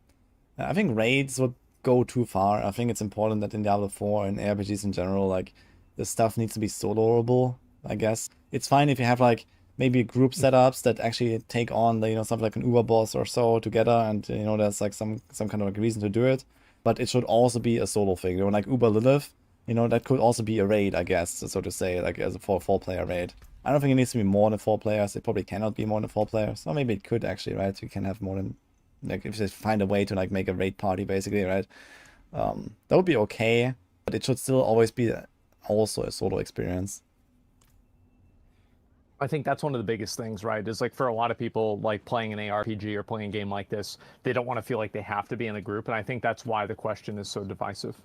[SPEAKER 2] I think raids would go too far. I think it's important that in Diablo 4 and RPGs in general, like the stuff needs to be soloable, I guess. It's fine if you have like maybe group setups that actually take on the, you know, something like an Uber boss or so together, and you know there's like some kind of like reason to do it. But it should also be a solo thing. You know, like Uber Lilith, you know, that could also be a raid, I guess, so to say, like as a 4-player raid. I don't think it needs to be more than 4 players. It probably cannot be more than 4 players. Or maybe it could actually, right? You can have more than, like, if they find a way to like make a raid party, basically, right? That would be okay, but it should still always be also a solo experience.
[SPEAKER 3] I think that's one of the biggest things, right? Is like for a lot of people, like playing an ARPG or playing a game like this, they don't want to feel like they have to be in a group, and I think that's why the question is so divisive.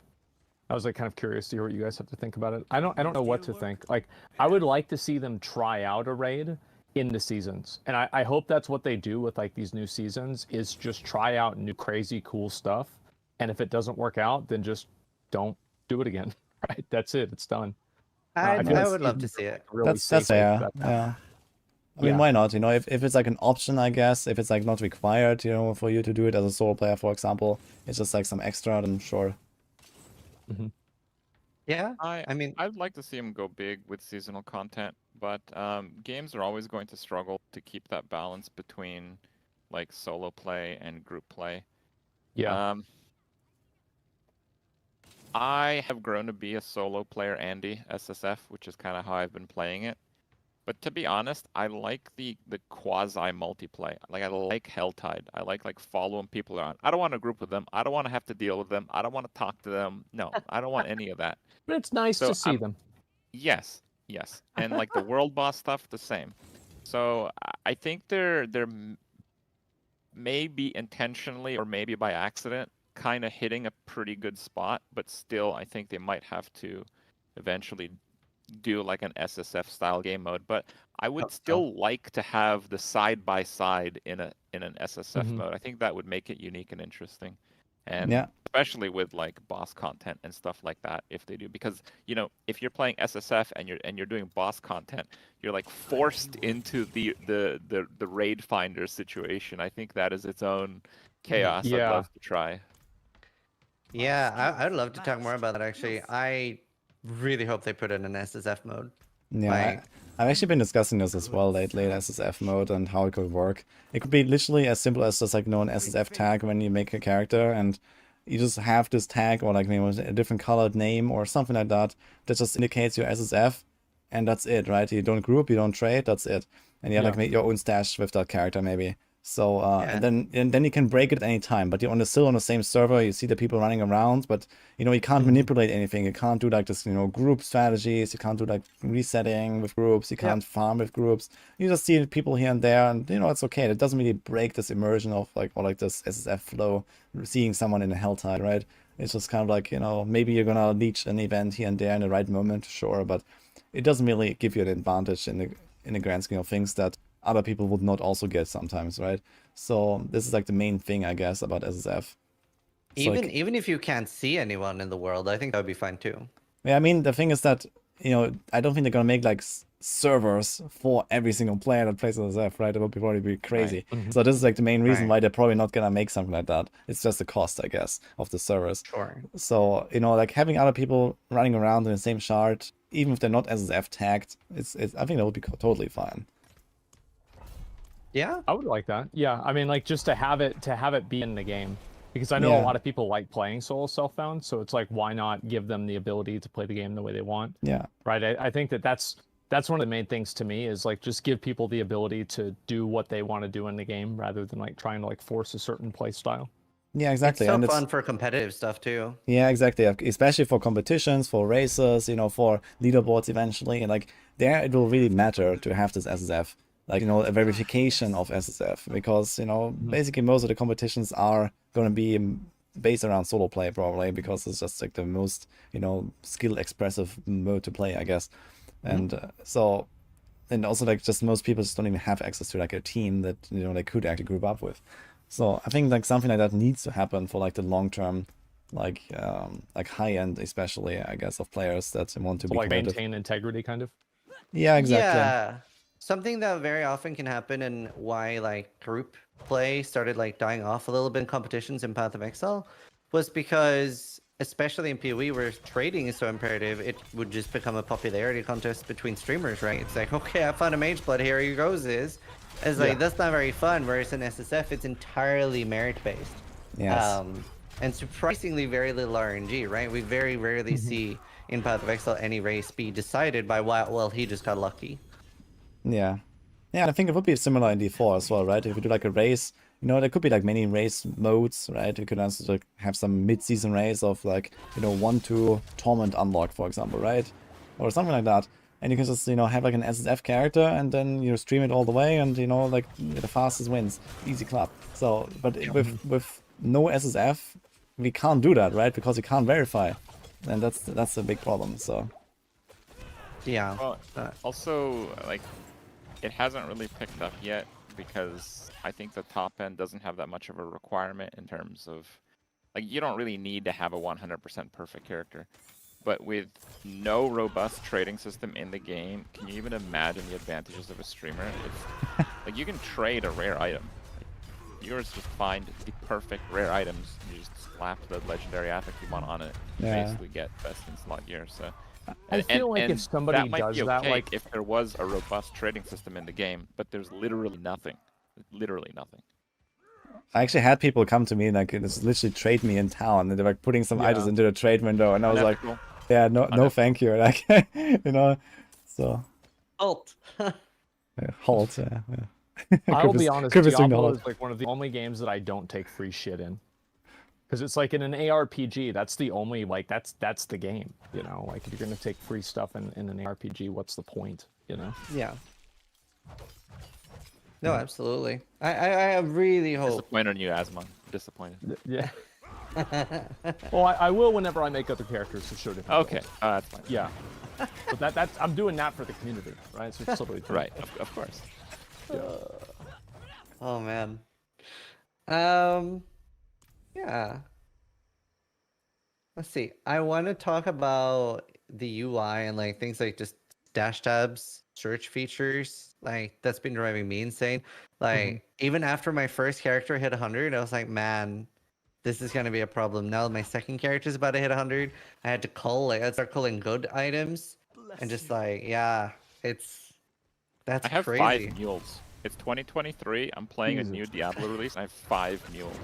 [SPEAKER 3] I was like kind of curious to hear what you guys have to think about it. I don't know what to think. Like, I would like to see them try out a raid in the seasons, and I hope that's what they do with like these new seasons, is just try out new crazy cool stuff, and if it doesn't work out, then just don't do it again. Right? That's it. It's done.
[SPEAKER 1] I
[SPEAKER 3] feel like
[SPEAKER 1] would love to
[SPEAKER 3] seasons
[SPEAKER 1] see
[SPEAKER 3] are,
[SPEAKER 1] it.
[SPEAKER 3] like, really
[SPEAKER 2] That's
[SPEAKER 3] safe
[SPEAKER 2] fair.
[SPEAKER 3] with that.
[SPEAKER 2] Yeah. I mean,
[SPEAKER 3] Yeah.
[SPEAKER 2] why not? You know, if it's like an option, I guess, if it's like not required, you know, for you to do it as a solo player, for example, it's just like some extra, then sure.
[SPEAKER 1] Yeah, I mean,
[SPEAKER 4] I'd like to see them go big with seasonal content, but games are always going to struggle to keep that balance between like solo play and group play.
[SPEAKER 3] Yeah.
[SPEAKER 4] I have grown to be a solo player, Andy, SSF, which is kind of how I've been playing it. But to be honest, I like the quasi multiplayer. Like I like Helltide. I like following people around. I don't want to group with them. I don't want to have to deal with them. I don't want to talk to them. No, I don't want any of that.
[SPEAKER 3] But it's nice
[SPEAKER 4] So
[SPEAKER 3] to see them.
[SPEAKER 4] Yes, and like the world boss stuff, the same. So I think they're maybe intentionally or maybe by accident kind of hitting a pretty good spot, but still I think they might have to eventually do like an SSF style game mode. But I would still like to have the side by side in an SSF mode. I think that would make it unique and interesting. And
[SPEAKER 2] Yeah.
[SPEAKER 4] especially with like boss content and stuff like that, if they do, because you know, if you're playing SSF and you're doing boss content, you're like forced into the raid finder situation. I think that is its own chaos. I'd
[SPEAKER 3] Yeah.
[SPEAKER 4] love to try.
[SPEAKER 1] yeah, I'd love to talk more about that actually. I really hope they put it in SSF mode.
[SPEAKER 2] Yeah,
[SPEAKER 1] Like-
[SPEAKER 2] I've actually been discussing this as well lately, SSF mode and how it could work. It could be literally as simple as just like, you know, an SSF tag when you make a character, and you just have this tag or like maybe a different colored name or something like that that just indicates your SSF, and that's it, right? You don't group, you don't trade, that's it. And you have like make your own stash with that character maybe. So and then you can break it at any time, but you're still on the same server. You see the people running around, but you know you can't manipulate anything. You can't do like this, you know, group strategies. You can't do like resetting with groups. You can't farm with groups. You just see people here and there, and you know it's okay. It doesn't really break this immersion of like or like this SSF flow. Seeing someone in a Helltide, right? It's just kind of like, you know, maybe you're gonna leech an event here and there in the right moment, sure, but it doesn't really give you an advantage in the grand scheme of things that other people would not also get sometimes, right? So this is like the main thing, I guess, about SSF.
[SPEAKER 1] Even if you can't see anyone in the world, I think that would be fine too.
[SPEAKER 2] Yeah, I mean, the thing is that, you know, I don't think they're gonna make like servers for every single player that plays SSF, right? It would probably be crazy. So this is like the main reason why they're probably not gonna make something like that. It's just the cost, I guess, of the servers.
[SPEAKER 1] Sure.
[SPEAKER 2] So, you know, like having other people running around in the same shard, even if they're not SSF tagged, it's I think that would be totally fine.
[SPEAKER 1] Yeah.
[SPEAKER 3] I would like that. Yeah, I mean, like just to have it be in the game, because I know a lot of people like playing solo self-found, so it's like, why not give them the ability to play the game the way they want?
[SPEAKER 2] Yeah.
[SPEAKER 3] Right. I think that's one of the main things to me is like just give people the ability to do what they want to do in the game rather than like trying to like force a certain play style.
[SPEAKER 2] Yeah, exactly.
[SPEAKER 1] It's so
[SPEAKER 2] and
[SPEAKER 1] fun for competitive stuff too.
[SPEAKER 2] Yeah, exactly. Especially for competitions, for races, you know, for leaderboards eventually. And like there, it will really matter to have this SSF, like, you know, a verification of SSF, because, you know, basically most of the competitions are going to be based around solo play probably, because it's just like the most, you know, skill expressive mode to play, I guess. And so, and also like just most people just don't even have access to like a team that, you know, they could actually group up with. So I think like something like that needs to happen for like the long term, like high end, especially, I guess, of players that want to be
[SPEAKER 3] Like
[SPEAKER 2] competitive.
[SPEAKER 3] maintain integrity, kind of.
[SPEAKER 2] Yeah, exactly.
[SPEAKER 1] Yeah. Something that very often can happen, and why like group play started like dying off a little bit in competitions in Path of Exile, was because especially in PoE where trading is so imperative, it would just become a popularity contest between streamers, right? It's like, okay, I found a mage blood, here you goes is. It's like, that's not very fun, whereas in SSF, it's entirely merit-based.
[SPEAKER 2] Yes.
[SPEAKER 1] And surprisingly very little RNG, right? We very rarely see in Path of Exile any race be decided by, well, he just got lucky.
[SPEAKER 2] Yeah. Yeah, I think it would be similar in D4 as well, right? If you do like a race, you know, there could be like many race modes, right? You could also like have some mid-season race of like, you know, 1-2 Torment unlock, for example, right? or something like that. And you can just, you know, have like an SSF character and then you stream it all the way and, you know, like the fastest wins. Easy clap. So, but with no SSF, we can't do that, right? Because you can't verify. And that's a big problem, so.
[SPEAKER 1] Yeah.
[SPEAKER 4] Well, also, like, it hasn't really picked up yet because I think the top end doesn't have that much of a requirement in terms of, like, you don't really need to have a 100% perfect character. But with no robust trading system in the game, can you even imagine the advantages of a streamer? If, like, you can trade a rare item. Like, yours just find the perfect rare items, and you just slap the legendary affect you want on it, and basically get best in slot gear. So,
[SPEAKER 3] I feel like if somebody
[SPEAKER 4] that might
[SPEAKER 3] does
[SPEAKER 4] be
[SPEAKER 3] that,
[SPEAKER 4] okay
[SPEAKER 3] like
[SPEAKER 4] if there was a robust trading system in the game, but there's literally nothing. Literally nothing.
[SPEAKER 2] I actually had people come to me like it's literally trade me in town, and they're like putting some items into the trade window, and I was like, yeah, no, thank you, like, you know, so.
[SPEAKER 1] Halt.
[SPEAKER 2] Halt. Yeah.
[SPEAKER 3] I'll be honest, Diablo is like one of the only games that I don't take free shit in. Because it's like in an ARPG, that's the only, like, that's the game, you know? Like, if you're going to take free stuff in an ARPG, what's the point, you know?
[SPEAKER 1] Yeah. No, absolutely. I really hope.
[SPEAKER 4] Disappointed on you, Asmon. Disappointed.
[SPEAKER 3] Yeah. Well, I will whenever I make other characters to show different.
[SPEAKER 4] Okay, that's fine.
[SPEAKER 3] Yeah. But that's I'm doing that for the community, right? So it's totally true.
[SPEAKER 4] Right, of course.
[SPEAKER 3] Yeah.
[SPEAKER 1] Oh man. Yeah. Let's see. I want to talk about the UI and like things like just dash tabs, search features. Like that's been driving me insane. Like even after my first character hit 100, I was like, man, this is gonna be a problem. Now my second character is about to hit 100. I had to call, like, I'd start calling good items, and just like, yeah, that's
[SPEAKER 4] I have
[SPEAKER 1] crazy.
[SPEAKER 4] 5 mules. It's 2023. I'm playing a new Diablo release. I have 5 mules.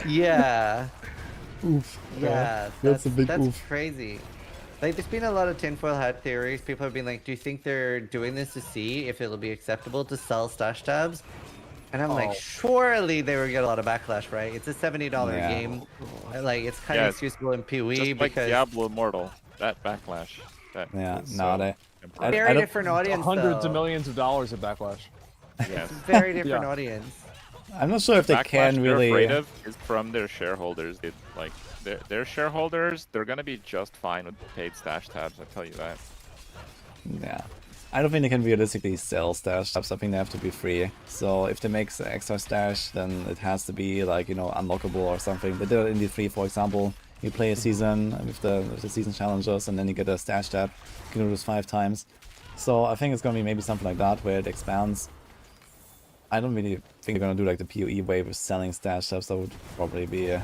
[SPEAKER 1] Yeah.
[SPEAKER 2] Oof.
[SPEAKER 1] Yeah,
[SPEAKER 2] that's a big
[SPEAKER 1] that's
[SPEAKER 2] oof.
[SPEAKER 1] crazy. Like, there's been a lot of tinfoil hat theories. People have been like, do you think they're doing this to see if it'll be acceptable to sell stash tabs? And I'm like, surely they would get a lot of backlash, right? It's a $70 game. Like, it's kind of excusable in PoE
[SPEAKER 4] just like
[SPEAKER 1] because
[SPEAKER 4] Diablo Immortal, that backlash. That
[SPEAKER 1] very different audience.
[SPEAKER 3] Hundreds of millions of dollars of backlash.
[SPEAKER 4] Yes.
[SPEAKER 1] Very different audience.
[SPEAKER 2] I'm not sure if they can really.
[SPEAKER 4] They're afraid of is from their shareholders. It, like their shareholders, they're gonna be just fine with paid stash tabs. I tell you that.
[SPEAKER 2] Yeah. I don't think they can realistically sell stash tabs. I think they have to be free. So if they make extra stash, then it has to be like, you know, unlockable or something. They did it in D3, for example. You play a season with the season challengers, and then you get a stash tab. You can do this 5 times. So I think it's gonna be maybe something like that, where it expands. I don't really think they're gonna do like the PoE way with selling stash tabs. That would probably be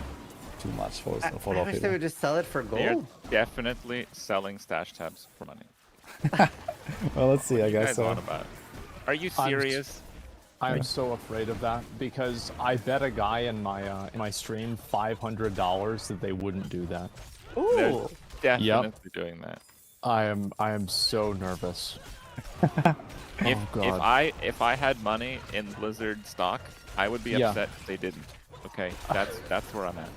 [SPEAKER 2] too much for a lot of people.
[SPEAKER 1] I wish they would just sell it for gold.
[SPEAKER 4] They're definitely selling stash tabs for money.
[SPEAKER 2] Well, let's see. I guess so.
[SPEAKER 4] About? Are you serious?
[SPEAKER 3] I'm so afraid of that because I bet a guy in my stream $500 that they wouldn't do that.
[SPEAKER 1] Ooh.
[SPEAKER 4] They're definitely doing that.
[SPEAKER 3] I am so nervous.
[SPEAKER 4] If I had money in Blizzard stock, I would be upset if they didn't. Okay, that's where I'm at.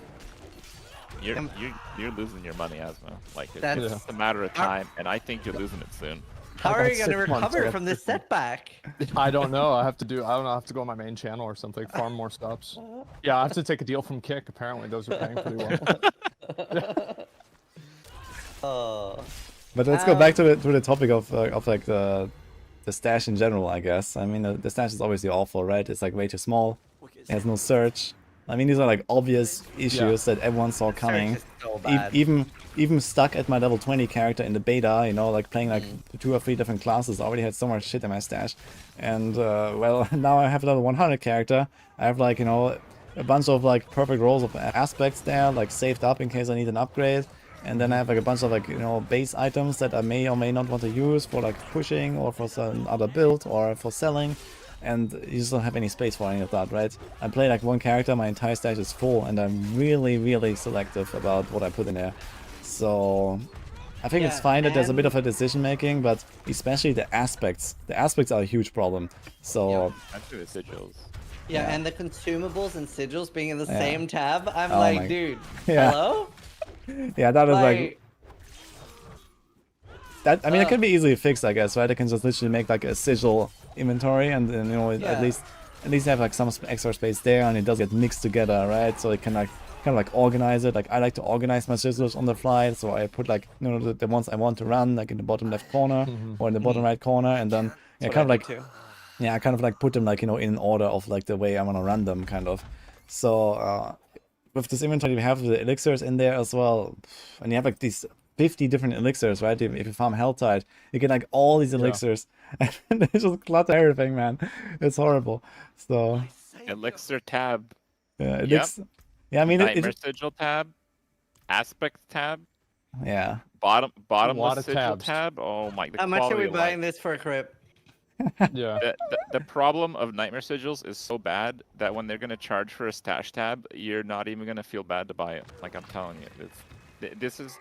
[SPEAKER 4] You're losing your money, Asmo. Like it's just a matter of time, and I think you're losing it soon.
[SPEAKER 1] How are you gonna recover from this setback?
[SPEAKER 3] I don't know. I have to go on my main channel or something, farm more subs. Yeah, I have to take a deal from Kick. Apparently, those are paying pretty well.
[SPEAKER 2] But let's go back to the topic of like the stash in general, I guess. I mean, the stash is obviously awful, right? It's like way too small. It has no search. I mean, these are like obvious issues that everyone saw coming. Even stuck at my level 20 character in the beta, you know, like playing like 2 or 3 different classes, I already had so much shit in my stash. And well, now I have a level 100 character. I have like, you know, a bunch of like perfect rolls of aspects there, like saved up in case I need an upgrade. And then I have like a bunch of like, you know, base items that I may or may not want to use for like pushing or for some other build or for selling. And you just don't have any space for any of that, right? I play like 1 character, my entire stash is full, and I'm really, really selective about what I put in there. So I think it's fine that there's a bit of a decision making, but especially the aspects. The aspects are a huge problem. So
[SPEAKER 4] actually the sigils.
[SPEAKER 1] Yeah, and the consumables and sigils being in the same tab. I'm like, dude,
[SPEAKER 2] Yeah.
[SPEAKER 1] hello?
[SPEAKER 2] Yeah, that is like that, I mean, it can be easily fixed, I guess, right? I can just literally make like a sigil inventory, and then, you know, at least have like some extra space there, and it does get mixed together, right? So it can like kind of like organize it. Like I like to organize my sigils on the fly, so I put like, you know, the ones I want to run like in the bottom left corner or in the bottom right corner, and then I kind of like put them like, you know, in order of like the way I want to run them, kind of. So with this inventory, we have the elixirs in there as well, and you have like these 50 different elixirs, right? If you farm Hell Tide, you get like all these elixirs, and they just clutter everything, man. It's horrible. So
[SPEAKER 4] Elixir tab.
[SPEAKER 2] yeah,
[SPEAKER 4] Yep.
[SPEAKER 2] Yeah, I mean,
[SPEAKER 4] Nightmare Sigil tab. Aspect tab.
[SPEAKER 2] yeah.
[SPEAKER 4] Bottomless Sigil
[SPEAKER 3] tabs.
[SPEAKER 4] tab. Oh my, the
[SPEAKER 1] How much are
[SPEAKER 4] quality
[SPEAKER 1] we
[SPEAKER 4] of life.
[SPEAKER 1] buying this for, Krip?
[SPEAKER 3] Yeah.
[SPEAKER 4] The problem of Nightmare Sigils is so bad that when they're gonna charge for a stash tab, you're not even gonna feel bad to buy it. Like I'm telling you, this is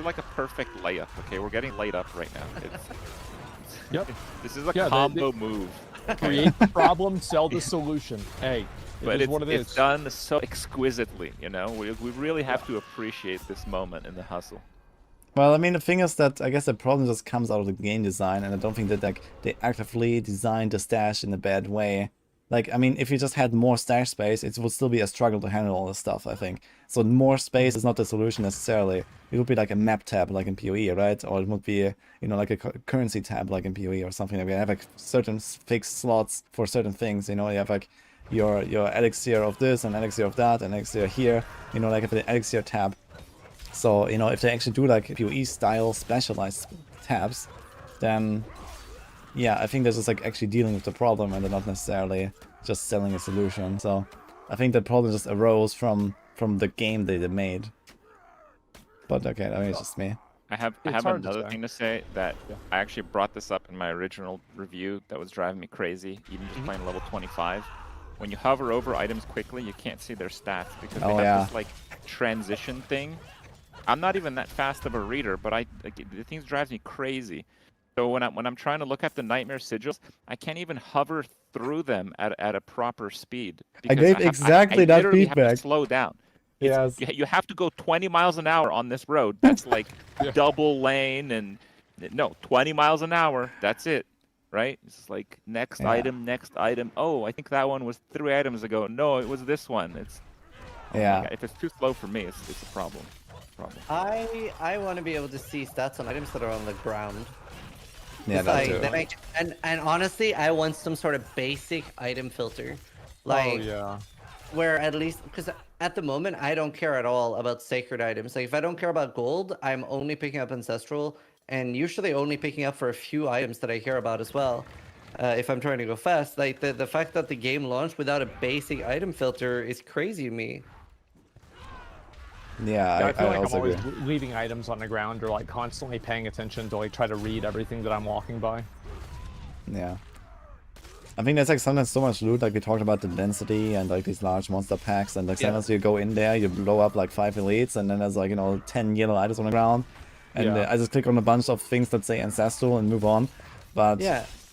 [SPEAKER 4] like a perfect layup. Okay, we're getting laid up right now.
[SPEAKER 3] Yep.
[SPEAKER 4] This is a
[SPEAKER 3] Yeah,
[SPEAKER 4] combo move.
[SPEAKER 3] Create the problem, sell the solution. Hey,
[SPEAKER 4] But
[SPEAKER 3] is what it
[SPEAKER 4] it's
[SPEAKER 3] is.
[SPEAKER 4] done so exquisitely, you know? We really have to appreciate this moment in the hustle.
[SPEAKER 2] Well, I mean, the thing is that I guess the problem just comes out of the game design, and I don't think that like they actively designed the stash in a bad way. Like, I mean, if you just had more stash space, it would still be a struggle to handle all this stuff, I think. So more space is not the solution necessarily. It would be like a map tab, like in PoE, right? Or it would be, you know, like a currency tab, like in PoE or something. Like we have like certain fixed slots for certain things. You know, you have like your elixir of this and elixir of that and elixir here. You know, like the elixir tab. So, you know, if they actually do like PoE style specialized tabs, then yeah, I think this is like actually dealing with the problem, and they're not necessarily just selling a solution. So I think the problem just arose from the game they made. But okay, I mean, it's just me.
[SPEAKER 4] I have
[SPEAKER 3] hard to
[SPEAKER 4] another
[SPEAKER 3] say.
[SPEAKER 4] thing to say that I actually brought this up in my original review that was driving me crazy, even just playing level 25. When you hover over items quickly, you can't see their stats because they have this like transition thing. I'm not even that fast of a reader, but the thing drives me crazy. So when I'm trying to look at the Nightmare Sigils, I can't even hover through them at a proper speed.
[SPEAKER 2] I gave exactly that
[SPEAKER 4] literally have
[SPEAKER 2] feedback.
[SPEAKER 4] to slow down.
[SPEAKER 2] Yes.
[SPEAKER 4] You have to go 20 miles an hour on this road. That's like double lane and no, 20 miles an hour. That's it, right? It's like next item, next item. Oh, I think that one was 3 items ago. No, it was this one. It's if it's too slow for me, it's a problem.
[SPEAKER 1] I want to be able to see stats on items that are on the ground.
[SPEAKER 2] Yeah,
[SPEAKER 1] Like,
[SPEAKER 2] that too.
[SPEAKER 1] and honestly, I want some sort of basic item filter, like where at least because at the moment I don't care at all about sacred items. Like if I don't care about gold, I'm only picking up ancestral, and usually only picking up for a few items that I care about as well. If I'm trying to go fast, like the fact that the game launched without a basic item filter is crazy to me.
[SPEAKER 2] Yeah,
[SPEAKER 3] I feel like I'm
[SPEAKER 2] also
[SPEAKER 3] always
[SPEAKER 2] agree.
[SPEAKER 3] leaving items on the ground or like constantly paying attention to like try to read everything that I'm walking by.
[SPEAKER 2] Yeah. I think there's like sometimes so much loot, like we talked about the density and like these large monster packs, and like sometimes you go in there, you blow up like 5 elites, and then there's like, you know, 10 yellow items on the ground, and I just click on a bunch of things that say ancestral and move on. But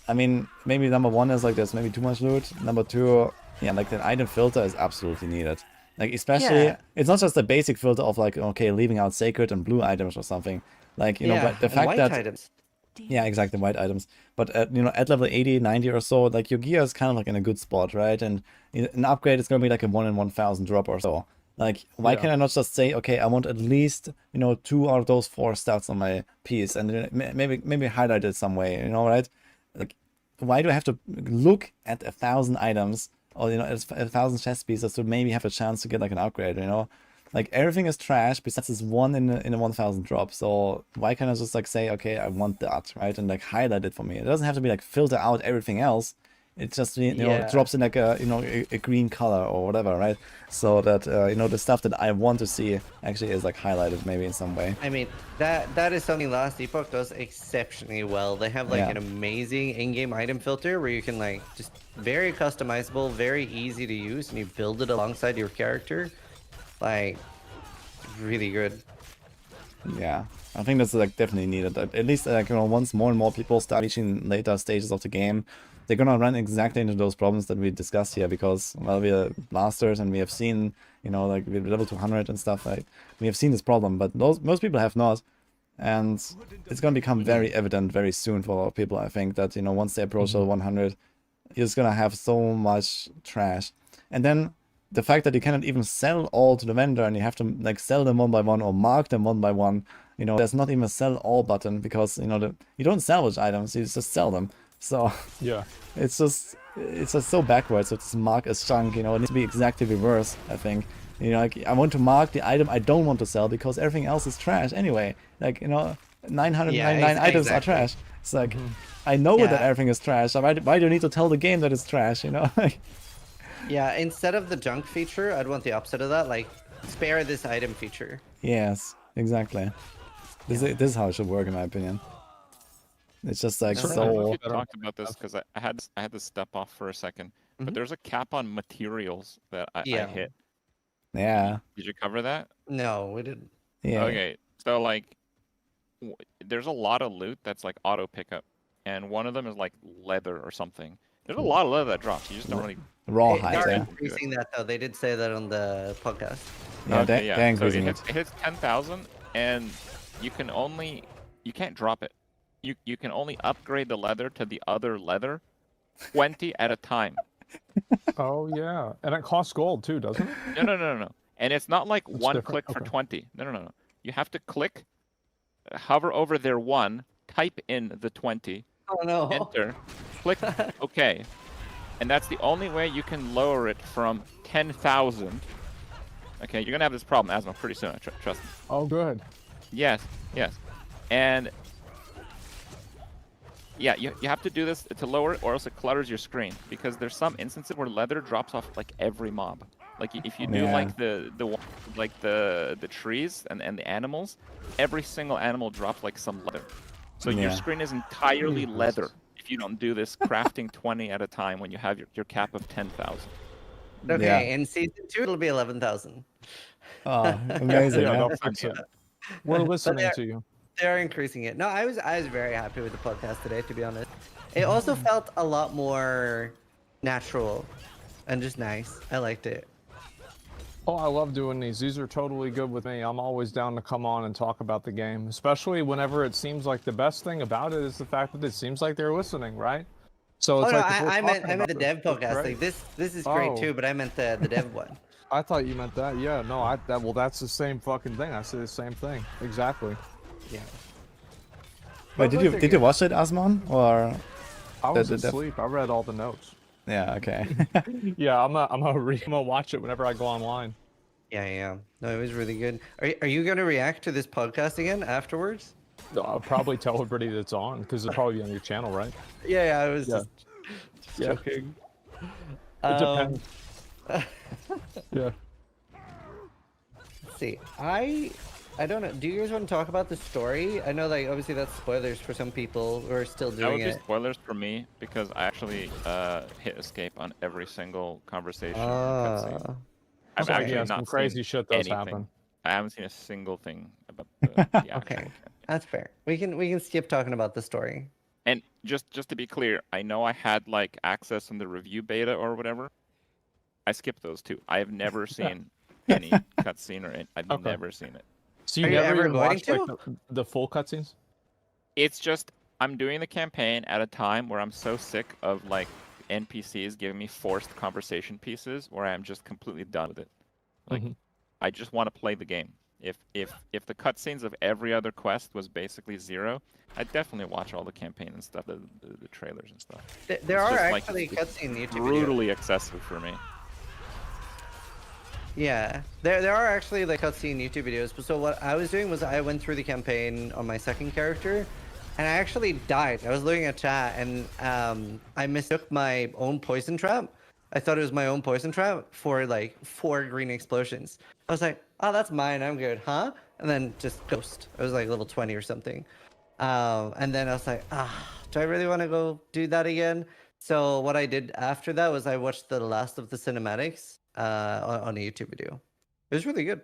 [SPEAKER 2] I mean, maybe number 1 is like there's maybe too much loot. Number 2, yeah, like the item filter is absolutely needed. Like especially, it's not just a basic filter of like, okay, leaving out sacred and blue items or something. Like, you know, but the fact
[SPEAKER 1] white
[SPEAKER 2] that
[SPEAKER 1] items.
[SPEAKER 2] yeah, exactly, white items. But you know, at level 80, 90 or so, like your gear is kind of like in a good spot, right? And an upgrade is gonna be like a 1 in 1,000 drop or so. Like, why can I not just say, okay, I want at least, you know, 2 out of those 4 stats on my piece, and then maybe highlight it some way, you know, right? Like, why do I have to look at 1,000 items or, you know, 1,000 chest pieces to maybe have a chance to get like an upgrade, you know? Like, everything is trash besides this 1 in a 1,000 drop. So why can't I just like say, okay, I want that, right? And like highlight it for me. It doesn't have to be like filter out everything else. It just, you know, it drops in like a, you know, a green color or whatever, right? So that, you know, the stuff that I want to see actually is like highlighted maybe in some way.
[SPEAKER 1] I mean, that is something Last Epoch does exceptionally well. They have like an amazing in-game item filter where you can like just very customizable, very easy to use, and you build it alongside your character. Like, really good.
[SPEAKER 2] Yeah, I think that's like definitely needed. At least like, you know, once more and more people start reaching later stages of the game, they're gonna run exactly into those problems that we discussed here, because, well, we are masters and we have seen, you know, like we're level 200 and stuff, like we have seen this problem, but most people have not. And it's going to become very evident very soon for people, I think, that, you know, once they approach level 100, you're just going to have so much trash. And then the fact that you cannot even sell all to the vendor and you have to like sell them one by one or mark them one by one, you know, there's not even a sell all button because, you know, you don't salvage items, you just sell them. So
[SPEAKER 3] Yeah.
[SPEAKER 2] it's just so backwards. So it's mark as junk, you know, it needs to be exactly reverse, I think. You know, like I want to mark the item I don't want to sell because everything else is trash anyway. Like, you know, 999 items are trash. It's like, I know that everything is trash. So why do you need to tell the game that it's trash, you know?
[SPEAKER 1] Yeah, instead of the junk feature, I'd want the opposite of that, like spare this item feature.
[SPEAKER 2] Yes, exactly. This is how it should work, in my opinion. It's just like
[SPEAKER 4] I don't know
[SPEAKER 2] so.
[SPEAKER 4] if you talked about this because I had to step off for a second, but there's a cap on materials that I hit.
[SPEAKER 2] Yeah.
[SPEAKER 4] Did you cover that?
[SPEAKER 1] No, we didn't.
[SPEAKER 2] Yeah.
[SPEAKER 4] Okay, so like, there's a lot of loot that's like auto pickup, and one of them is like leather or something. There's a lot of leather that drops. You just don't really.
[SPEAKER 2] Raw
[SPEAKER 1] They
[SPEAKER 2] hide,
[SPEAKER 1] are
[SPEAKER 2] yeah.
[SPEAKER 1] increasing that though. They did say that on the podcast.
[SPEAKER 2] Yeah,
[SPEAKER 4] Okay,
[SPEAKER 2] they're
[SPEAKER 4] so
[SPEAKER 2] increasing it.
[SPEAKER 4] it hits 10,000, and you can't drop it. You can only upgrade the leather to the other leather 20 at a time.
[SPEAKER 3] Oh yeah, and it costs gold too, doesn't it?
[SPEAKER 4] No. And it's not like
[SPEAKER 3] That's
[SPEAKER 4] one
[SPEAKER 3] different,
[SPEAKER 4] click for
[SPEAKER 3] okay.
[SPEAKER 4] 20. No. You have to click, hover over their 1, type in the 20,
[SPEAKER 1] Oh no.
[SPEAKER 4] enter, click OK. And that's the only way you can lower it from 10,000. Okay, you're gonna have this problem, Asmo, pretty soon. Trust me.
[SPEAKER 3] Oh good.
[SPEAKER 4] Yes. And yeah, you have to do this to lower it, or else it clutters your screen. Because there's some instances where leather drops off like every mob. Like if you do like the trees and the animals, every single animal drops like some leather. So your screen is entirely leather if you don't do this crafting 20 at a time when you have your cap of 10,000.
[SPEAKER 1] Okay, in season 2 it'll be 11,000.
[SPEAKER 2] Oh, amazing.
[SPEAKER 3] Yeah,
[SPEAKER 2] Yeah.
[SPEAKER 3] they'll fix it. We're listening to you.
[SPEAKER 1] They're increasing it. No, I was very happy with the podcast today, to be honest. It also felt a lot more natural and just nice. I liked it.
[SPEAKER 3] Oh, I love doing these. These are totally good with me. I'm always down to come on and talk about the game, especially whenever it seems like the best thing about it is the fact that it seems like they're listening, right? So it's
[SPEAKER 1] Oh no,
[SPEAKER 3] like if we're
[SPEAKER 1] I meant
[SPEAKER 3] talking about
[SPEAKER 1] the
[SPEAKER 3] this,
[SPEAKER 1] dev
[SPEAKER 3] it's
[SPEAKER 1] podcast.
[SPEAKER 3] great.
[SPEAKER 1] Like this is great
[SPEAKER 3] Oh.
[SPEAKER 1] too, but I meant the dev one.
[SPEAKER 3] I thought you meant that. Yeah, no, well, that's the same fucking thing. I said the same thing. Exactly.
[SPEAKER 1] Yeah.
[SPEAKER 2] Wait, did you watch it, Asmon? Or
[SPEAKER 3] I was
[SPEAKER 2] the-
[SPEAKER 3] asleep. I read all the notes.
[SPEAKER 2] yeah, okay.
[SPEAKER 3] Yeah, I'm gonna watch it whenever I go online.
[SPEAKER 1] Yeah. No, it was really good. Are you gonna react to this podcast again afterwards?
[SPEAKER 3] I'll probably tell everybody that's on because it'll probably be on your channel, right?
[SPEAKER 1] Yeah, I was
[SPEAKER 3] Yeah.
[SPEAKER 1] just
[SPEAKER 3] Yeah.
[SPEAKER 1] joking.
[SPEAKER 3] It depends. Yeah.
[SPEAKER 1] Let's see. I don't know. Do you guys want to talk about the story? I know, like, obviously that's spoilers for some people who are still
[SPEAKER 4] That
[SPEAKER 1] doing
[SPEAKER 4] would be
[SPEAKER 1] it.
[SPEAKER 4] spoilers for me because I actually hit escape on every single conversation. and
[SPEAKER 1] Ah.
[SPEAKER 4] cutscene. I've
[SPEAKER 1] Okay.
[SPEAKER 4] actually
[SPEAKER 3] Yeah,
[SPEAKER 4] not
[SPEAKER 3] some
[SPEAKER 4] seen
[SPEAKER 3] crazy shit does
[SPEAKER 4] anything.
[SPEAKER 3] happen.
[SPEAKER 4] I haven't seen a single thing about the actual
[SPEAKER 1] Okay,
[SPEAKER 4] campaign.
[SPEAKER 1] that's fair. We can skip talking about the story.
[SPEAKER 4] And just to be clear, I know I had like access in the review beta or whatever. I skipped those too. I have never seen any cutscene or I've
[SPEAKER 3] Okay.
[SPEAKER 4] never seen it.
[SPEAKER 3] So you
[SPEAKER 1] Are you
[SPEAKER 3] never
[SPEAKER 1] ever
[SPEAKER 3] even
[SPEAKER 1] going
[SPEAKER 3] watched like
[SPEAKER 1] to?
[SPEAKER 3] the full cutscenes?
[SPEAKER 4] It's just I'm doing the campaign at a time where I'm so sick of like NPCs giving me forced conversation pieces where I'm just completely done with it. Like
[SPEAKER 3] Mhm.
[SPEAKER 4] I just want to play the game. If the cutscenes of every other quest was basically 0, I'd definitely watch all the campaign and stuff, the trailers and stuff.
[SPEAKER 1] There
[SPEAKER 4] It's
[SPEAKER 1] are
[SPEAKER 4] just, like,
[SPEAKER 1] actually
[SPEAKER 4] it's
[SPEAKER 1] cutscene YouTube videos.
[SPEAKER 4] Brutally excessive for me.
[SPEAKER 1] Yeah, there are actually like cutscene YouTube videos. But so what I was doing was I went through the campaign on my second character, and I actually died. I was looking at chat, and I mistook my own poison trap. I thought it was my own poison trap for like 4 green explosions. I was like, oh, that's mine. I'm good, huh? And then just ghost. I was like level 20 or something. And then I was like, do I really want to go do that again? So what I did after that was I watched the last of the cinematics on a YouTube video. It was really good.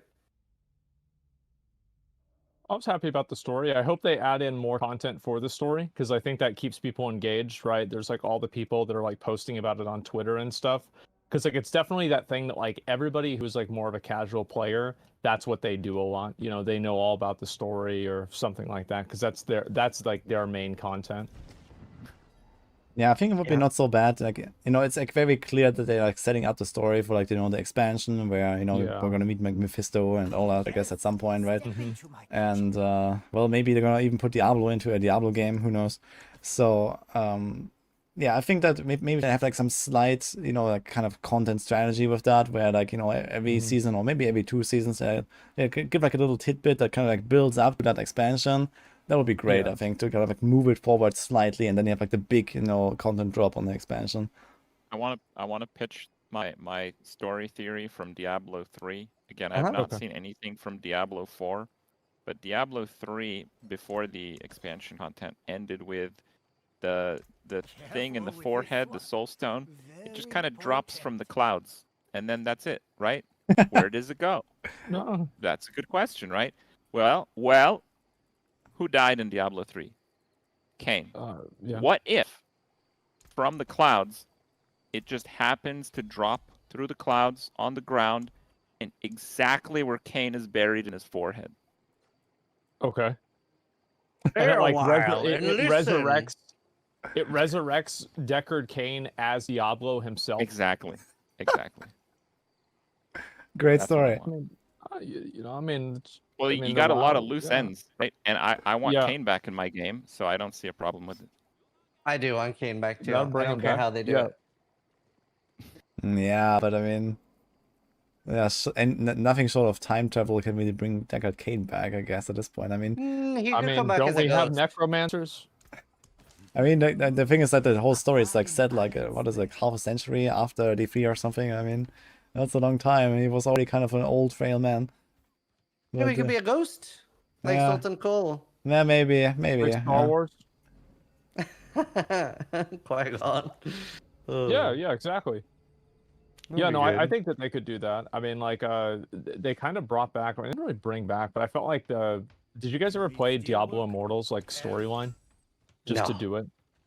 [SPEAKER 3] I was happy about the story. I hope they add in more content for the story because I think that keeps people engaged, right? There's like all the people that are like posting about it on Twitter and stuff. Because like it's definitely that thing that like everybody who's like more of a casual player that's what they do a lot. You know, they know all about the story or something like that, because that's like their main content.
[SPEAKER 2] Yeah, I think it would be
[SPEAKER 1] Yeah.
[SPEAKER 2] not so bad. Like, you know, it's like very clear that they're like setting up the story for like, you know, the expansion where, you know,
[SPEAKER 3] Yeah.
[SPEAKER 2] we're gonna meet Mephisto and all that, I guess, at some point, right?
[SPEAKER 3] Mhm.
[SPEAKER 2] And well, maybe they're gonna even put Diablo into a Diablo game, who knows? So yeah, I think that maybe they have like some slight, you know, like kind of content strategy with that, where like, you know, every season or maybe every 2 seasons, they give like a little tidbit that kind of like builds up to that expansion. That would be great,
[SPEAKER 3] Yeah.
[SPEAKER 2] I think, to kind of like move it forward slightly, and then you have like the big, you know, content drop on the expansion.
[SPEAKER 4] I want to pitch my story theory from Diablo 3. Again, I have
[SPEAKER 1] Uh-huh.
[SPEAKER 4] not
[SPEAKER 3] Okay.
[SPEAKER 4] seen anything from Diablo 4, but Diablo 3 before the expansion content ended with the thing in the forehead, the soul stone. It just kind of drops from the clouds, and then that's it, right? Where does it go?
[SPEAKER 3] No.
[SPEAKER 4] That's a good question, right? Well, who died in Diablo 3? Cain.
[SPEAKER 3] Yeah.
[SPEAKER 4] What if from the clouds it just happens to drop through the clouds on the ground and exactly where Cain is buried in his forehead?
[SPEAKER 3] Okay. And
[SPEAKER 1] Bear
[SPEAKER 3] it
[SPEAKER 1] a
[SPEAKER 3] like
[SPEAKER 1] while and listen.
[SPEAKER 3] resurrects Deckard Cain as Diablo himself.
[SPEAKER 4] Exactly.
[SPEAKER 2] Great
[SPEAKER 4] That's what I
[SPEAKER 2] story.
[SPEAKER 3] I mean, you know, I mean,
[SPEAKER 4] Well,
[SPEAKER 3] I mean,
[SPEAKER 4] you
[SPEAKER 3] the
[SPEAKER 4] got a lot
[SPEAKER 3] WoW,
[SPEAKER 4] of loose
[SPEAKER 3] yeah.
[SPEAKER 4] ends, right? And I want
[SPEAKER 3] Yeah.
[SPEAKER 4] Cain back in my game, so I don't see a problem with it.
[SPEAKER 1] I do on Kane back too.
[SPEAKER 3] That'll bring
[SPEAKER 1] I don't
[SPEAKER 3] him
[SPEAKER 1] care
[SPEAKER 3] back.
[SPEAKER 1] how they do
[SPEAKER 3] Yeah.
[SPEAKER 1] it.
[SPEAKER 2] Yeah, but I mean, yeah, and nothing short of time travel can really bring Deckard Cain back, I guess, at this point. I mean,
[SPEAKER 1] He
[SPEAKER 3] I
[SPEAKER 1] could
[SPEAKER 3] mean,
[SPEAKER 1] come back
[SPEAKER 3] don't
[SPEAKER 1] as a
[SPEAKER 3] we have
[SPEAKER 1] ghost.
[SPEAKER 3] necromancers?
[SPEAKER 2] the thing is that the whole story is like set like what is it, like half a century after D3 or something. I mean, that's a long time. He was already kind of an old, frail man.
[SPEAKER 1] Yeah, he
[SPEAKER 2] But,
[SPEAKER 1] could be a ghost, like
[SPEAKER 2] yeah.
[SPEAKER 1] Sultan Cole.
[SPEAKER 2] Yeah, maybe.
[SPEAKER 3] Like Star
[SPEAKER 2] Yeah.
[SPEAKER 3] Wars?
[SPEAKER 1] Qui-Gon.
[SPEAKER 3] Yeah, exactly.
[SPEAKER 1] That'd
[SPEAKER 3] Yeah,
[SPEAKER 1] be
[SPEAKER 3] no, I
[SPEAKER 1] good.
[SPEAKER 3] think that they could do that. I mean, like, they kind of brought back, I mean, they didn't really bring back, but I felt like did you guys ever play Diablo Immortals, like, storyline? Just to
[SPEAKER 1] No.
[SPEAKER 3] do it?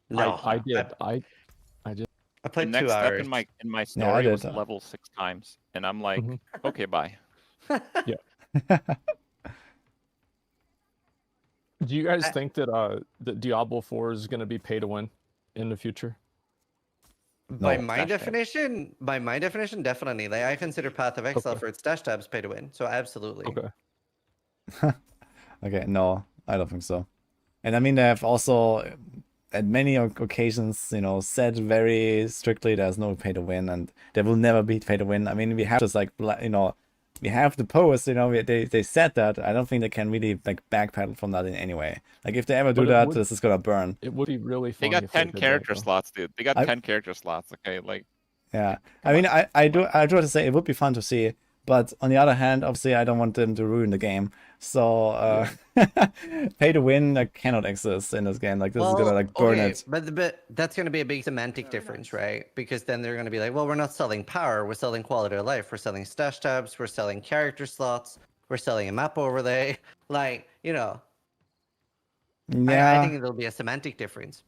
[SPEAKER 1] No,
[SPEAKER 3] I did.
[SPEAKER 1] I
[SPEAKER 3] I
[SPEAKER 4] The
[SPEAKER 1] played 2
[SPEAKER 4] next step
[SPEAKER 1] hours.
[SPEAKER 4] in my
[SPEAKER 2] Yeah, I
[SPEAKER 4] story was
[SPEAKER 2] did.
[SPEAKER 4] level 6 times, and I'm like,
[SPEAKER 3] Mhm.
[SPEAKER 4] okay, bye.
[SPEAKER 3] Do you guys
[SPEAKER 1] I-
[SPEAKER 3] think that Diablo 4 is going to be pay to win in the future?
[SPEAKER 1] By
[SPEAKER 2] No.
[SPEAKER 1] my
[SPEAKER 4] Dash tab.
[SPEAKER 1] definition, definitely. Like I consider Path of Exile
[SPEAKER 3] Okay.
[SPEAKER 1] for its dash tabs pay to win. So absolutely.
[SPEAKER 3] Okay.
[SPEAKER 2] Okay, no, I don't think so. And I mean, they have also, at many occasions, you know, said very strictly there's no pay to win, and there will never be pay to win. I mean, we have just like, you know, we have the post, you know, they said that. I don't think they can really like backpedal from that in any way. Like if they ever do
[SPEAKER 3] But it
[SPEAKER 2] that,
[SPEAKER 3] would-
[SPEAKER 2] this is gonna burn.
[SPEAKER 3] It would be really
[SPEAKER 4] They
[SPEAKER 3] funny
[SPEAKER 4] got
[SPEAKER 3] if
[SPEAKER 4] 10
[SPEAKER 3] did that,
[SPEAKER 4] character
[SPEAKER 3] though.
[SPEAKER 4] slots, dude. They got
[SPEAKER 2] I-
[SPEAKER 4] 10 character slots, okay? Like,
[SPEAKER 2] Yeah, I mean, I do have to say it would be fun to see, but on the other hand, obviously, I don't want them to ruin the game. So pay to win like cannot exist in this game. Like this is gonna like burn
[SPEAKER 1] okay,
[SPEAKER 2] it.
[SPEAKER 1] but that's going to be a big semantic difference, right? Because then they're going to be like, well, we're not selling power, we're selling quality of life, we're selling stash tabs, we're selling character slots, we're selling a map overlay. Like, you know,
[SPEAKER 2] Yeah,
[SPEAKER 1] I think there'll be a semantic difference.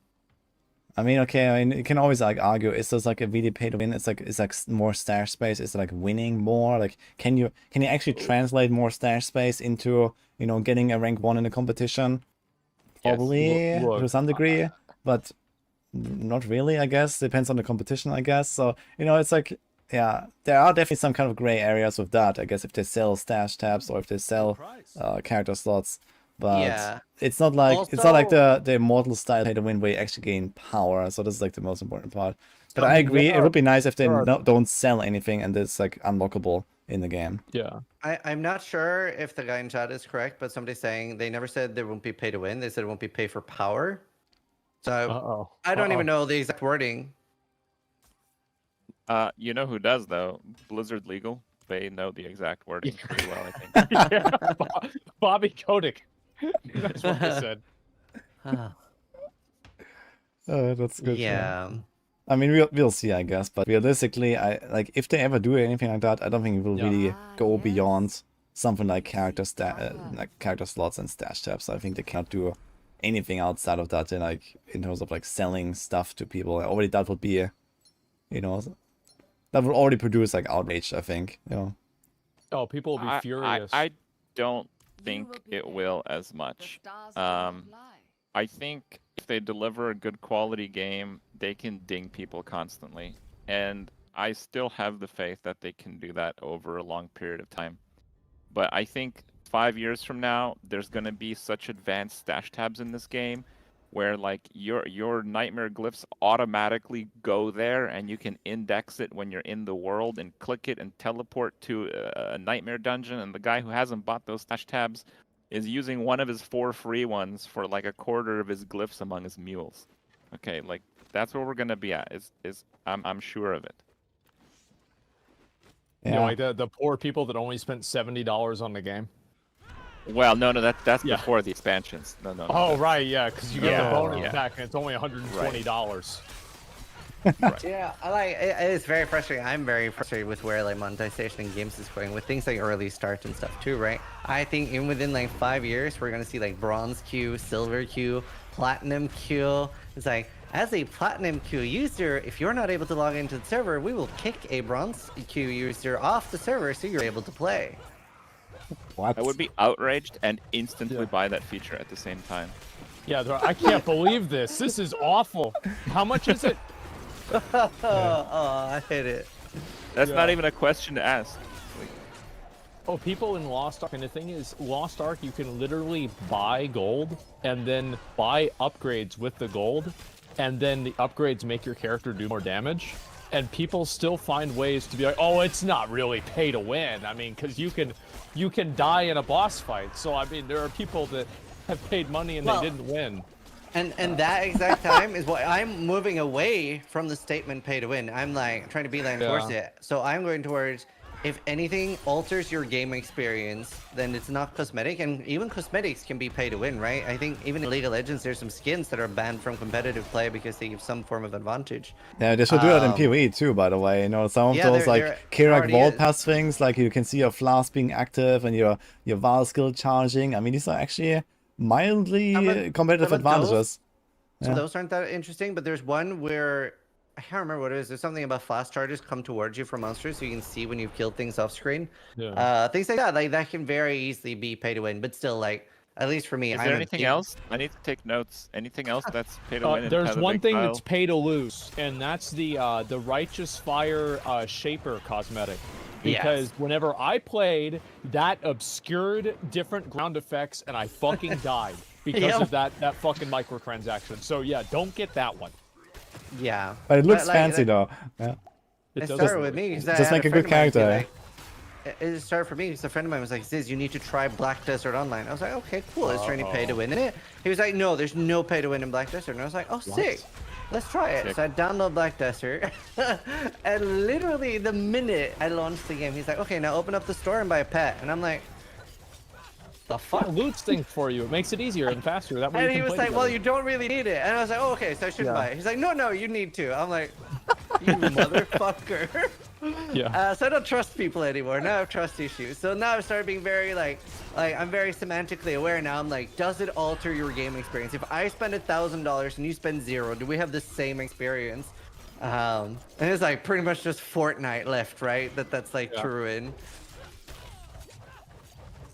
[SPEAKER 2] I mean, okay, I mean, you can always like argue, is this like a really pay to win? It's like more stash space. Is it like winning more? Like, can you actually translate more stash space into, you know, getting a rank 1 in a competition?
[SPEAKER 4] Yes.
[SPEAKER 2] Probably
[SPEAKER 3] Look,
[SPEAKER 2] to some degree, but not really, I guess. Depends on the competition, I guess. So, you know, it's like, yeah, there are definitely some kind of gray areas with that, I guess, if they sell stash tabs or if they sell character slots. But
[SPEAKER 1] Yeah.
[SPEAKER 2] it's not like
[SPEAKER 1] Also-
[SPEAKER 2] the immortal style pay to win where you actually gain power. So this is like the most important part. But
[SPEAKER 1] So
[SPEAKER 2] I agree, it would be nice if they
[SPEAKER 3] there are-
[SPEAKER 2] don't sell anything and it's like unlockable in the game.
[SPEAKER 3] Yeah.
[SPEAKER 1] I'm not sure if the guy in chat is correct, but somebody's saying they never said there won't be pay to win. They said it won't be pay for power. So
[SPEAKER 3] Uh-oh.
[SPEAKER 1] I don't even know the exact wording.
[SPEAKER 4] you know who does though? Blizzard Legal. They know the exact wording pretty well, I think.
[SPEAKER 3] Yeah, Bobby Kotick. That's what they said.
[SPEAKER 2] That's good.
[SPEAKER 1] Yeah.
[SPEAKER 2] I mean, we'll see, I guess. But realistically, I like if they ever do anything like that, I don't think it will really go beyond something like character slots and stash tabs. I think they cannot do anything outside of that in terms of like selling stuff to people. Already that would be, you know, that would already produce like outrage, I think. You know.
[SPEAKER 3] Oh, people will be furious.
[SPEAKER 4] I don't think it will as much. I think if they deliver a good quality game, they can ding people constantly. And I still have the faith that they can do that over a long period of time. But I think 5 years from now, there's going to be such advanced stash tabs in this game where like your nightmare glyphs automatically go there and you can index it when you're in the world and click it and teleport to a nightmare dungeon, and the guy who hasn't bought those stash tabs is using one of his 4 free ones for like a quarter of his glyphs among his mules. Okay, like that's where we're gonna be at. I'm sure of it.
[SPEAKER 3] You know, like the poor people that only spent $70 on the game.
[SPEAKER 4] Well, no, that's before the expansions. No.
[SPEAKER 3] Oh, right, yeah, because you get the bonus pack and it's only $120.
[SPEAKER 4] Right.
[SPEAKER 1] Yeah, it's very frustrating. I'm very frustrated with where like monetization in games is going with things like early start and stuff too, right? I think even within like 5 years, we're gonna see like bronze queue, silver queue, platinum queue. It's like, as a platinum queue user, if you're not able to log into the server, we will kick a bronze queue user off the server so you're able to play.
[SPEAKER 2] What?
[SPEAKER 4] I would be outraged and instantly buy that feature at the same time.
[SPEAKER 3] Yeah, I can't believe this. This is awful. How much is it?
[SPEAKER 1] Oh, I hate it.
[SPEAKER 4] That's not even a question to ask.
[SPEAKER 3] Oh, people in Lost Ark, and the thing is, Lost Ark, you can literally buy gold and then buy upgrades with the gold, and then the upgrades make your character do more damage. And people still find ways to be like, oh, it's not really pay to win. I mean, because you can die in a boss fight. So I mean, there are people that have paid money and they didn't win.
[SPEAKER 1] And that exact time is what I'm moving away from the statement pay to win. I'm like trying to beeline towards it. So I'm going towards, if anything alters your game experience, then it's not cosmetic, and even cosmetics can be pay to win, right? I think even in League of Legends, there's some skins that are banned from competitive play because they give some form of advantage.
[SPEAKER 2] Yeah, they should do that in PoE too, by the way. You know, some of those like Kirak Vault Pass things, like you can see your flask being active and your Val skill charging. I mean, these are actually mildly competitive advantages.
[SPEAKER 1] So those aren't that interesting, but there's one where I can't remember what it is. There's something about fast charges come towards you from monsters, so you can see when you've killed things off screen.
[SPEAKER 3] Yeah.
[SPEAKER 1] Things like that can very easily be pay to win, but still, like, at least for me,
[SPEAKER 4] is there anything else? I need to take notes. Anything else that's pay to win?
[SPEAKER 3] There's one thing that's pay to lose, and that's the Righteous Fire Shaper cosmetic. Because whenever I played, that obscured different ground effects, and I fucking died because of that fucking microtransaction. So yeah, don't get that one.
[SPEAKER 1] Yeah.
[SPEAKER 2] But it looks fancy though. Yeah.
[SPEAKER 1] It started with me.
[SPEAKER 2] Just like a good character.
[SPEAKER 1] It started for me because a friend of mine was like, Ziz, you need to try Black Desert Online. I was like, okay, cool. Is there any pay to win in it? He was like, no, there's no pay to win in Black Desert. And I was like, oh, sick. Let's try it. Sick. So I download Black Desert. And literally the minute I launched the game, he's like, okay, now open up the store and buy a pet. And I'm like, the fuck?
[SPEAKER 3] It loots things for you. It makes it easier and faster. That way
[SPEAKER 1] and
[SPEAKER 3] you
[SPEAKER 1] he
[SPEAKER 3] can
[SPEAKER 1] was
[SPEAKER 3] play
[SPEAKER 1] like, well, you don't really need it. And I was like, oh, okay, so I shouldn't buy it. He's like, no, you need to. I'm like, you motherfucker.
[SPEAKER 3] Yeah.
[SPEAKER 1] So I don't trust people anymore. Now I have trust issues. So now I've started being very like I'm very semantically aware now. I'm like, does it alter your game experience? If I spend $1,000 and you spend $0, do we have the same experience? And it's like pretty much just Fortnite left, right? That's like true in.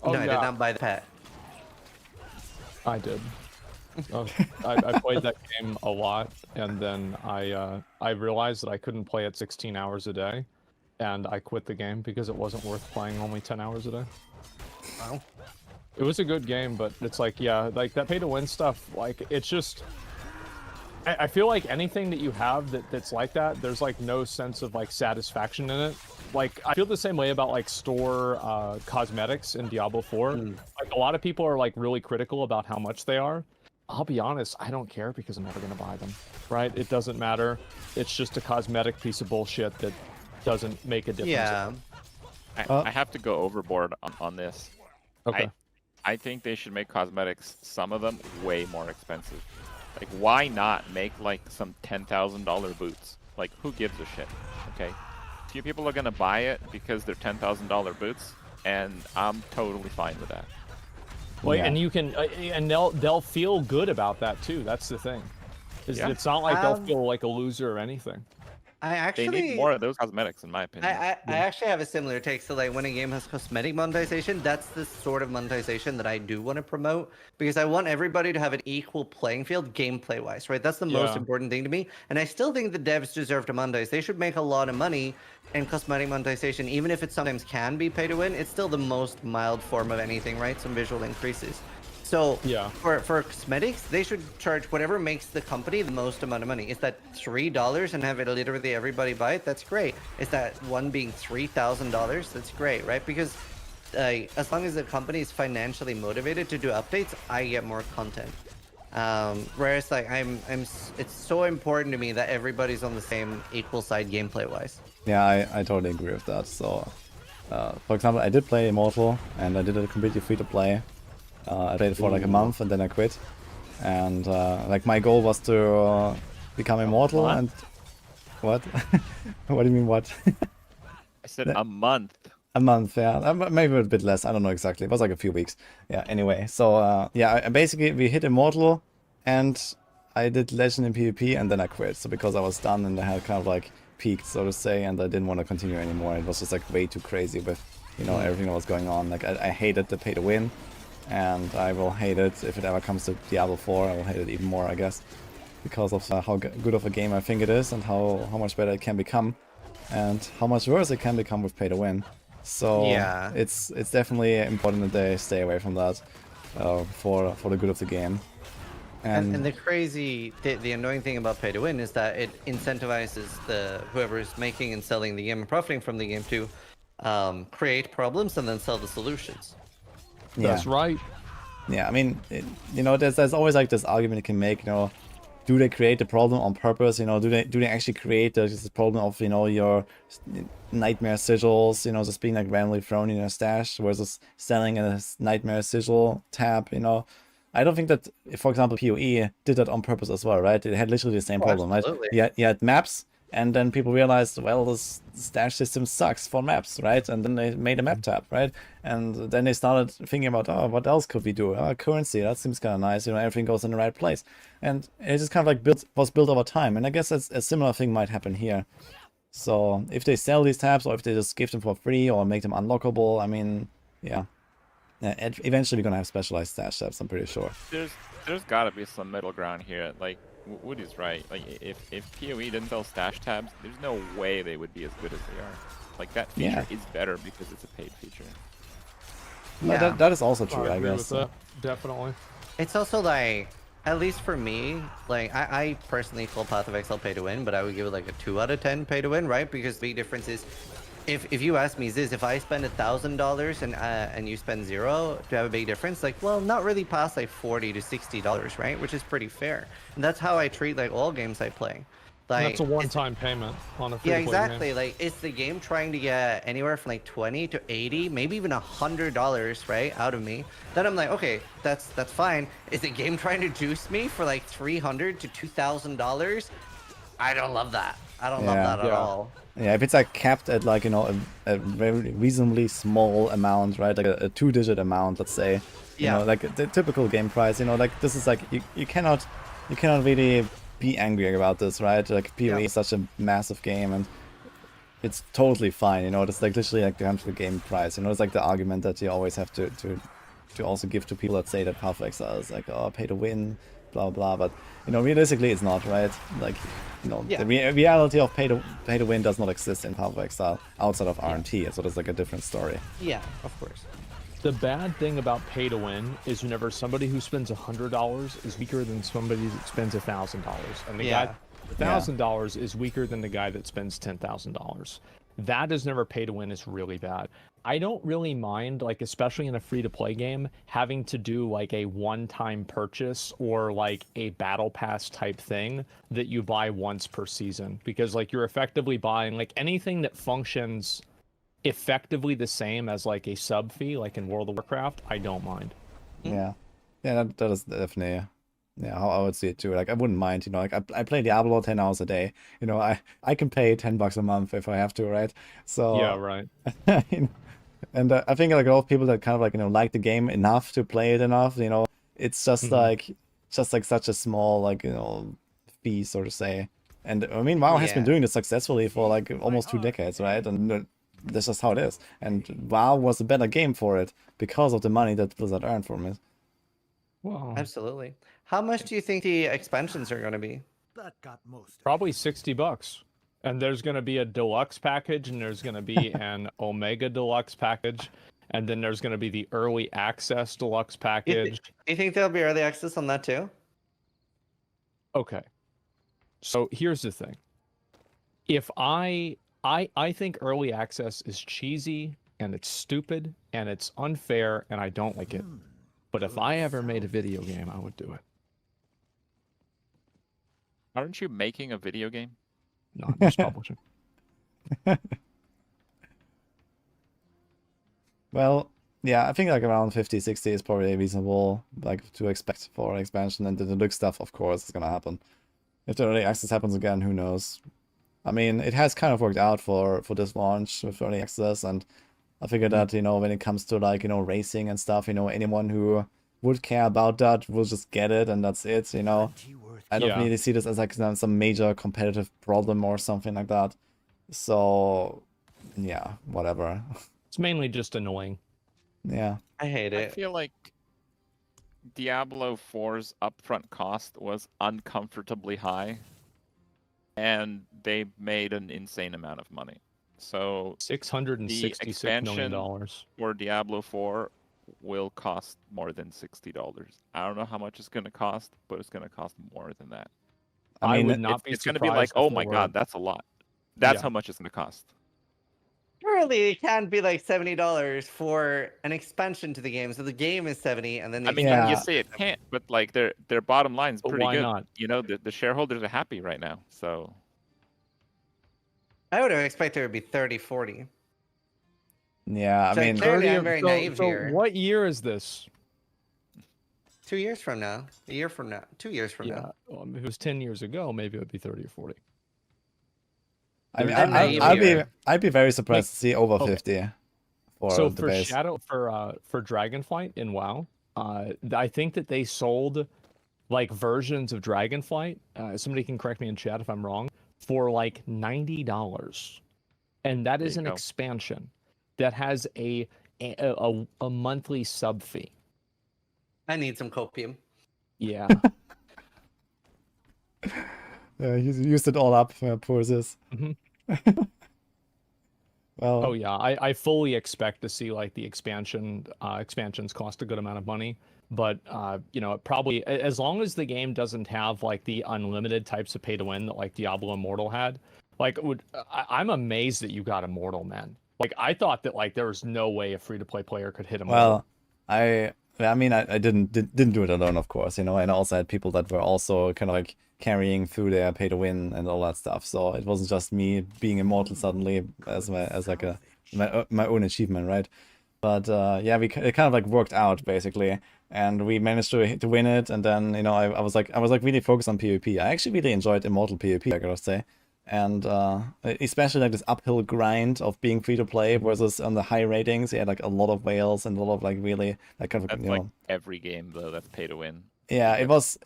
[SPEAKER 3] Oh,
[SPEAKER 1] no, I did not buy the pet.
[SPEAKER 3] I did. I played that game a lot, and then I realized that I couldn't play it 16 hours a day, and I quit the game because it wasn't worth playing only 10 hours a day.
[SPEAKER 1] Wow.
[SPEAKER 3] It was a good game, but it's like, yeah, like that pay-to-win stuff, like, it's just... I feel like anything that you have that's like that, there's like no sense of like satisfaction in it. Like, I feel the same way about like store cosmetics in Diablo 4. Like, a lot of people are like really critical about how much they are. I'll be honest, I don't care because I'm never going to buy them, right? It doesn't matter. It's just a cosmetic piece of bullshit that doesn't make a difference.
[SPEAKER 1] Yeah.
[SPEAKER 4] I have to go overboard on this.
[SPEAKER 3] Okay.
[SPEAKER 4] I think they should make cosmetics, some of them, way more expensive. Like, why not make like some $10,000 boots? Like, who gives a shit? Okay. Few people are going to buy it because they're $10,000 boots, and I'm totally fine with that.
[SPEAKER 3] Well, and you can, and they'll feel good about that too. That's the thing. It's not like they'll feel like a loser or anything.
[SPEAKER 1] I
[SPEAKER 4] They
[SPEAKER 1] actually
[SPEAKER 4] need more of those cosmetics, in my opinion.
[SPEAKER 1] I actually have a similar take. So like when a game has cosmetic monetization, that's the sort of monetization that I do want to promote because I want everybody to have an equal playing field gameplay wise, right? That's the most
[SPEAKER 3] Yeah.
[SPEAKER 1] important thing to me. And I still think the devs deserve to monetize. They should make a lot of money, and cosmetic monetization, even if it sometimes can be pay to win, it's still the most mild form of anything, right? Some visual increases. So
[SPEAKER 3] Yeah.
[SPEAKER 1] for cosmetics, they should charge whatever makes the company the most amount of money. Is that $3 and have it literally everybody buy it? That's great. Is that one being $3,000? That's great, right? Because as long as the company is financially motivated to do updates, I get more content. Whereas like it's so important to me that everybody's on the same equal side gameplay wise.
[SPEAKER 2] Yeah, I totally agree with that. So, for example, I did play Immortal, and I did it completely free to play. I played it for like a month, and then I quit. And like my goal was to become immortal. And what? What do you mean what?
[SPEAKER 4] I said a month.
[SPEAKER 2] A month, yeah, maybe a bit less. I don't know exactly. It was like a few weeks. Yeah. Anyway, so yeah, basically we hit immortal, and I did legend in PvP, and then I quit. So because I was done and I had kind of like peaked, so to say, and I didn't want to continue anymore. It was just like way too crazy with, you know, everything that was going on. Like I hated the pay to win, and I will hate it if it ever comes to Diablo 4. I will hate it even more, I guess, because of how good of a game I think it is, and how much better it can become, and how much worse it can become with pay to win. So
[SPEAKER 1] Yeah.
[SPEAKER 2] it's definitely important that they stay away from that for the good of the game.
[SPEAKER 1] And the annoying thing about pay to win is that it incentivizes whoever is making and selling the game and profiting from the game to create problems and then sell the solutions.
[SPEAKER 3] That's right.
[SPEAKER 2] Yeah, I mean, you know, there's always like this argument you can make, you know, do they create the problem on purpose? You know, do they actually create this problem of, you know, your nightmare sigils, you know, just being like randomly thrown in your stash versus selling a nightmare sigil tab, you know? I don't think that, for example, PoE did that on purpose as well, right? It had literally the same problem,
[SPEAKER 1] absolutely.
[SPEAKER 2] right? You had maps, and then people realized, well, this stash system sucks for maps, right? And then they made a map tab, right? And then they started thinking about, oh, what else could we do? Oh, currency, that seems kind of nice, you know, everything goes in the right place. And it just kind of like was built over time. And I guess a similar thing might happen here. So if they sell these tabs, or if they just give them for free or make them unlockable, I mean, yeah. Eventually we're gonna have specialized stash tabs, I'm pretty sure.
[SPEAKER 4] There's gotta be some middle ground here. Like Woody's right. Like if PoE didn't sell stash tabs, there's no way they would be as good as they are. Like that feature is better because it's a paid feature.
[SPEAKER 2] No,
[SPEAKER 1] Yeah.
[SPEAKER 2] that is also true, I
[SPEAKER 3] agree
[SPEAKER 2] guess.
[SPEAKER 3] with that. Definitely.
[SPEAKER 1] It's also like, at least for me, like I personally call Path of Exile pay to win, but I would give it like a 2 out of 10 pay to win, right? Because the big difference is, if you ask me, Ziz, if I spend $1,000 and you spend 0, do you have a big difference? Like, well, not really past like $40 to $60, right? Which is pretty fair. And that's how I treat like all games I play. Like,
[SPEAKER 3] That's a one-time payment on a free
[SPEAKER 1] yeah,
[SPEAKER 3] to play
[SPEAKER 1] exactly.
[SPEAKER 3] game.
[SPEAKER 1] Like, is the game trying to get anywhere from like 20 to 80, maybe even $100, right, out of me? Then I'm like, okay, that's fine. Is the game trying to juice me for like $300 to $2,000? I don't love that. I don't love that at all.
[SPEAKER 2] Yeah, if it's like capped at like, you know, a very reasonably small amount, right? Like a 2-digit amount, let's say. You know, like the typical game price, you know, like this is like you cannot really be angry about this, right? Like PoE is such a massive game, and it's totally fine, you know. It's like literally like down to the game price, you know. It's like the argument that you always have to also give to people that say that Path of Exile is like, oh, pay to win, blah blah. But you know, realistically, it's not, right? Like, you know, the reality of pay to win does not exist in Path of Exile outside of RNT, so it's like a different story.
[SPEAKER 1] Yeah, of course.
[SPEAKER 3] The bad thing about pay to win is whenever somebody who spends $100 is weaker than somebody that spends $1,000, and the guy $1,000 is weaker than the guy that spends $10,000. That is never pay to win is really bad. I don't really mind, like, especially in a free to play game, having to do like a one-time purchase or like a battle pass type thing that you buy once per season, because like you're effectively buying like anything that functions effectively the same as like a sub fee, like in World of Warcraft. I don't mind.
[SPEAKER 2] Yeah, that is definitely how I would see it too. Like, I wouldn't mind, you know, like I play Diablo 10 hours a day, you know. I can pay $10 a month if I have to, right? So
[SPEAKER 3] Yeah, right.
[SPEAKER 2] and I think like a lot of people that kind of like, you know, like the game enough to play it enough, you know, it's just like such a small, like, you know, fee, so to say, And I mean, WoW has been
[SPEAKER 1] Yeah.
[SPEAKER 2] doing this successfully for like almost 2 decades, right? And that's just how it is. And WoW was a better game for it because of the money that Blizzard earned from it.
[SPEAKER 3] Wow.
[SPEAKER 1] Absolutely. How much do you think the expansions are going to be?
[SPEAKER 5] That got most.
[SPEAKER 3] Probably $60. And there's going to be a deluxe package, and there's going to be an Omega deluxe package, and then there's going to be the early access deluxe package.
[SPEAKER 1] Do you think there'll be early access on that too?
[SPEAKER 3] Okay. So here's the thing. If I think early access is cheesy and it's stupid and it's unfair and I don't like it. But if I ever made a video game, I would do it.
[SPEAKER 4] Aren't you making a video game?
[SPEAKER 3] No, I'm just publishing.
[SPEAKER 2] Well, yeah, I think like around 50, 60 is probably reasonable, like to expect for an expansion, and the deluxe stuff, of course, is gonna happen. If the early access happens again, who knows? I mean, it has kind of worked out for this launch with early access, and I figured that, you know, when it comes to like, you know, racing and stuff, you know, anyone who would care about that will just get it, and that's it, you know. I don't
[SPEAKER 3] Yeah.
[SPEAKER 2] really see this as like some major competitive problem or something like that. So, yeah, whatever.
[SPEAKER 3] It's mainly just annoying.
[SPEAKER 2] Yeah.
[SPEAKER 1] I hate
[SPEAKER 4] I
[SPEAKER 1] it.
[SPEAKER 4] feel like Diablo 4's upfront cost was uncomfortably high, and they made an insane amount of money. So
[SPEAKER 3] $666 million.
[SPEAKER 4] for Diablo 4 will cost more than $60. I don't know how much it's going to cost, but it's going to cost more than that.
[SPEAKER 3] I
[SPEAKER 2] mean,
[SPEAKER 3] would not be
[SPEAKER 4] It's going to be like,
[SPEAKER 3] surprised if
[SPEAKER 4] oh
[SPEAKER 3] they
[SPEAKER 4] my
[SPEAKER 3] were-
[SPEAKER 4] god, that's a lot. That's
[SPEAKER 3] Yeah.
[SPEAKER 4] how much it's going to cost.
[SPEAKER 1] Surely it can't be like $70 for an expansion to the game. So the game is 70, and then the
[SPEAKER 4] I mean,
[SPEAKER 2] Yeah.
[SPEAKER 4] you say it can't, but like their bottom line is
[SPEAKER 3] But
[SPEAKER 4] pretty
[SPEAKER 3] why
[SPEAKER 4] good.
[SPEAKER 3] not?
[SPEAKER 4] You know, the shareholders are happy right now. So
[SPEAKER 1] I would have expected it would be 30, 40.
[SPEAKER 2] Yeah, I
[SPEAKER 1] So
[SPEAKER 2] mean,
[SPEAKER 1] clearly I'm very naive
[SPEAKER 3] so
[SPEAKER 1] here.
[SPEAKER 3] what year is this?
[SPEAKER 1] 2 years from now, a year from now, 2 years from now.
[SPEAKER 3] If it was 10 years ago, maybe it would be 30 or 40.
[SPEAKER 2] I mean,
[SPEAKER 1] I'm naive here.
[SPEAKER 2] I'd be very surprised to see over
[SPEAKER 3] okay.
[SPEAKER 2] 50 for
[SPEAKER 3] So
[SPEAKER 2] the
[SPEAKER 3] for
[SPEAKER 2] base.
[SPEAKER 3] for Dragonflight in WoW, I think that they sold like versions of Dragonflight. Somebody can correct me in chat if I'm wrong. For like $90, and that is
[SPEAKER 4] There
[SPEAKER 3] an
[SPEAKER 4] you go.
[SPEAKER 3] expansion that has a monthly sub fee.
[SPEAKER 1] I need some copium.
[SPEAKER 3] Yeah.
[SPEAKER 2] He's used it all up, poor Ziz.
[SPEAKER 3] Mhm.
[SPEAKER 2] Well,
[SPEAKER 3] Oh yeah, I fully expect to see like the expansions cost a good amount of money, but you know, it probably as long as the game doesn't have like the unlimited types of pay to win that like Diablo Immortal had, like I'm amazed that you got Immortal, man. Like I thought that like there was no way a free to play player could hit Immortal.
[SPEAKER 2] well, I mean, I didn't do it alone, of course, you know, and I also had people that were also kind of like carrying through their pay to win and all that stuff. So it wasn't just me being immortal suddenly as my own achievement, right? But yeah, it kind of like worked out basically, and we managed to win it. And then, you know, I was like really focused on PvP. I actually really enjoyed Immortal PvP, I gotta say. And especially like this uphill grind of being free to play versus on the high ratings, you had like a lot of whales and a lot of like really like kind of,
[SPEAKER 4] that's
[SPEAKER 2] you
[SPEAKER 4] like
[SPEAKER 2] know,
[SPEAKER 4] every game though that's pay to win.
[SPEAKER 2] yeah, it was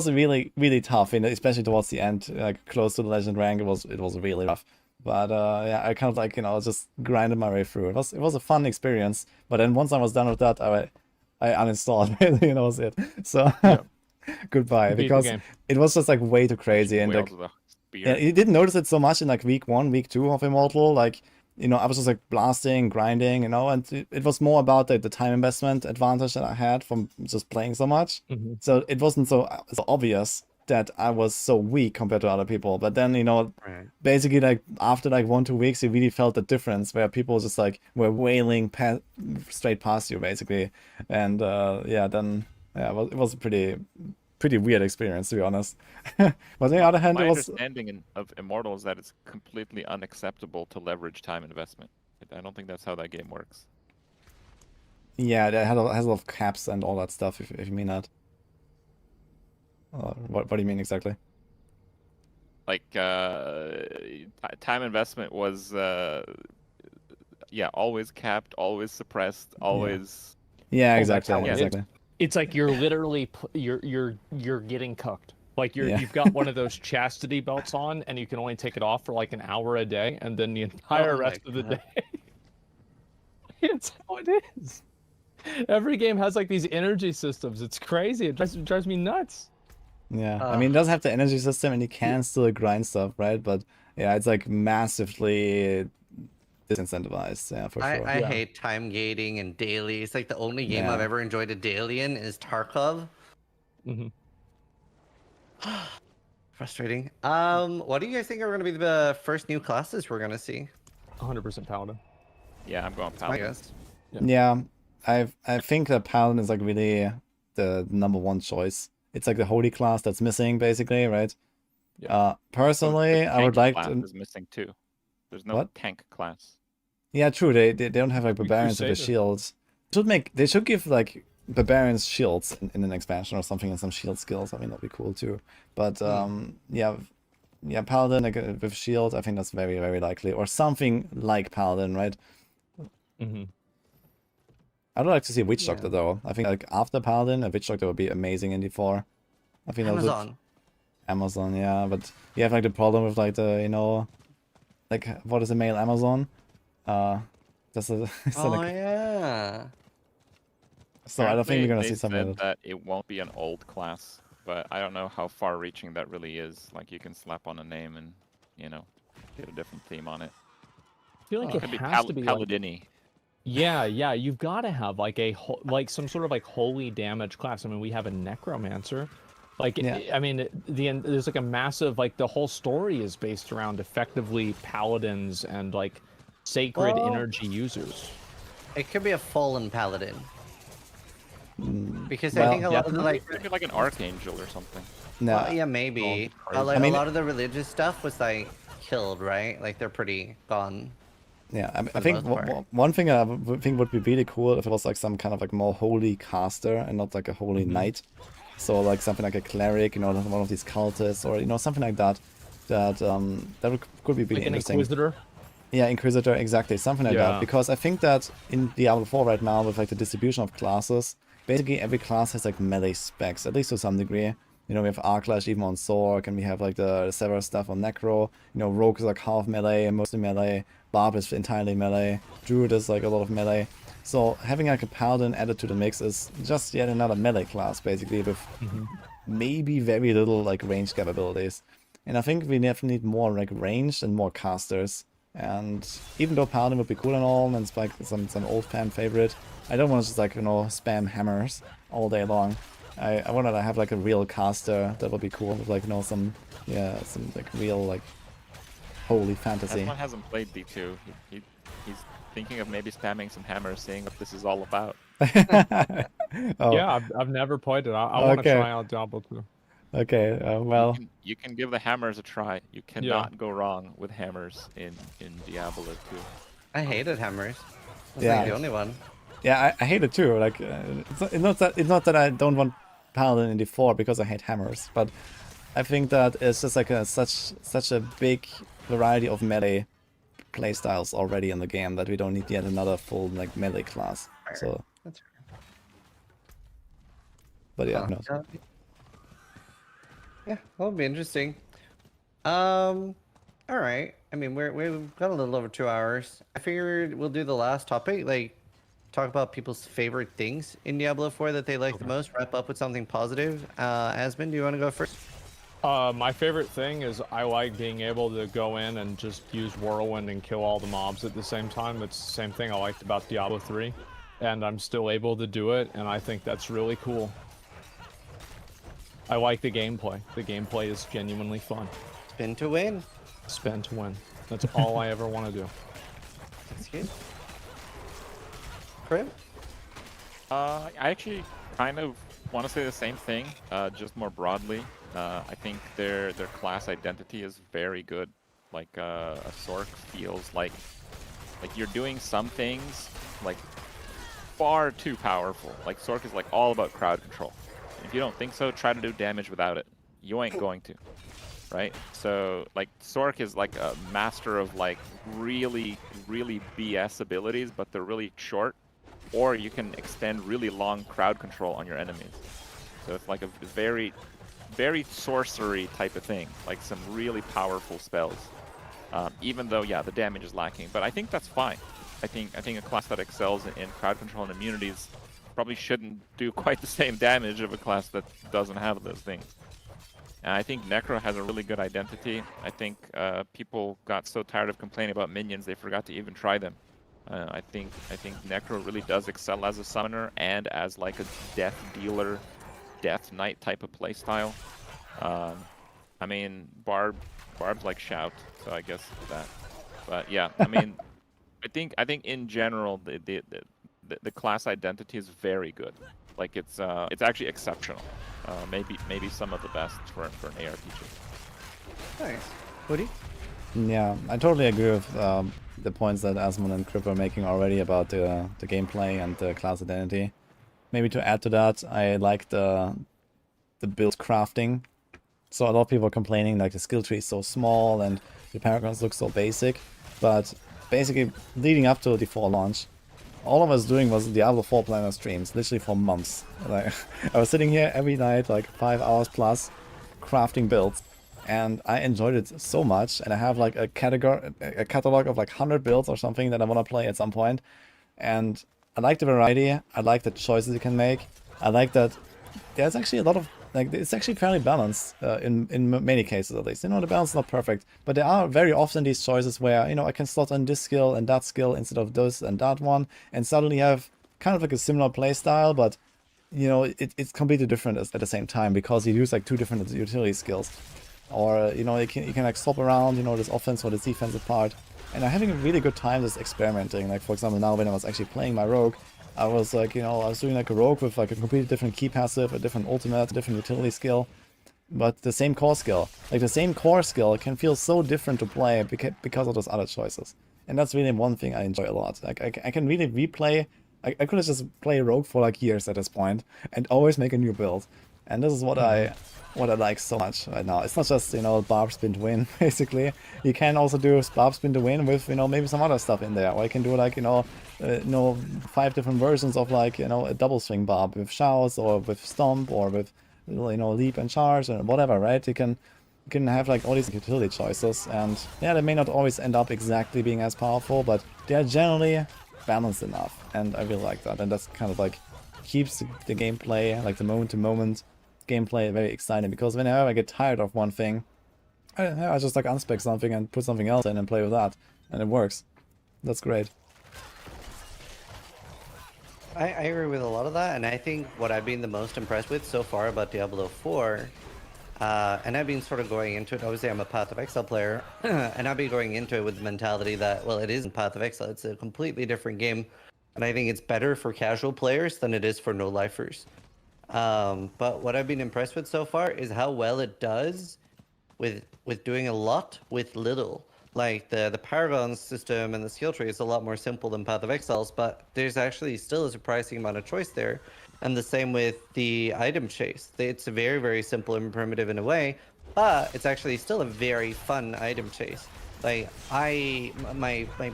[SPEAKER 2] really really tough, you know, especially towards the end, like close to the legend rank. It was really rough. But yeah, I kind of like, you know, just grinded my way through. It was a fun experience. But then once I was done with that, I uninstalled. You know, was it. So goodbye,
[SPEAKER 3] Beat the
[SPEAKER 2] because
[SPEAKER 3] game.
[SPEAKER 2] it was just like way too crazy, and
[SPEAKER 4] Whales
[SPEAKER 2] like
[SPEAKER 4] with a spear.
[SPEAKER 2] yeah, you didn't notice it so much in like week 1, week 2 of Immortal. Like, you know, I was just like blasting, grinding, you know, and it was more about the time investment advantage that I had from just playing so much.
[SPEAKER 3] Mhm.
[SPEAKER 2] So it wasn't so obvious that I was so weak compared to other people. But then, you know,
[SPEAKER 1] Right.
[SPEAKER 2] basically like after like 1-2 weeks, you really felt the difference where people just like were wailing straight past you basically. And yeah, then yeah, it was a pretty weird experience, to be honest. But on the other hand,
[SPEAKER 4] My
[SPEAKER 2] it was
[SPEAKER 4] understanding of Immortal is that it's completely unacceptable to leverage time investment. I don't think that's how that game works.
[SPEAKER 2] yeah, it has a lot of caps and all that stuff. If you mean that. What do you mean exactly?
[SPEAKER 4] Like time investment was yeah, always capped, always suppressed, always
[SPEAKER 2] Yeah,
[SPEAKER 3] Oh,
[SPEAKER 2] exactly,
[SPEAKER 3] that's how it is.
[SPEAKER 2] exactly.
[SPEAKER 3] It's like you're literally you're getting cooked. Like
[SPEAKER 2] Yeah.
[SPEAKER 3] you've got one of those chastity belts on, and you can only take it off for like an hour a day, and then the entire
[SPEAKER 1] Oh my
[SPEAKER 3] rest of the
[SPEAKER 1] God.
[SPEAKER 3] day. It's how it is. Every game has like these energy systems. It's crazy. It drives me nuts.
[SPEAKER 2] Yeah, I mean, it does have the energy system, and you can still grind stuff, right? But yeah, it's like massively disincentivized. Yeah, for sure.
[SPEAKER 1] I
[SPEAKER 3] Yeah.
[SPEAKER 1] hate time gating and daily. It's like the only game I've
[SPEAKER 2] Yeah.
[SPEAKER 1] ever enjoyed a daily in is Tarkov.
[SPEAKER 3] Hmm.
[SPEAKER 1] Frustrating. What do you guys think are going to be the first new classes we're going to see?
[SPEAKER 3] 100% paladin.
[SPEAKER 4] Yeah, I'm going
[SPEAKER 1] I
[SPEAKER 4] paladin.
[SPEAKER 1] guess.
[SPEAKER 2] Yeah, I think that Paladin is like really the #1 choice. It's like the holy class that's missing, basically, right?
[SPEAKER 3] Yeah.
[SPEAKER 2] Personally,
[SPEAKER 4] The
[SPEAKER 2] I would
[SPEAKER 4] tank
[SPEAKER 2] like
[SPEAKER 4] class
[SPEAKER 2] to.
[SPEAKER 4] is missing too. There's no
[SPEAKER 2] What?
[SPEAKER 4] tank class.
[SPEAKER 2] Yeah, true. They don't have like
[SPEAKER 3] Be
[SPEAKER 2] barbarians with the
[SPEAKER 3] Crusader.
[SPEAKER 2] shields. They should give like barbarians shields in an expansion or something, and some shield skills. I mean, that'd be cool too. But yeah, Paladin like, with shield, I think that's very, very likely, or something like Paladin, right?
[SPEAKER 3] Hmm.
[SPEAKER 2] I would like to see Witch
[SPEAKER 1] Yeah.
[SPEAKER 2] Doctor though. I think like after Paladin, a Witch Doctor would be amazing in D4. I think that would
[SPEAKER 1] Amazon.
[SPEAKER 2] Amazon, yeah, but you have like the problem with like the like what is a male Amazon? That's a it's
[SPEAKER 1] Oh
[SPEAKER 2] like,
[SPEAKER 1] yeah.
[SPEAKER 2] so I don't think we're gonna
[SPEAKER 4] Apparently,
[SPEAKER 2] see
[SPEAKER 4] they
[SPEAKER 2] something
[SPEAKER 4] said
[SPEAKER 2] like that.
[SPEAKER 4] that it won't be an old class, but I don't know how far-reaching that really is. Like you can slap on a name and get a different theme on it.
[SPEAKER 3] I feel like
[SPEAKER 1] Oh.
[SPEAKER 3] it
[SPEAKER 4] Could be
[SPEAKER 3] has to be like,
[SPEAKER 4] Paladini.
[SPEAKER 3] yeah, you've got to have like like some sort of like holy damage class. I mean, we have a necromancer. Like,
[SPEAKER 2] Yeah.
[SPEAKER 3] I mean, there's like a massive, like the whole story is based around effectively paladins and like sacred
[SPEAKER 1] Well-
[SPEAKER 3] energy users.
[SPEAKER 1] It could be a fallen paladin. Because I
[SPEAKER 2] well,
[SPEAKER 1] think a lot of the like,
[SPEAKER 4] Could be like an archangel or something.
[SPEAKER 2] No,
[SPEAKER 1] well, yeah, maybe.
[SPEAKER 4] Oh,
[SPEAKER 1] Like
[SPEAKER 2] I mean-
[SPEAKER 1] a lot of the religious stuff was like killed, right? Like they're pretty gone.
[SPEAKER 2] yeah, I
[SPEAKER 1] the
[SPEAKER 2] think
[SPEAKER 1] most part.
[SPEAKER 2] one thing I would think would be really cool if it was like some kind of like more holy caster and not like a holy knight. So like something like a cleric, one of these cultists, or something like that. That could be really
[SPEAKER 3] Like an
[SPEAKER 2] interesting.
[SPEAKER 3] inquisitor.
[SPEAKER 2] Yeah, Inquisitor, exactly, something like that.
[SPEAKER 3] Yeah.
[SPEAKER 2] Because I think that in Diablo 4 right now, with like the distribution of classes, basically every class has like melee specs, at least to some degree. We have Arclash even on Sorc, and we have like the Sever stuff on Necro. Rogue is like half melee and mostly melee. BARB is entirely melee. Druid is like a lot of melee. So having like a Paladin added to the mix is just yet another melee class, basically, with maybe very little like range capabilities. And I think we definitely need more like range and more casters. And even though Paladin would be cool and all, and it's like some old fan favorite, I don't want to just like spam hammers all day long. I want to have like a real caster that would be cool with like some like real like holy fantasy.
[SPEAKER 4] Asmon hasn't played D2. He's thinking of maybe spamming some hammers, seeing what this is all about.
[SPEAKER 2] Oh,
[SPEAKER 3] Yeah, I've never played it. I want to
[SPEAKER 2] Okay.
[SPEAKER 3] try out Diablo 2.
[SPEAKER 2] okay. Well,
[SPEAKER 4] You can give the hammers a try. You cannot go wrong with hammers in Diablo 2.
[SPEAKER 1] I hated hammers. That's
[SPEAKER 2] Yeah.
[SPEAKER 1] like the only one.
[SPEAKER 2] yeah, I hate it too. Like, it's not that I don't want Paladin in D4 because I hate hammers, but I think that it's just like such a big variety of melee playstyles already in the game that we don't need yet another full like melee class. So,
[SPEAKER 1] That's fair.
[SPEAKER 2] but yeah,
[SPEAKER 1] Huh.
[SPEAKER 2] no.
[SPEAKER 1] Yeah, that'll be interesting. All right. I mean, we've got a little over 2 hours. I figured we'll do the last topic, like talk about people's favorite things in Diablo 4 that they like the most. Wrap up with something positive. Asmon, do you want to go first?
[SPEAKER 3] My favorite thing is I like being able to go in and just use Whirlwind and kill all the mobs at the same time. It's the same thing I liked about Diablo 3, and I'm still able to do it, and I think that's really cool. I like the gameplay. The gameplay is genuinely fun.
[SPEAKER 1] Spin to win.
[SPEAKER 3] Spend to win. That's all I ever want to do.
[SPEAKER 1] That's good. Krip?
[SPEAKER 4] I actually kind of want to say the same thing, just more broadly. I think their class identity is very good. Like a Sorc feels like you're doing some things like far too powerful. Like Sorc is like all about crowd control. If you don't think so, try to do damage without it. You ain't going to, right? So like Sorc is like a master of like really BS abilities, but they're really short. Or you can extend really long crowd control on your enemies. So it's like a very very sorcery type of thing, like some really powerful spells. Even though, yeah, the damage is lacking, but I think that's fine. I think a class that excels in crowd control and immunities probably shouldn't do quite the same damage of a class that doesn't have those things. And I think Necro has a really good identity. I think people got so tired of complaining about minions they forgot to even try them. I think Necro really does excel as a summoner and as like a death dealer, death knight type of playstyle. I mean, Barb's like shout, so I guess that. But yeah, I mean, I think in general the class identity is very good. Like it's actually exceptional. Maybe some of the best for an ARPG.
[SPEAKER 1] Nice. Woody?
[SPEAKER 2] Yeah, I totally agree with the points that Asmon and Krip are making already about the gameplay and the class identity. Maybe to add to that, I like the build crafting. So a lot of people are complaining like the skill tree is so small and the paragons look so basic, but basically leading up to the 4 launch, all I was doing was Diablo 4 planner streams, literally for months. Like, I was sitting here every night, like 5 hours plus, crafting builds, and I enjoyed it so much. And I have like a catalog of like 100 builds or something that I want to play at some point. And I like the variety. I like the choices you can make. I like that there's actually a lot of like it's actually fairly balanced in many cases at least. You know, the balance is not perfect, but there are very often these choices where, you know, I can slot on this skill and that skill instead of this and that one, and suddenly have kind of like a similar play style, but you know, it's completely different at the same time because you use like 2 different utility skills, or you know, you can like swap around, you know, this offense or this defensive part, and I'm having a really good time just experimenting. Like for example, now when I was actually playing my rogue, I was like, you know, I was doing like a rogue with like a completely different key passive, a different ultimate, a different utility skill, but the same core skill. Like the same core skill can feel so different to play because of those other choices. And that's really one thing I enjoy a lot. Like I can really replay, I could just play rogue for like years at this point and always make a new build. And this is what I like so much right now. It's not just, you know, BARB spin to win, basically. You can also do BARB spin to win with, you know, maybe some other stuff in there. Or you can do like, you know, 5 different versions of like, you know, a double swing BARB with shouts or with stomp or with, you know, leap and charge or whatever, right? You can have like all these utility choices, and yeah, they may not always end up exactly being as powerful, but they are generally balanced enough, and I really like that. And that's kind of like keeps the gameplay, like the moment to moment gameplay, very exciting, because whenever I get tired of one thing, I just like unspec something and put something else in and play with that, and it works. That's great.
[SPEAKER 1] I agree with a lot of that, and I think what I've been the most impressed with so far about Diablo 4, and I've been sort of going into it, obviously I'm a Path of Exile player, and I've been going into it with the mentality that, well, it isn't Path of Exile, it's a completely different game, and I think it's better for casual players than it is for no-lifers. But what I've been impressed with so far is how well it does with doing a lot with little. Like the Paragon system and the skill tree is a lot more simple than Path of Exiles, but there's actually still a surprising amount of choice there. And the same with the item chase. It's very, very simple and primitive in a way, but it's actually still a very fun item chase. Like my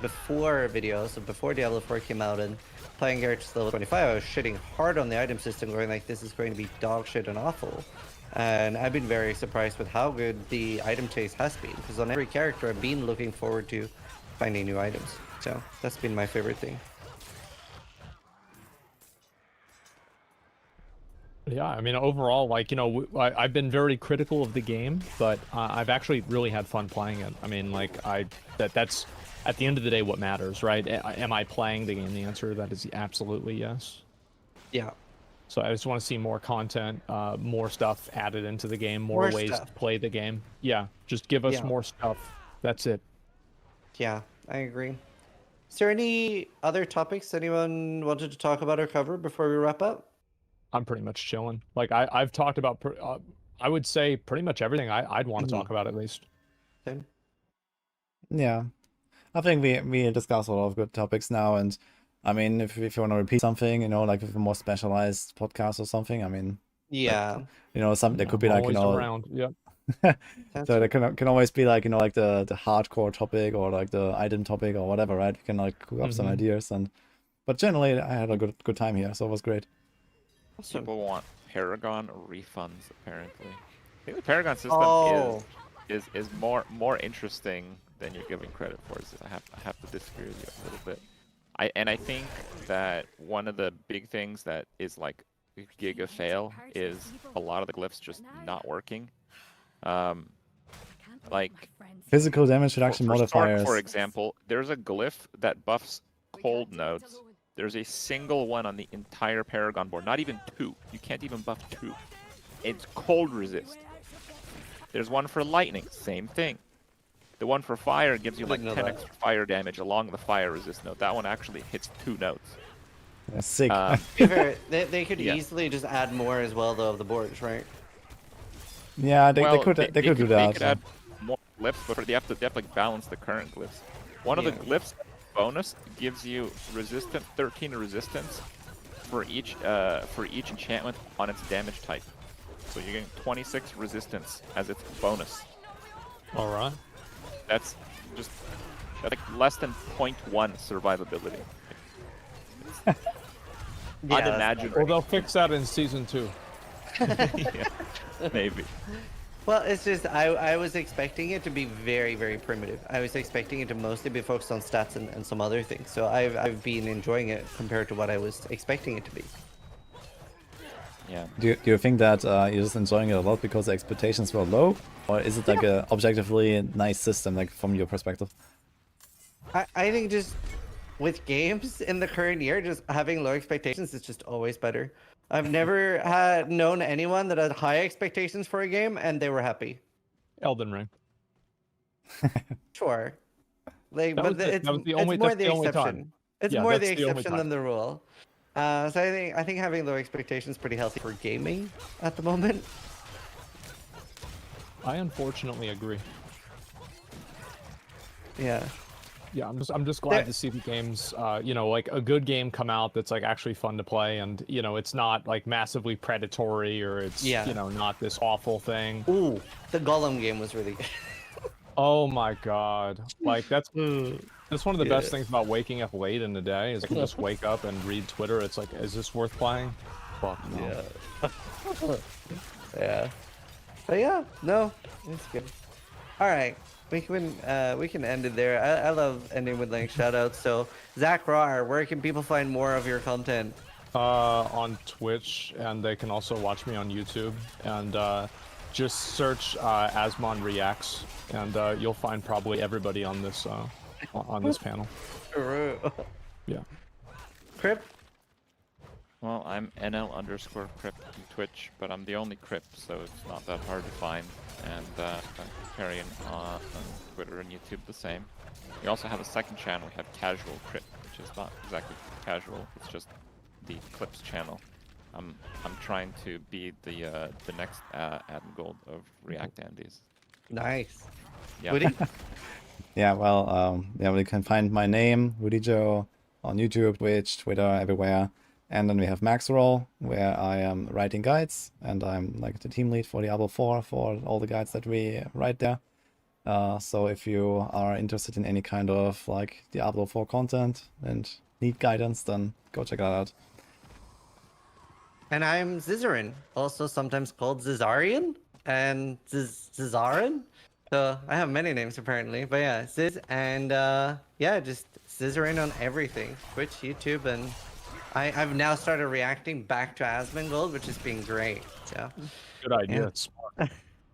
[SPEAKER 1] before videos, so before Diablo 4 came out and playing characters level 25, I was shitting hard on the item system, going like, this is going to be dog shit and awful. And I've been very surprised with how good the item chase has been, because on every character I've been looking forward to finding new items. So that's been my favorite thing.
[SPEAKER 3] Yeah, I mean, overall, like, you know, I've been very critical of the game, but I've actually really had fun playing it. I mean, like, that's at the end of the day what matters, right? Am I playing the game? The answer to that is absolutely yes.
[SPEAKER 1] Yeah.
[SPEAKER 3] So I just want to see more content, more stuff added into the game, more ways to play the game. Yeah, just give us more stuff. That's it.
[SPEAKER 1] Yeah, I agree. Is there any other topics anyone wanted to talk about or cover before we wrap up?
[SPEAKER 3] I'm pretty much chilling. Like I've talked about, I would say pretty much everything I'd want to talk about at least.
[SPEAKER 1] Same.
[SPEAKER 2] Yeah, I think we discussed a lot of good topics now, and I mean, if you want to repeat something, you know, like with a more specialized podcast or something, I mean,
[SPEAKER 1] yeah,
[SPEAKER 2] like, you know, something that could be like, you know,
[SPEAKER 3] around. Yeah.
[SPEAKER 2] So there can always be like, you know, like the hardcore topic or like the item topic or whatever, right? We can like cook up some ideas, but generally I had a good time here, so it was great.
[SPEAKER 1] Awesome.
[SPEAKER 4] People want Paragon refunds, apparently. I think the Paragon system
[SPEAKER 1] Oh.
[SPEAKER 4] is more interesting than you're giving credit for. I have to disagree with you a little bit. I think that one of the big things that is like giga fail is a lot of the glyphs just not working. Like
[SPEAKER 2] Physical damage reduction
[SPEAKER 4] for Storm,
[SPEAKER 2] modifiers.
[SPEAKER 4] for example, there's a glyph that buffs cold nodes. There's a single one on the entire Paragon board, not even two. You can't even buff two. It's cold resist. There's one for lightning, same thing. The one for fire gives you like 10 extra fire damage along the fire resist node. That one actually hits 2 nodes.
[SPEAKER 2] That's sick.
[SPEAKER 1] They could easily just add more as well though of the boards, right?
[SPEAKER 2] Yeah, they could do that.
[SPEAKER 4] They could add more glyphs, but they have to like balance the current glyphs. One of the glyphs bonus gives you 13 resistance for each enchantment on its damage type. So you're getting 26 resistance as its bonus.
[SPEAKER 3] All right.
[SPEAKER 4] That's like less than 0.1 survivability. Unimaginable.
[SPEAKER 3] Well, they'll fix that in season 2.
[SPEAKER 4] Yeah, maybe.
[SPEAKER 1] Well, it's just I was expecting it to be very, very primitive. I was expecting it to mostly be focused on stats and some other things. So I've been enjoying it compared to what I was expecting it to be.
[SPEAKER 4] Yeah.
[SPEAKER 2] Do you think that you're just enjoying it a lot because the expectations were low, or is it like a objectively nice system, like from your perspective?
[SPEAKER 1] I think just with games in the current year, just having low expectations is just always better. I've never known anyone that had high expectations for a game and they were happy.
[SPEAKER 3] Elden Ring.
[SPEAKER 1] Sure. Like,
[SPEAKER 3] That was
[SPEAKER 1] it's
[SPEAKER 3] the only
[SPEAKER 1] more the
[SPEAKER 3] only
[SPEAKER 1] exception.
[SPEAKER 3] time.
[SPEAKER 1] It's
[SPEAKER 3] Yeah,
[SPEAKER 1] more
[SPEAKER 3] that's
[SPEAKER 1] the
[SPEAKER 3] the only
[SPEAKER 1] exception
[SPEAKER 3] time.
[SPEAKER 1] than the rule. So I think having low expectations is pretty healthy for gaming at the moment.
[SPEAKER 3] I unfortunately agree.
[SPEAKER 1] Yeah.
[SPEAKER 3] Yeah, I'm just glad to see the games, you know, like a good game come out that's like actually fun to play, and you know, it's not like massively predatory or it's you know, not this awful thing.
[SPEAKER 1] Ooh, the Golem game was really good.
[SPEAKER 3] Oh my god, like that's one of the best things about waking up late in the day is I can just wake up and read Twitter. It's like, is this worth playing? Fuck no.
[SPEAKER 1] Yeah. Yeah. But yeah, no, it's good. All right. We can end it there. I love ending with like shoutouts. So Zach Rar, where can people find more of your content?
[SPEAKER 3] On Twitch, and they can also watch me on YouTube. And just search Asmon Reacts, and you'll find probably everybody on this panel.
[SPEAKER 1] True.
[SPEAKER 3] Yeah.
[SPEAKER 1] Krip?
[SPEAKER 4] Well, I'm NL_Krip on Twitch, but I'm the only Krip, so it's not that hard to find. And Kripparrian on Twitter and YouTube the same. We also have a second channel. We have Casual Krip, which is not exactly casual. It's just the Clips channel. I'm trying to be the next Asmongold of React Andes.
[SPEAKER 1] Nice.
[SPEAKER 4] Yeah.
[SPEAKER 1] Woody?
[SPEAKER 2] Yeah, well, you can find my name, wudijo, on YouTube, Twitch, Twitter, everywhere. And then we have Maxroll, where I am writing guides, and I'm like the team lead for Diablo 4 for all the guides that we write there. So if you are interested in any kind of like Diablo 4 content and need guidance, then go check that out.
[SPEAKER 1] And I'm Zizaran, also sometimes called Zizarian and Zizaran. So I have many names apparently, but yeah, Ziz, and yeah, just Zizaran on everything, Twitch, YouTube, and I've now started reacting back to Asmongold, which has been great. So
[SPEAKER 3] Good idea.
[SPEAKER 1] Yeah.
[SPEAKER 3] It's smart.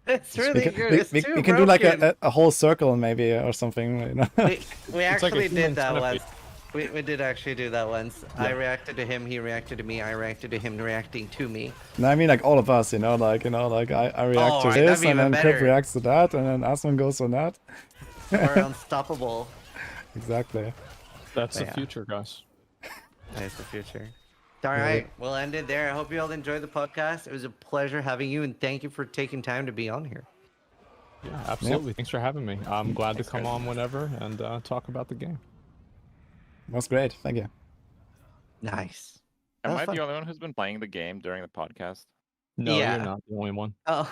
[SPEAKER 1] it's really good. It's
[SPEAKER 2] we
[SPEAKER 1] too
[SPEAKER 2] can do like
[SPEAKER 1] broken.
[SPEAKER 2] a whole circle maybe or something. You know?
[SPEAKER 1] We actually
[SPEAKER 3] human
[SPEAKER 1] did that
[SPEAKER 3] centipede.
[SPEAKER 1] once. We did actually do that once.
[SPEAKER 3] Yeah.
[SPEAKER 1] I reacted to him, he reacted to me, I reacted to him reacting to me.
[SPEAKER 2] No, I mean like all of us, like I react to
[SPEAKER 1] right, that'd
[SPEAKER 2] this,
[SPEAKER 1] be
[SPEAKER 2] and
[SPEAKER 1] even
[SPEAKER 2] then Krip
[SPEAKER 1] better.
[SPEAKER 2] reacts to that, and then Asmon goes on that.
[SPEAKER 1] We're unstoppable.
[SPEAKER 2] Exactly.
[SPEAKER 3] That's the
[SPEAKER 1] Yeah.
[SPEAKER 3] future, guys.
[SPEAKER 1] That's the future. All right, we'll end it there. I hope you all enjoyed the podcast. It was a pleasure having you, and thank you for taking time to be on here.
[SPEAKER 3] Yeah, absolutely. Thanks for having me. I'm glad to come on whenever and talk about the game.
[SPEAKER 2] Was great. Thank you.
[SPEAKER 1] Nice.
[SPEAKER 4] Am
[SPEAKER 1] That
[SPEAKER 4] I
[SPEAKER 1] was
[SPEAKER 4] the only one who's been playing the game during the podcast?
[SPEAKER 3] No,
[SPEAKER 1] Yeah.
[SPEAKER 3] you're not the only one.
[SPEAKER 1] Oh.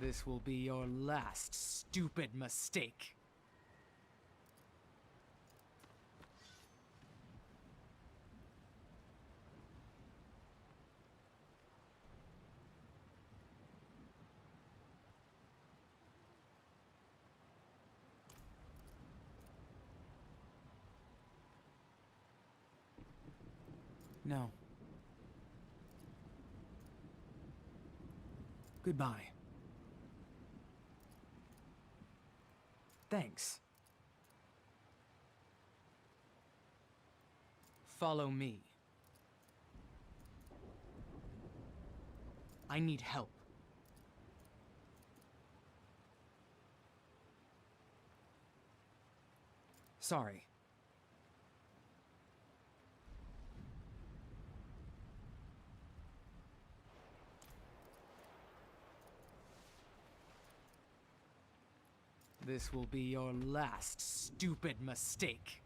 [SPEAKER 5] This will be your last stupid mistake. No. Goodbye. Thanks. Follow me. I need help. Sorry. This will be your last stupid mistake.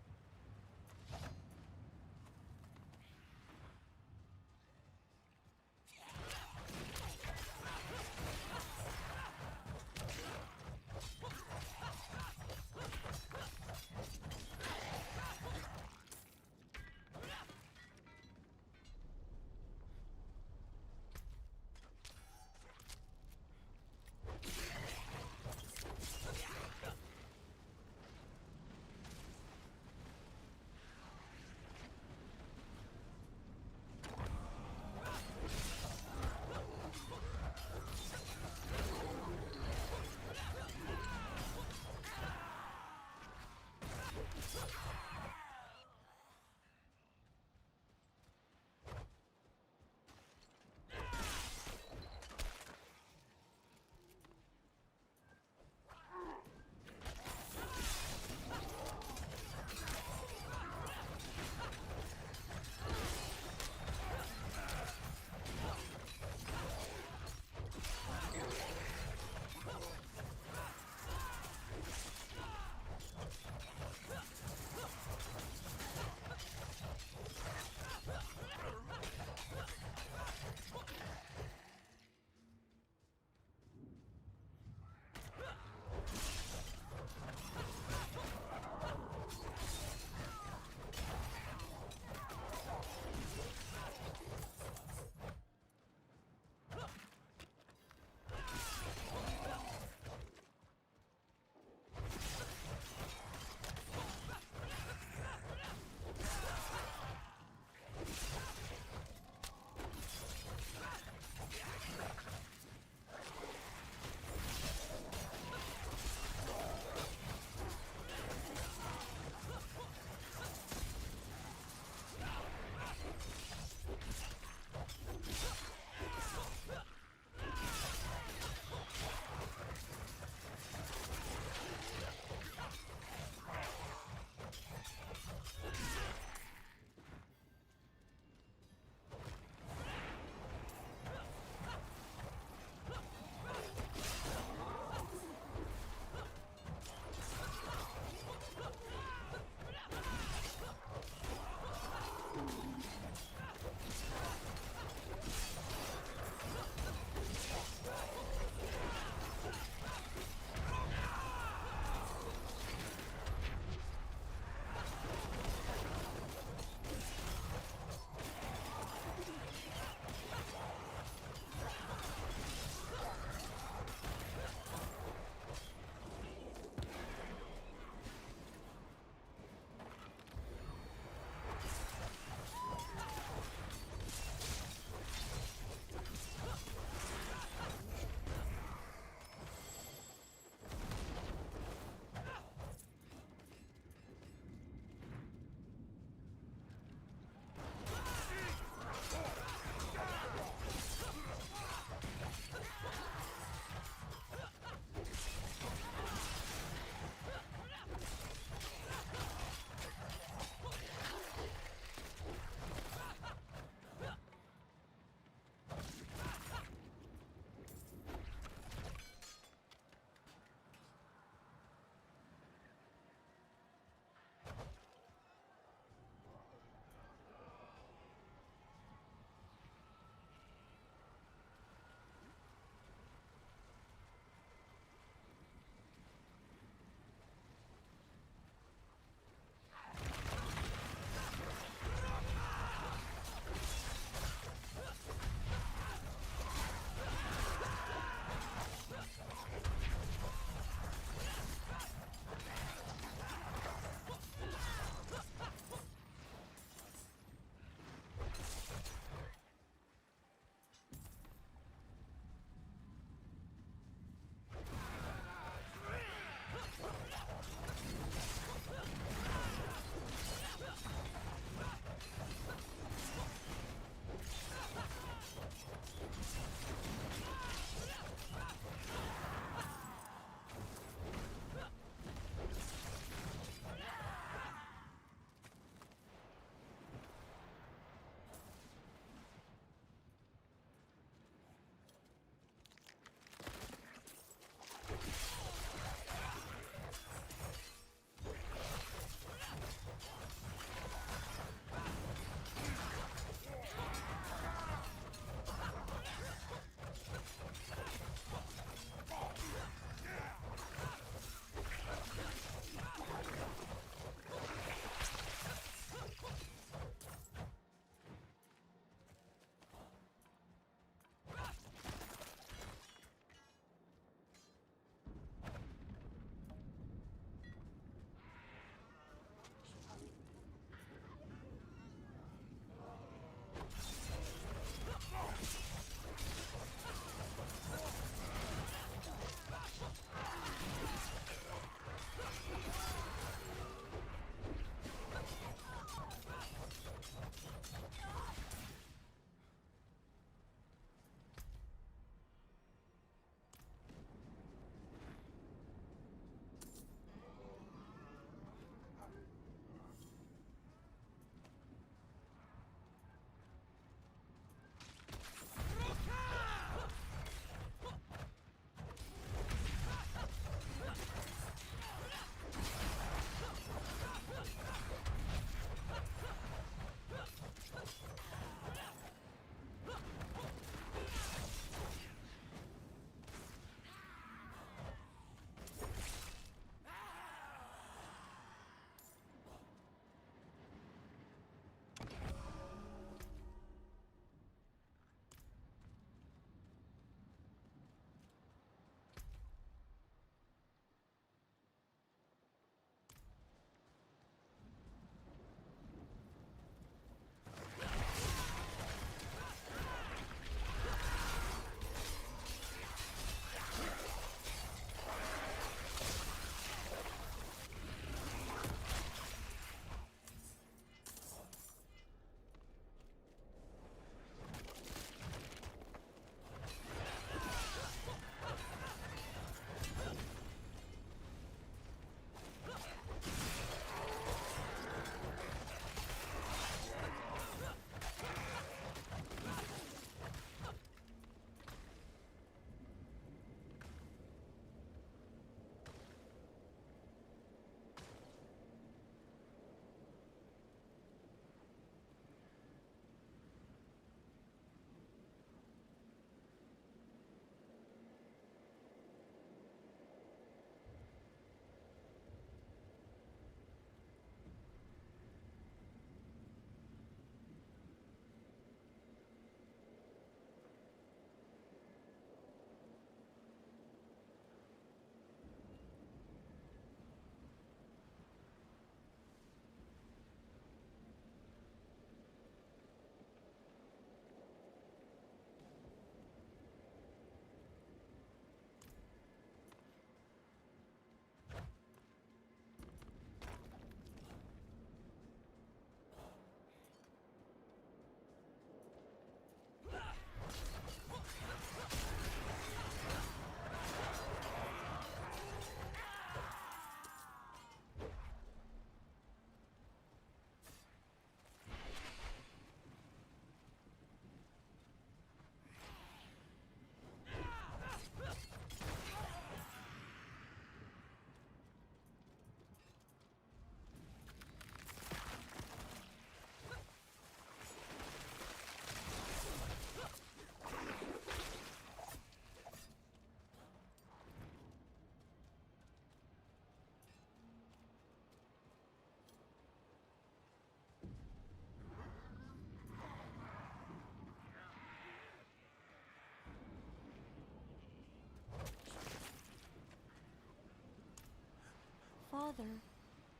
[SPEAKER 6] Father,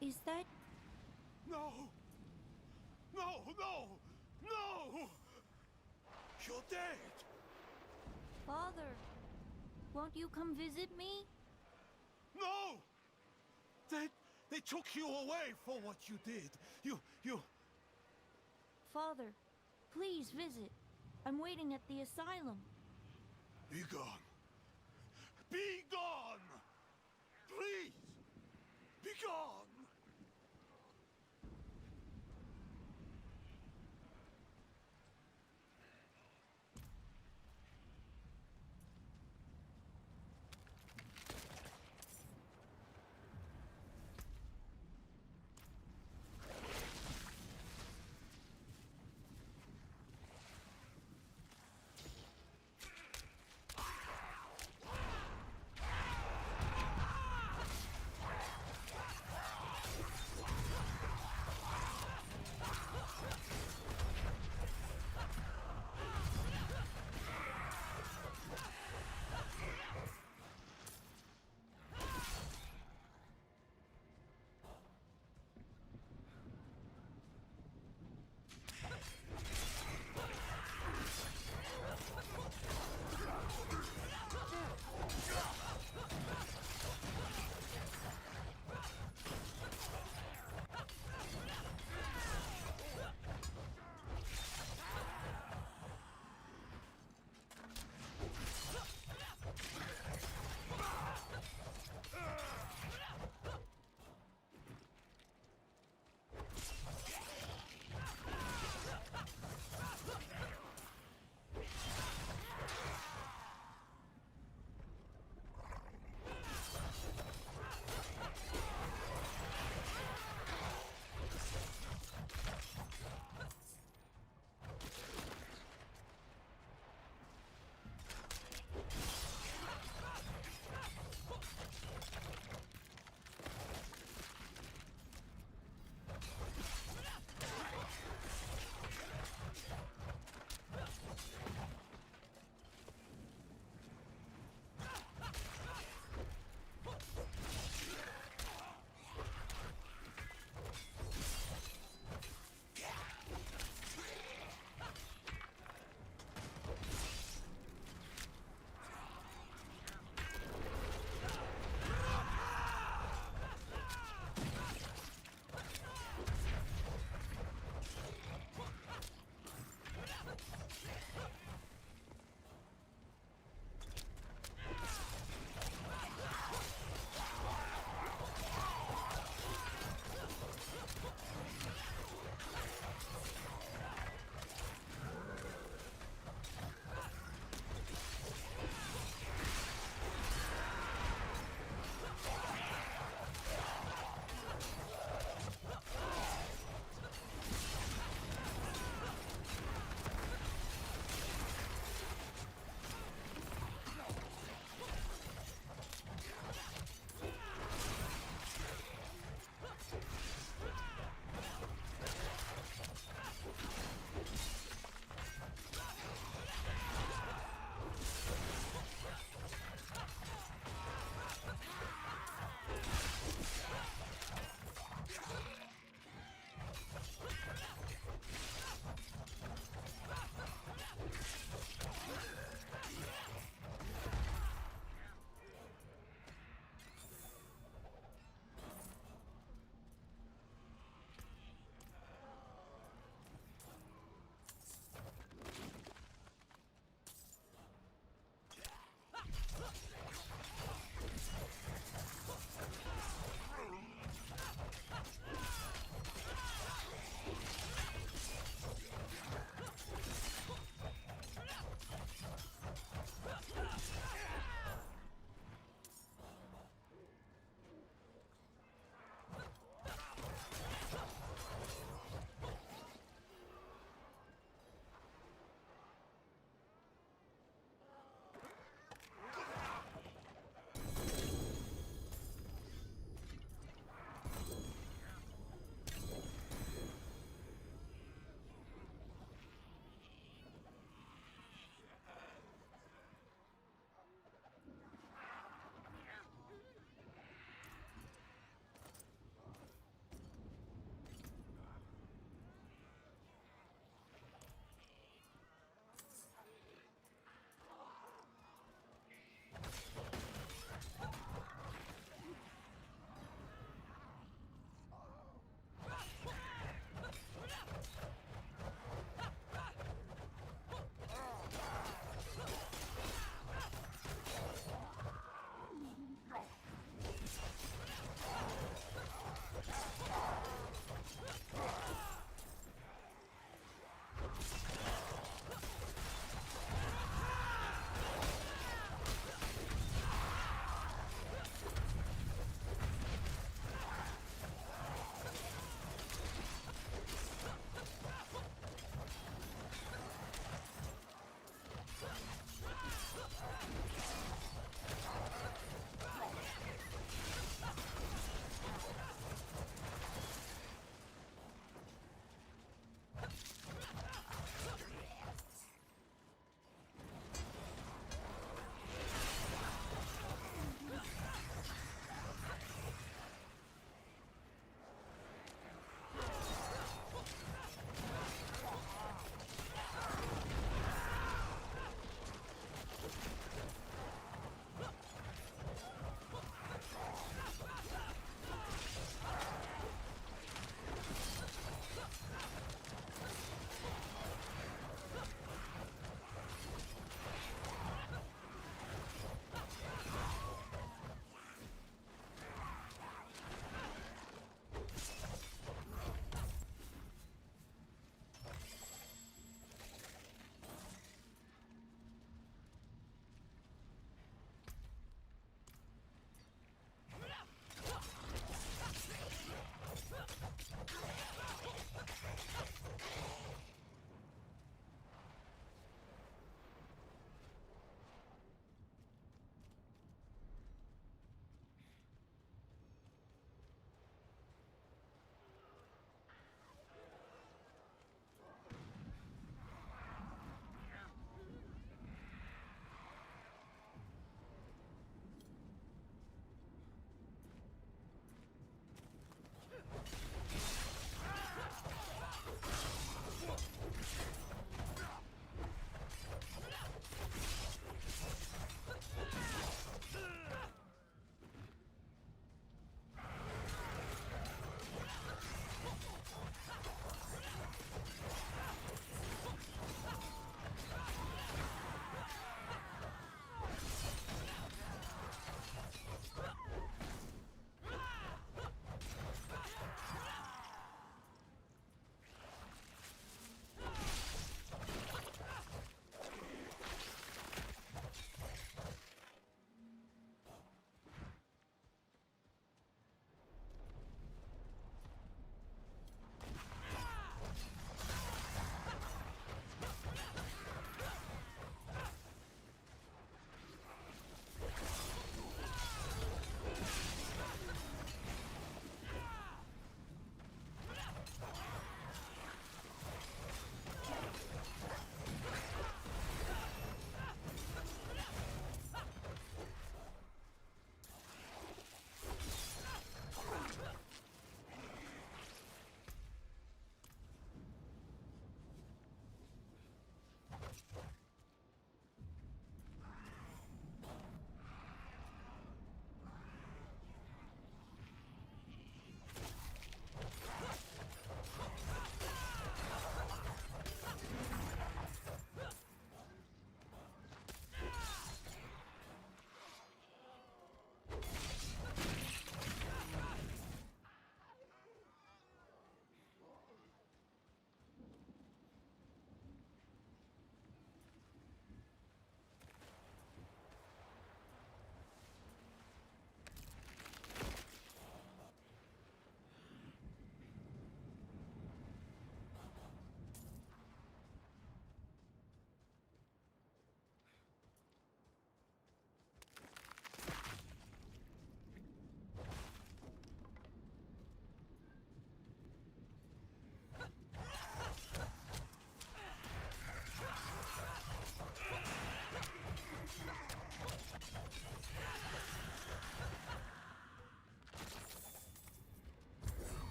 [SPEAKER 6] is that...
[SPEAKER 7] No! No, no! No! You're dead!
[SPEAKER 6] Father, won't you come visit me?
[SPEAKER 7] No! They took you away for what you did. You...
[SPEAKER 6] Father, please visit. I'm waiting at the asylum.
[SPEAKER 7] Be gone. Be gone! Please! Be gone!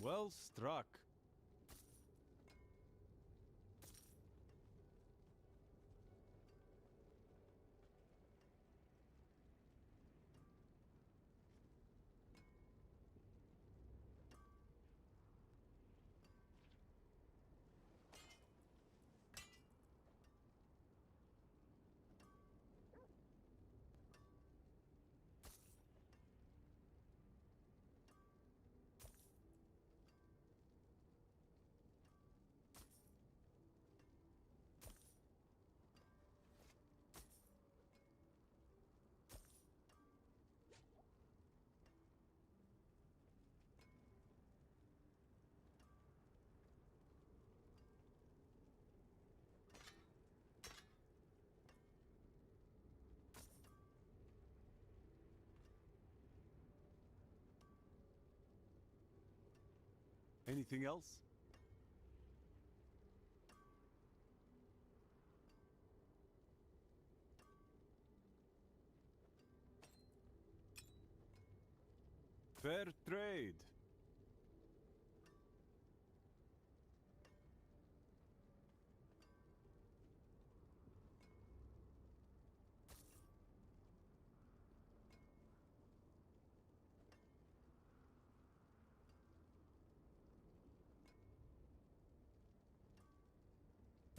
[SPEAKER 8] Well struck. Anything else? Fair trade.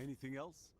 [SPEAKER 8] Anything else?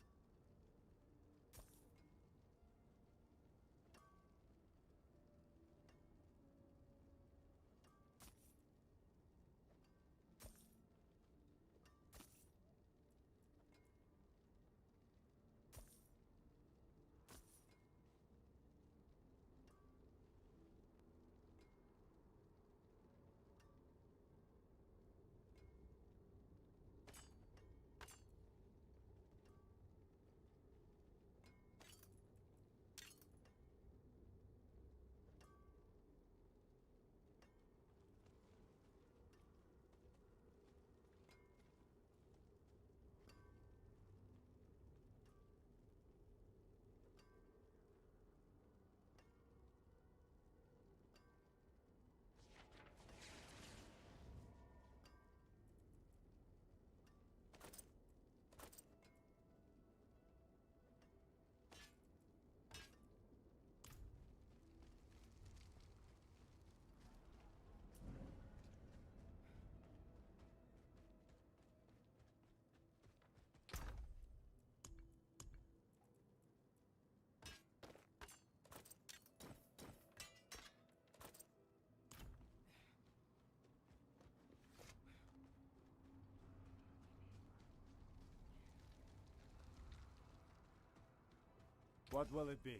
[SPEAKER 8] What will it be?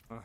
[SPEAKER 8] Huh.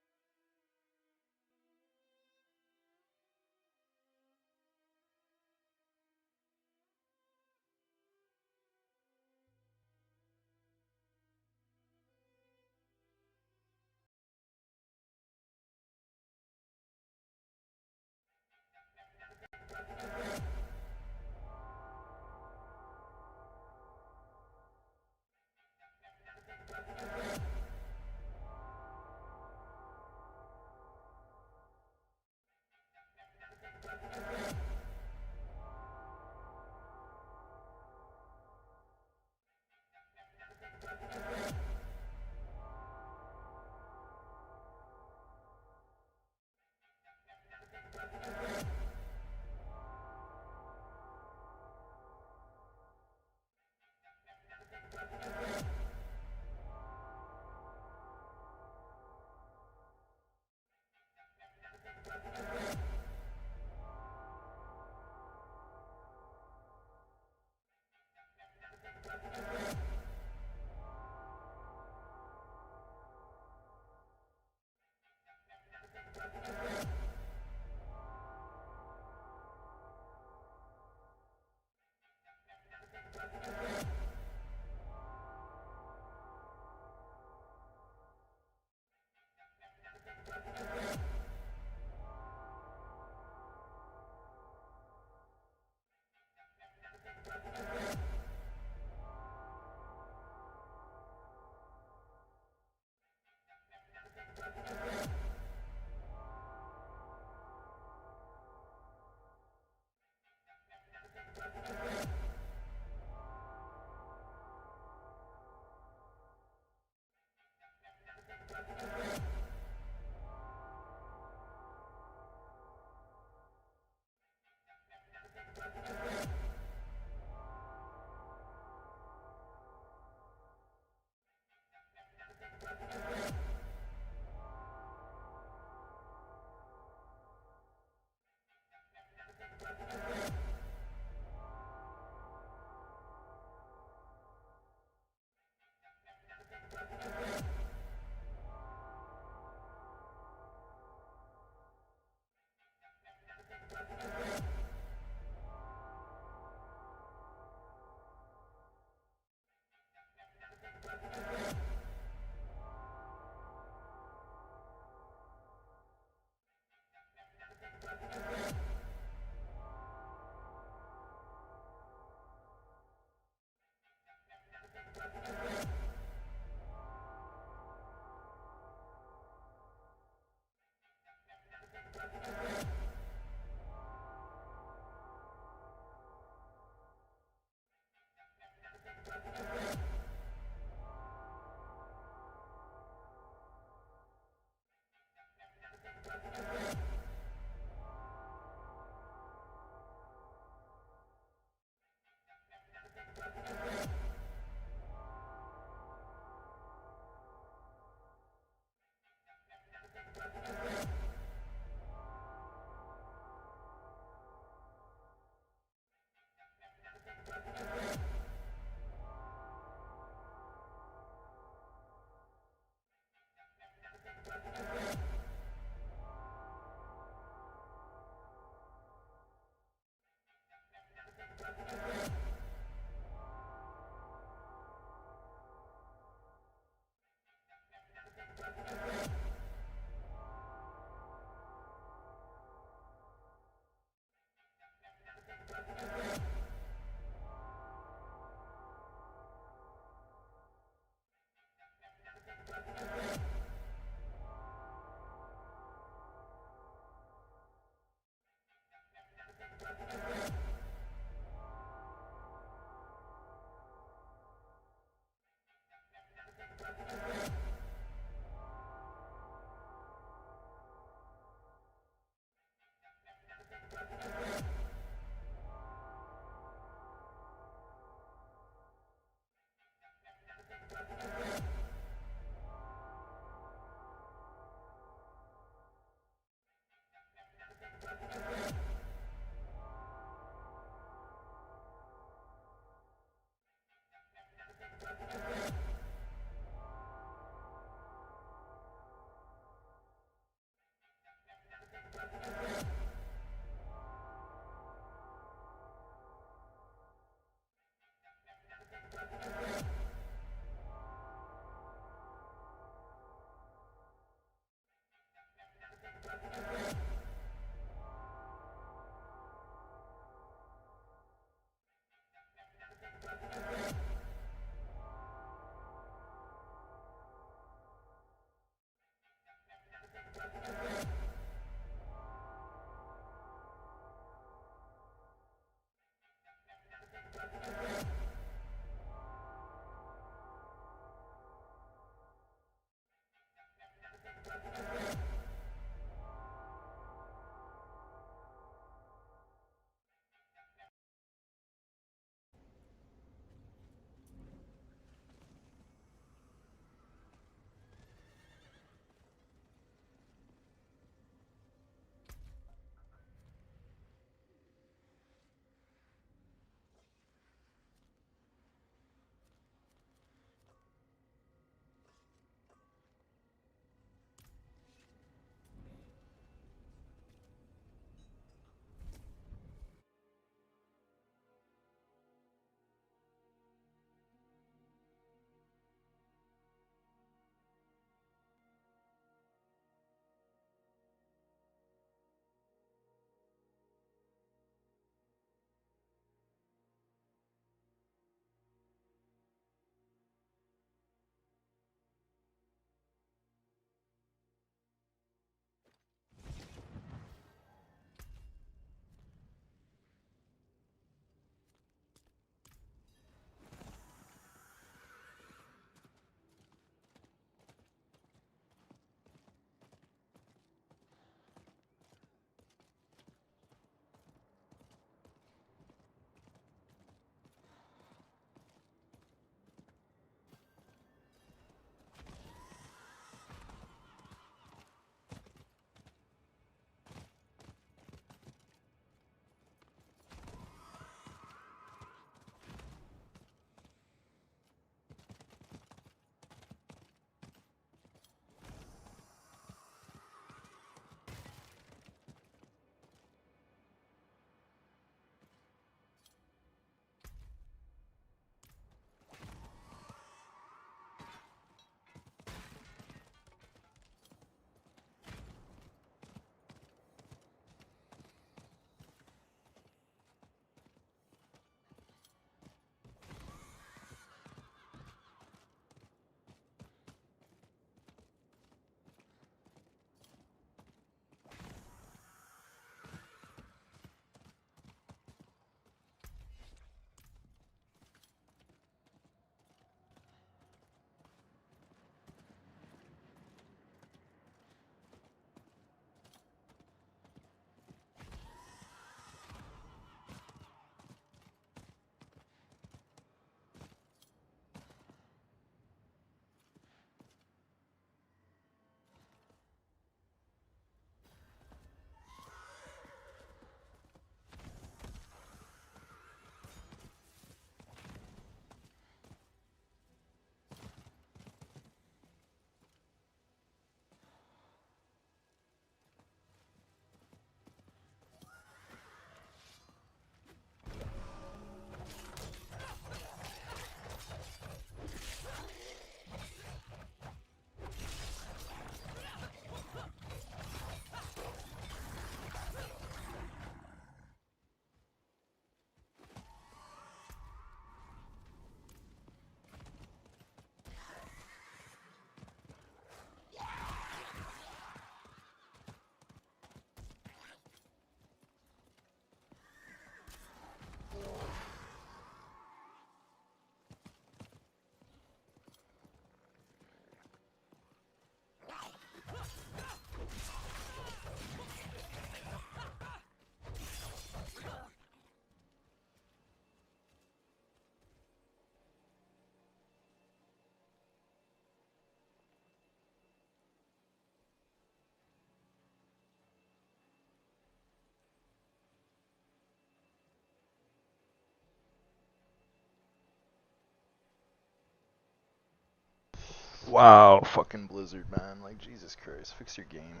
[SPEAKER 9] Wow, fucking Blizzard, man. Like, Jesus Christ, fix your game.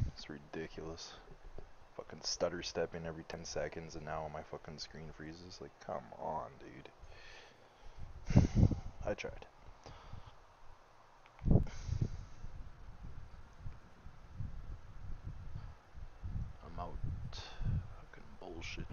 [SPEAKER 9] It's ridiculous. Fucking stutter stepping every 10 seconds and now my fucking screen freezes. Like, come on, dude. I tried. I'm out. Fucking bullshit.